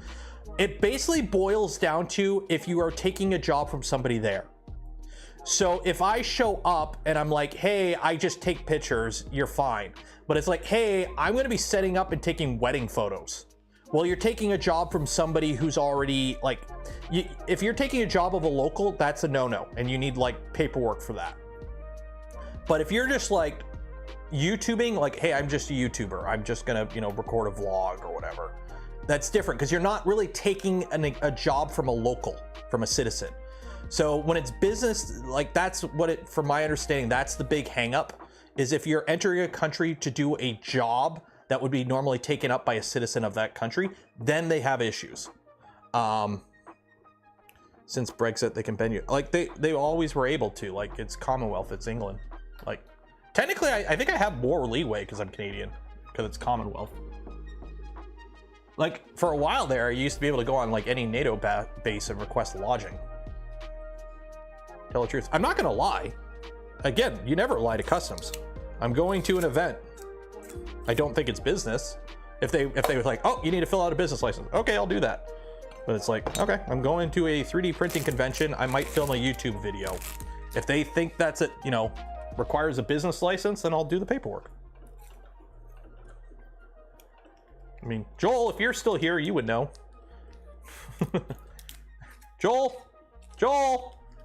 It basically boils down to if you are taking a job from somebody there. So if I show up and I'm like, hey, I just take pictures, you're fine. But it's like, hey, I'm gonna be setting up and taking wedding photos. Well, you're taking a job from somebody who's already, like, if you're taking a job of a local, that's a no-no, and you need like paperwork for that. But if you're just like YouTubing, like, hey, I'm just a YouTuber, I'm just gonna, you know, record a vlog or whatever, that's different, because you're not really taking a job from a local, from a citizen. So when it's business, like, that's what it, from my understanding, that's the big hang up, is if you're entering a country to do a job that would be normally taken up by a citizen of that country, then they have issues. Since Brexit, they can ban you. Like, they always were able to. Like, it's Commonwealth, it's England. Like, technically, I think I have more leeway because I'm Canadian, because it's Commonwealth. Like, for a while there, you used to be able to go on, like, any NATO base and request lodging. Tell the truth. I'm not gonna lie. Again, you never lie to customs. I'm going to an event. I don't think it's business. If they were like, oh, you need to fill out a business license. Okay, I'll do that. But it's like, okay, I'm going to a 3D printing convention. I might film a YouTube video. If they think that's it, you know, requires a business license, then I'll do the paperwork. I mean, Joel, if you're still here, you would know. Joel,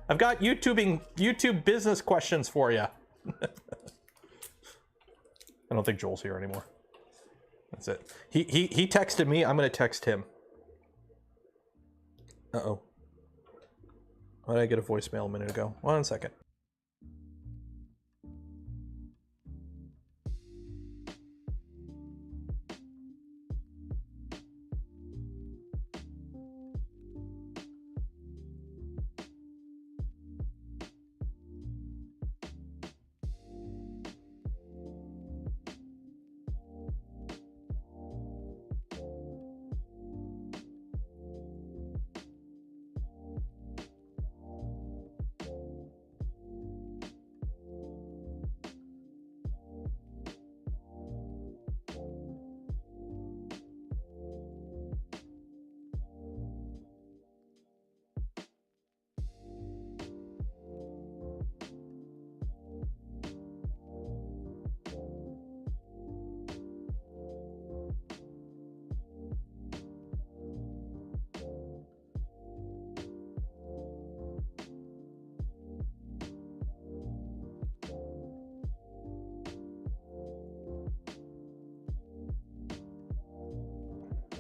I've got YouTube business questions for you. I don't think Joel's here anymore. That's it. He texted me. I'm gonna text him. Uh-oh. Why did I get a voicemail a minute ago? 1 second.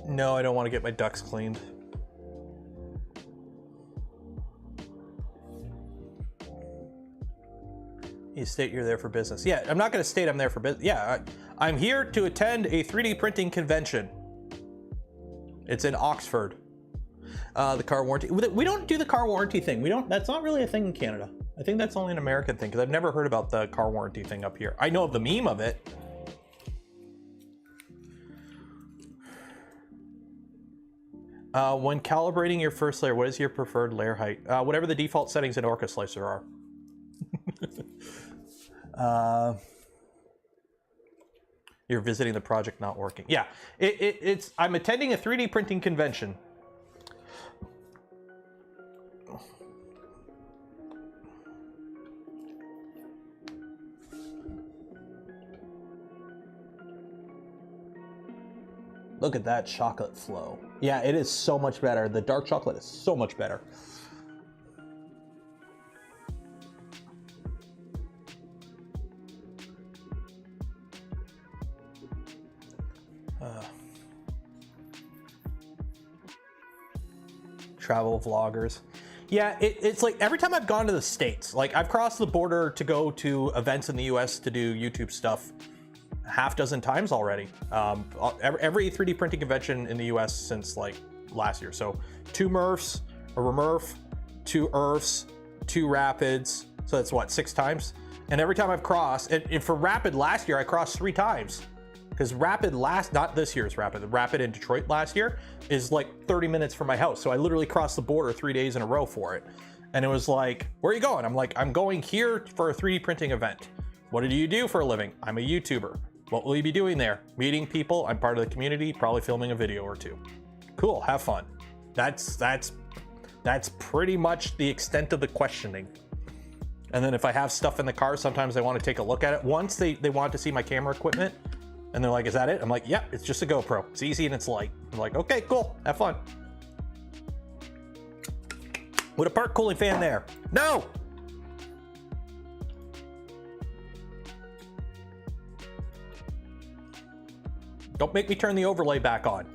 No, I don't want to get my ducks cleaned. You state you're there for business. Yeah, I'm not going to state I'm there for business. Yeah, I'm here to attend a 3D printing convention. It's in Oxford. The car warranty. We don't do the car warranty thing. That's not really a thing in Canada. I think that's only an American thing, because I've never heard about the car warranty thing up here. I know of the meme of it. When calibrating your first layer, what is your preferred layer height? Whatever the default settings in Orca Slicer are. You're visiting the project, not working. Yeah, it's I'm attending a 3D printing convention. Look at that chocolate flow. Yeah, it is so much better. The dark chocolate is so much better. Travel vloggers. Yeah, it's like every time I've gone to the States, like I've crossed the border to go to events in the US to do YouTube stuff half dozen times already. Every 3D printing convention in the US since like last year. So 2 MRFs, a RMRF, 2 ERFs, 2 Rapids. So that's what, 6 times? And every time I've crossed, and for Rapid last year, I crossed 3 times. Because Rapid not this year's Rapid, the Rapid in Detroit last year is like 30 minutes from my house. So I literally crossed the border 3 days in a row for it. And it was like, where are you going? I'm like, I'm going here for a 3D printing event. What do you do for a living? I'm a YouTuber. What will you be doing there? Meeting people. I'm part of the community, probably filming a video or 2. Cool, have fun. That's pretty much the extent of the questioning. And then if I have stuff in the car, sometimes I want to take a look at it. Once they want to see my camera equipment, and they're like, is that it? I'm like, yep, it's just a GoPro. It's easy and it's light. I'm like, okay, cool, have fun. With a part cooling fan there. No! Don't make me turn the overlay back on.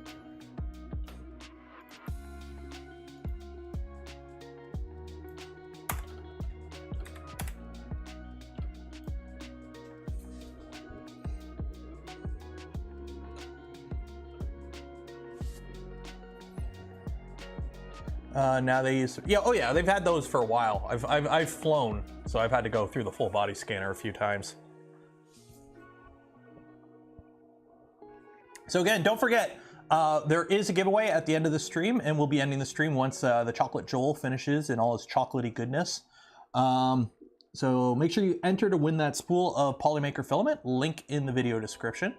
Now they use, yeah, oh yeah, they've had those for a while. I've flown, so I've had to go through the full body scanner a few times. So again, don't forget, there is a giveaway at the end of the stream, and we'll be ending the stream once the Chocolate Joel finishes in all his chocolatey goodness. So make sure you enter to win that spool of Polymaker filament, link in the video description.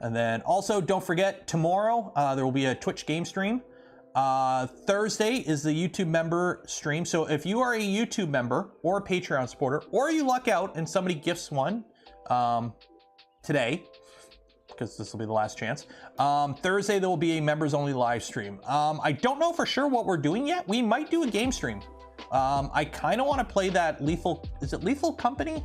And then also don't forget, tomorrow there will be a Twitch game stream. Thursday is the YouTube member stream. So if you are a YouTube member or a Patreon supporter, or you luck out and somebody gifts one today, because this will be the last chance, Thursday there will be a members only live stream. I don't know for sure what we're doing yet. We might do a game stream. I kind of want to play that Lethal, is it Lethal Company?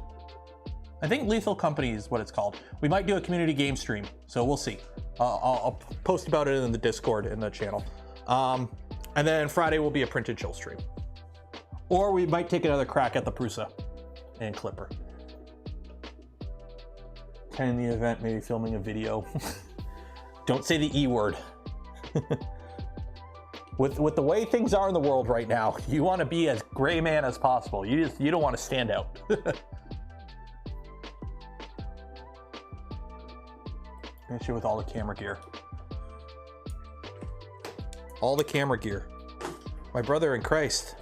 I think Lethal Company is what it's called. We might do a community game stream, so we'll see. I'll post about it in the Discord in the channel. And then Friday will be a printed chill stream. Or we might take another crack at the Prusa and Clipper. Attending the event, maybe filming a video. Don't say the E word. With the way things are in the world right now, you want to be as gray man as possible. You don't want to stand out. Issue with all the camera gear. All the camera gear. My brother in Christ.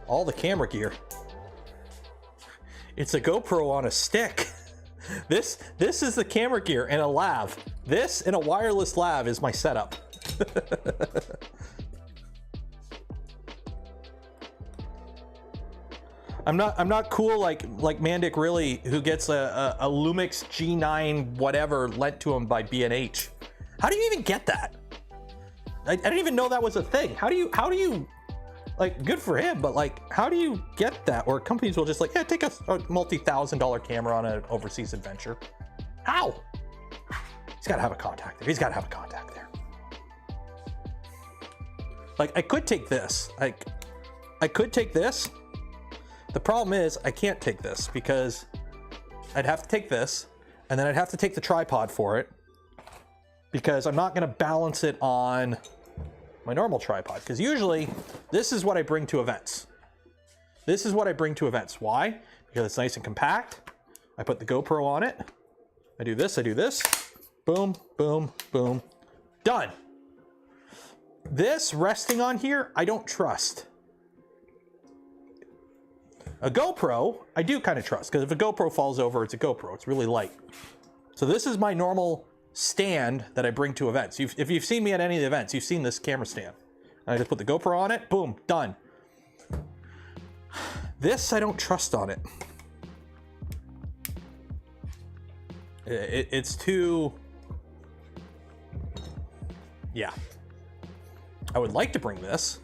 All the camera gear. It's a GoPro on a stick. This is the camera gear and a lav. This and a wireless lav is my setup. I'm not cool like Mandic really, who gets a Lumix G9 whatever lent to him by B&H. How do you even get that? I didn't even know that was a thing. How do you, like, good for him, but like, how do you get that? Or companies will just like, yeah, take a multi-$1,000 camera on an overseas adventure. How? He's got to have a contact there. He's got to have a contact there. Like, I could take this. Like, I could take this. The problem is I can't take this because I'd have to take this and then I'd have to take the tripod for it because I'm not going to balance it on my normal tripod, because usually this is what I bring to events. This is what I bring to events. Why? Because it's nice and compact. I put the GoPro on it. I do this, boom, boom, boom, done. This resting on here, I don't trust. A GoPro, I do kind of trust, because if a GoPro falls over, it's a GoPro. It's really light. So this is my normal stand that I bring to events. If you've seen me at any of the events, you've seen this camera stand. I just put the GoPro on it, boom, done. This I don't trust on it. It's too... Yeah. I would like to bring this,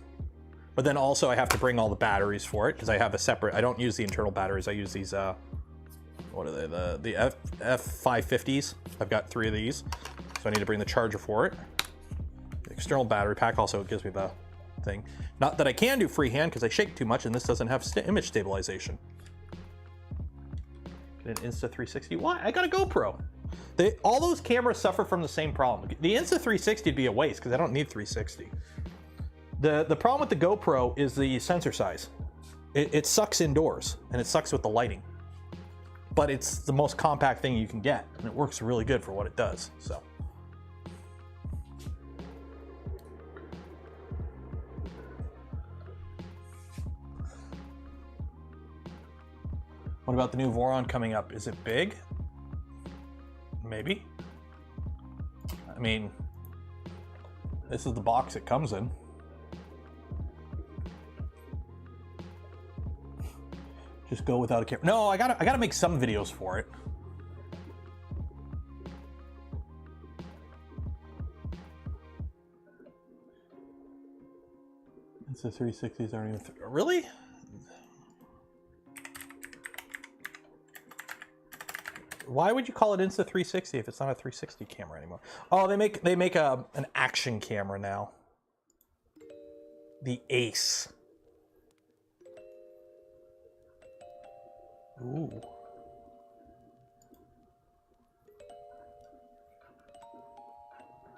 but then also I have to bring all the batteries for it because I have a separate... I don't use the internal batteries. I use these, what are they? The F550s. I've got 3 of these, so I need to bring the charger for it. The external battery pack also gives me the thing. Not that I can do freehand because I shake too much and this doesn't have image stabilization. Get an Insta360. Why? I got a GoPro. All those cameras suffer from the same problem. The Insta360 would be a waste because I don't need 360. The problem with the GoPro is the sensor size. It sucks indoors and it sucks with the lighting. But it's the most compact thing you can get and it works really good for what it does. So. What about the new Voron coming up? Is it big? Maybe. I mean, this is the box it comes in. Just go without a camera. No, I gotta make some videos for it. It's the 360s aren't even really? Why would you call it Insta360 if it's not a 360 camera anymore? Oh, they make an action camera now. The Ace. Ooh.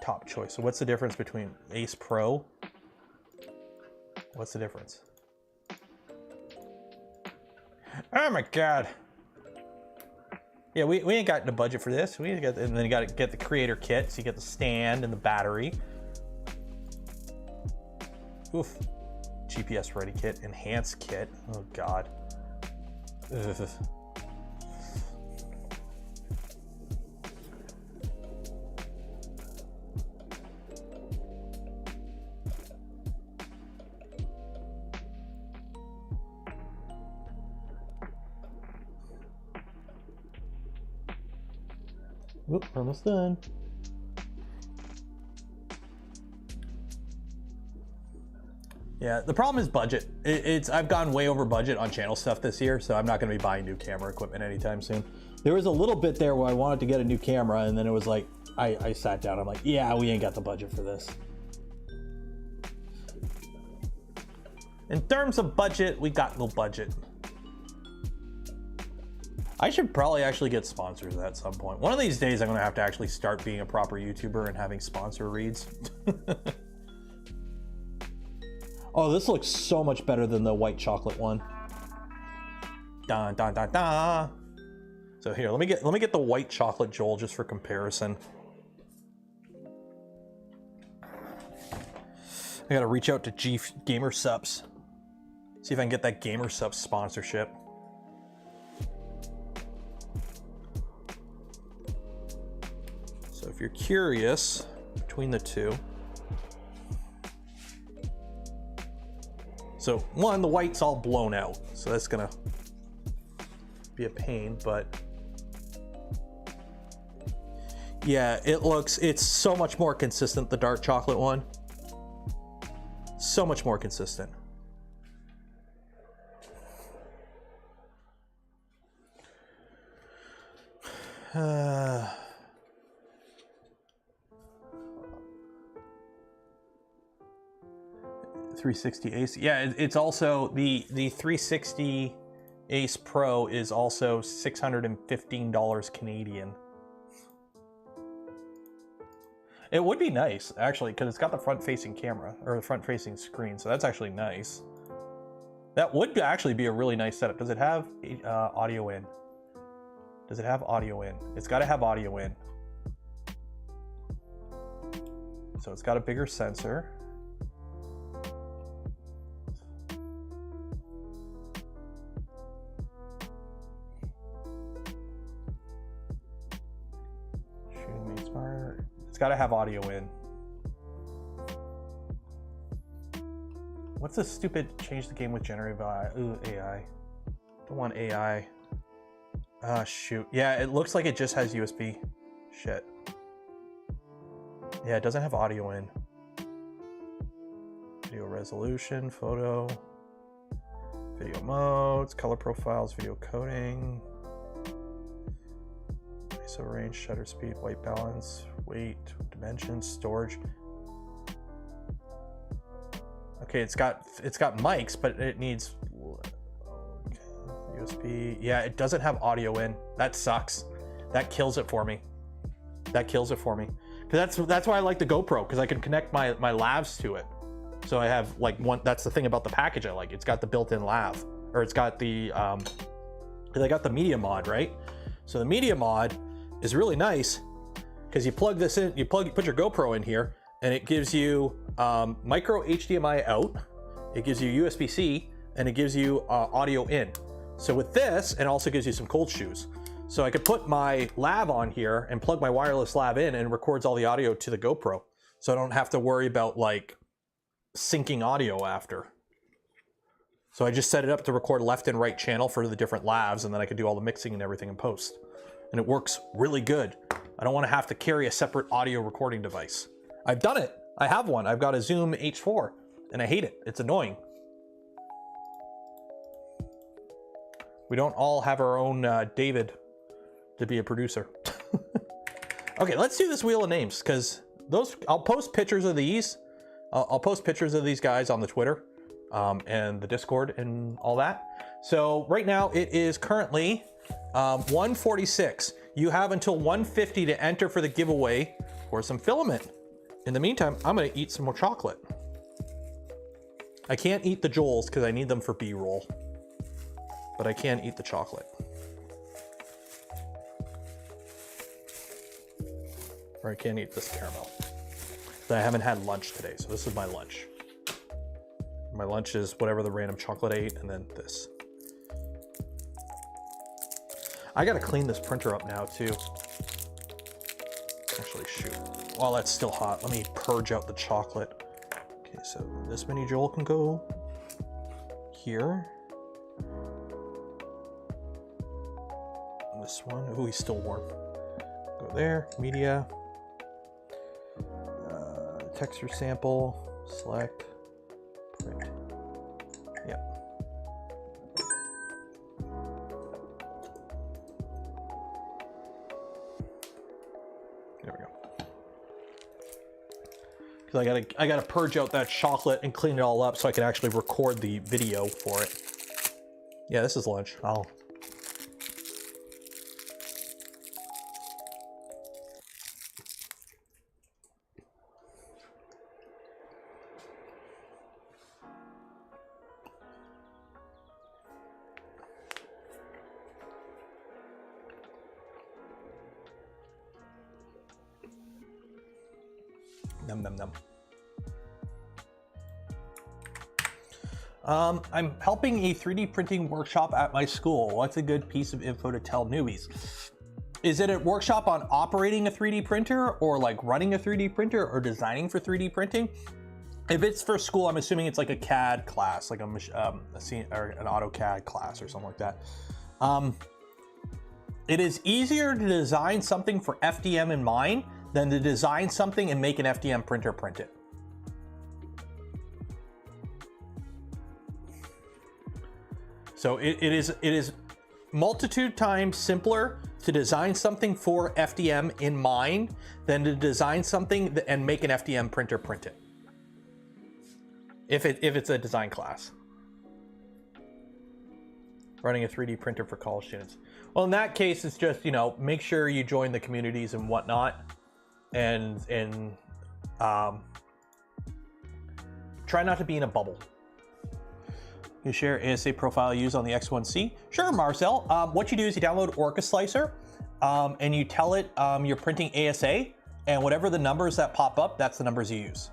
Top choice. So what's the difference between Ace Pro? What's the difference? Oh my God. Yeah, we ain't got the budget for this. We got, and then you got to get the creator kit, so you get the stand and the battery. Oof. GPS ready kit, enhanced kit. Oh God. Ugh. Oop, almost done. Yeah, the problem is budget. I've gone way over budget on channel stuff this year, so I'm not going to be buying new camera equipment anytime soon. There was a little bit there where I wanted to get a new camera, and then it was like, I sat down, I'm like, yeah, we ain't got the budget for this. In terms of budget, we got no budget. I should probably actually get sponsors at some point. One of these days, I'm going to have to actually start being a proper YouTuber and having sponsor reads. Oh, this looks so much better than the white chocolate one. Dun, dun, dun, dun. So here, let me get the white chocolate Joel just for comparison. I gotta reach out to Gamer Subs. See if I can get that Gamer Subs sponsorship. So if you're curious between the two. So one, the white's all blown out, so that's gonna be a pain, but yeah, it's so much more consistent, the dark chocolate one. So much more consistent. Uh, 360 Ace. Yeah, it's also the 360 Ace Pro is also $615 Canadian. It would be nice actually because it's got the front-facing camera or the front-facing screen, so that's actually nice. That would actually be a really nice setup. Does it have audio in? Does it have audio in? It's got to have audio in. So it's got a bigger sensor. It's got to have audio in. What's this stupid change the game with generative AI? Ooh, AI. Don't want AI. Ah, shoot. Yeah, it looks like it just has USB. Shit. Yeah, it doesn't have audio in. Video resolution, photo, video modes, color profiles, video coding, ISO range, shutter speed, white balance, weight, dimensions, storage. Okay, it's got mics, but it needs USB. Yeah, it doesn't have audio in. That sucks. That kills it for me. That kills it for me. Because that's why I like the GoPro, because I can connect my lavs to it. So I have like one. That's the thing about the package I like. It's got the built-in lav, or it's got the I got the media mod, right? So the media mod is really nice because you plug this in, put your GoPro in here, and it gives you micro HDMI out, it gives you USB-C, and it gives you audio in. So with this, it also gives you some cold shoes. So I could put my lav on here and plug my wireless lav in, and it records all the audio to the GoPro. So I don't have to worry about like syncing audio after. So I just set it up to record left and right channel for the different lavs, and then I could do all the mixing and everything in post. And it works really good. I don't want to have to carry a separate audio recording device. I've done it. I have one. I've got a Zoom H4, and I hate it. It's annoying. We don't all have our own David to be a producer. Okay, let's do this wheel of names, because I'll post pictures of these. I'll post pictures of these guys on the Twitter and the Discord and all that. So right now it is currently 1:46. You have until 1:50 to enter for the giveaway for some filament. In the meantime, I'm gonna eat some more chocolate. I can't eat the Joels because I need them for B-roll, but I can eat the chocolate. Or I can't eat this caramel. I haven't had lunch today, so this is my lunch. My lunch is whatever the random chocolate I ate, and then this. I gotta clean this printer up now too. Actually, shoot. While that's still hot, let me purge out the chocolate. Okay, so this mini Joel can go here. And this one, oh, he's still warm. Go there, media. Texture sample, select, print. Yep. There we go. Because I gotta purge out that chocolate and clean it all up so I can actually record the video for it. Yeah, this is lunch. Num num num. I'm helping a 3D printing workshop at my school. What's a good piece of info to tell newbies? Is it a workshop on operating a 3D printer, or like running a 3D printer, or designing for 3D printing? If it's for school, I'm assuming it's like a CAD class, like or an AutoCAD class or something like that. It is easier to design something for FDM in mind than to design something and make an FDM printer print it. So it is multitude times simpler to design something for FDM in mind than to design something and make an FDM printer print it. If it's a design class. Running a 3D printer for college students. Well, in that case, it's just, you know, make sure you join the communities and whatnot, and try not to be in a bubble. You share ASA profile you use on the X1C? Sure, Marcel. What you do is you download Orca Slicer, and you tell it you're printing ASA, and whatever the numbers that pop up, that's the numbers you use.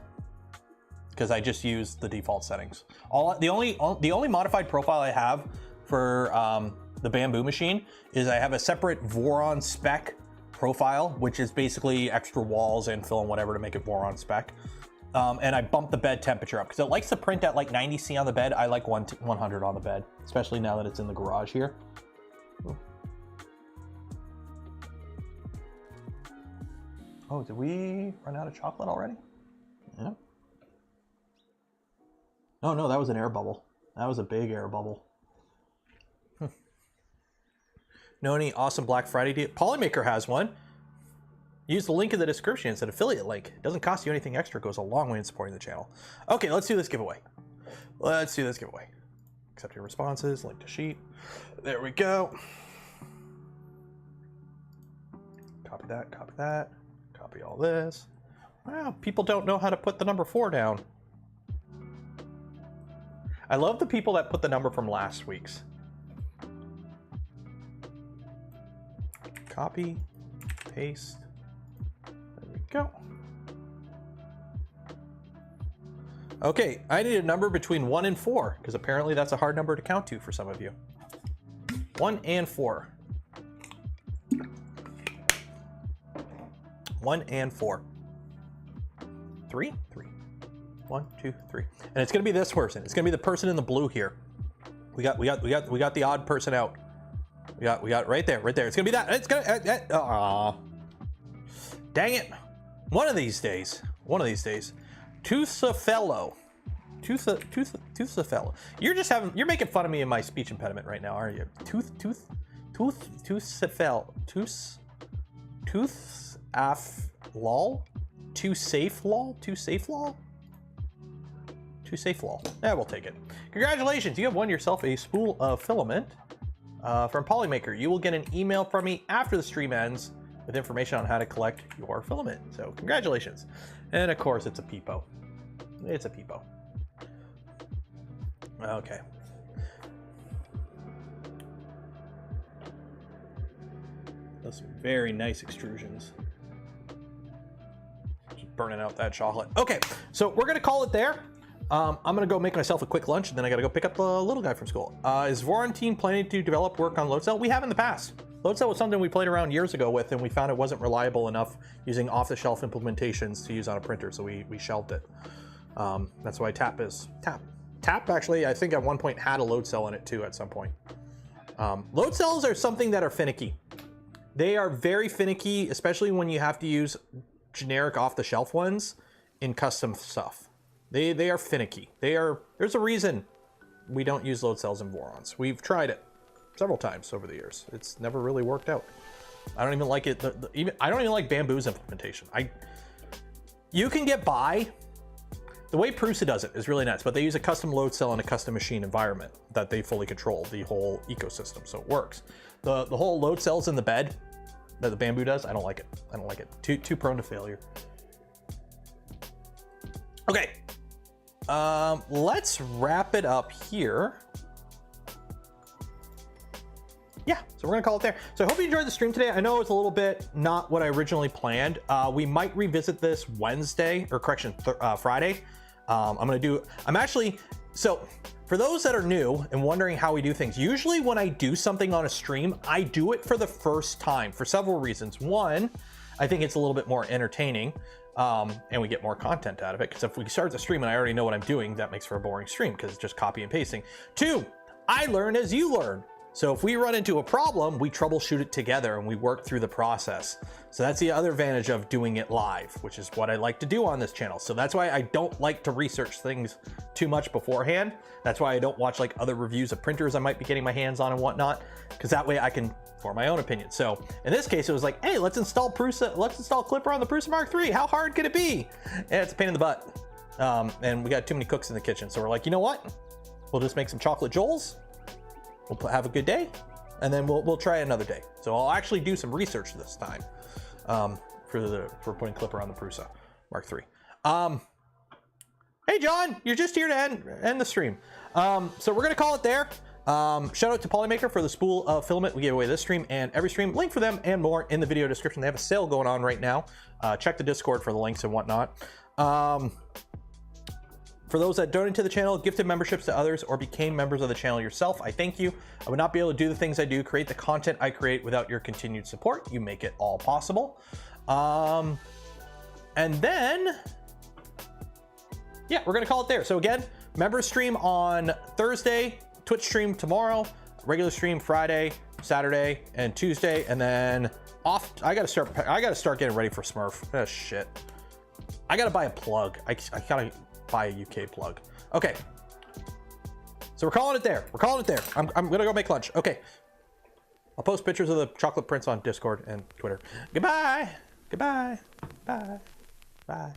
Because I just use the default settings. The only modified profile I have for the Bamboo machine is I have a separate Voron spec profile, which is basically extra walls and fill and whatever to make it more on spec. And I bumped the bed temperature up because it likes to print at like 90°C on the bed. I like 100 on the bed, especially now that it's in the garage here. Oh, did we run out of chocolate already? Yeah. Oh no, that was an air bubble. That was a big air bubble. Know any awesome Black Friday deal? Polymaker has one. Use the link in the description. It's an affiliate link. It doesn't cost you anything extra. It goes a long way in supporting the channel. Okay, let's do this giveaway. Let's do this giveaway. Accept your responses, link to sheet. There we go. Copy that, copy all this. Wow, people don't know how to put the number 4 down. I love the people that put the number from last week's. Copy, paste. There we go. Okay, I need a number between 1 and 4 because apparently that's a hard number to count to for some of you. 1 and 4. 1 and 4. 3? 3. 1, 2, 3. And it's gonna be this person. It's gonna be the person in the blue here. We got the odd person out. We got it right there, right there. It's gonna be that. It's gonna. Dang it! One of these days. Tusafello. Tusafello. You're making fun of me in my speech impediment right now, aren't you? Tusafello. Lol. Too safe lol. Yeah, we'll take it. Congratulations, you have won yourself a spool of filament from Polymaker. You will get an email from me after the stream ends with information on how to collect your filament. So congratulations. And of course, it's a peepo. It's a peepo. Okay. Those are very nice extrusions. Just burning out that chocolate. Okay, so we're gonna call it there. I'm gonna go make myself a quick lunch and then I gotta go pick up the little guy from school. Is Vorantine planning to develop work on load cell? We have in the past. Load cell was something we played around years ago with and we found it wasn't reliable enough using off-the-shelf implementations to use on a printer, so we shelved it. That's why Tap is Tap. Tap actually, I think at one point had a load cell in it too at some point. Load cells are something that are finicky. They are very finicky, especially when you have to use generic off-the-shelf ones in custom stuff. They are finicky. There's a reason we don't use load cells in Vorons. We've tried it several times over the years. It's never really worked out. I don't even like it. I don't even like Bamboo's implementation. You can get by. The way Prusa does it is really nice, but they use a custom load cell and a custom machine environment that they fully control the whole ecosystem, so it works. The whole load cells in the bed that the Bamboo does, I don't like it. I don't like it. Too prone to failure. Okay. Let's wrap it up here. Yeah, so we're gonna call it there. So I hope you enjoyed the stream today. I know it's a little bit not what I originally planned. We might revisit this Wednesday, or correction, Friday. So for those that are new and wondering how we do things, usually when I do something on a stream, I do it for the first time for several reasons. One, I think it's a little bit more entertaining. And we get more content out of it, because if we start the stream and I already know what I'm doing, that makes for a boring stream because it's just copy and pasting. Two, I learn as you learn. So if we run into a problem, we troubleshoot it together and we work through the process. So that's the other advantage of doing it live, which is what I like to do on this channel. So that's why I don't like to research things too much beforehand. That's why I don't watch like other reviews of printers I might be getting my hands on and whatnot, because that way I can form my own opinion. So in this case, it was like, hey, let's install Clipper on the Prusa Mk3. How hard could it be? And it's a pain in the butt. And we got too many cooks in the kitchen. So we're like, you know what? We'll just make some chocolate Joels. We'll have a good day, and then we'll try another day. So I'll actually do some research this time for putting Clipper on the Prusa Mk3. Hey John, you're just here to end the stream. So we're gonna call it there. Shout out to Polymaker for the spool of filament we gave away this stream and every stream. Link for them and more in the video description. They have a sale going on right now. Check the Discord for the links and whatnot. For those that donated to the channel, gifted memberships to others, or became members of the channel yourself, I thank you. I would not be able to do the things I do, create the content I create without your continued support. You make it all possible. And then, yeah, we're gonna call it there. So again, members stream on Thursday, Twitch stream tomorrow, regular stream Friday, Saturday, and Tuesday, and then off. I gotta start getting ready for Smurf. Oh shit. I gotta buy a plug. I gotta buy a UK plug. Okay. So we're calling it there. We're calling it there. I'm gonna go make lunch. Okay. I'll post pictures of the chocolate prints on Discord and Twitter. Goodbye. Goodbye. Bye. Bye.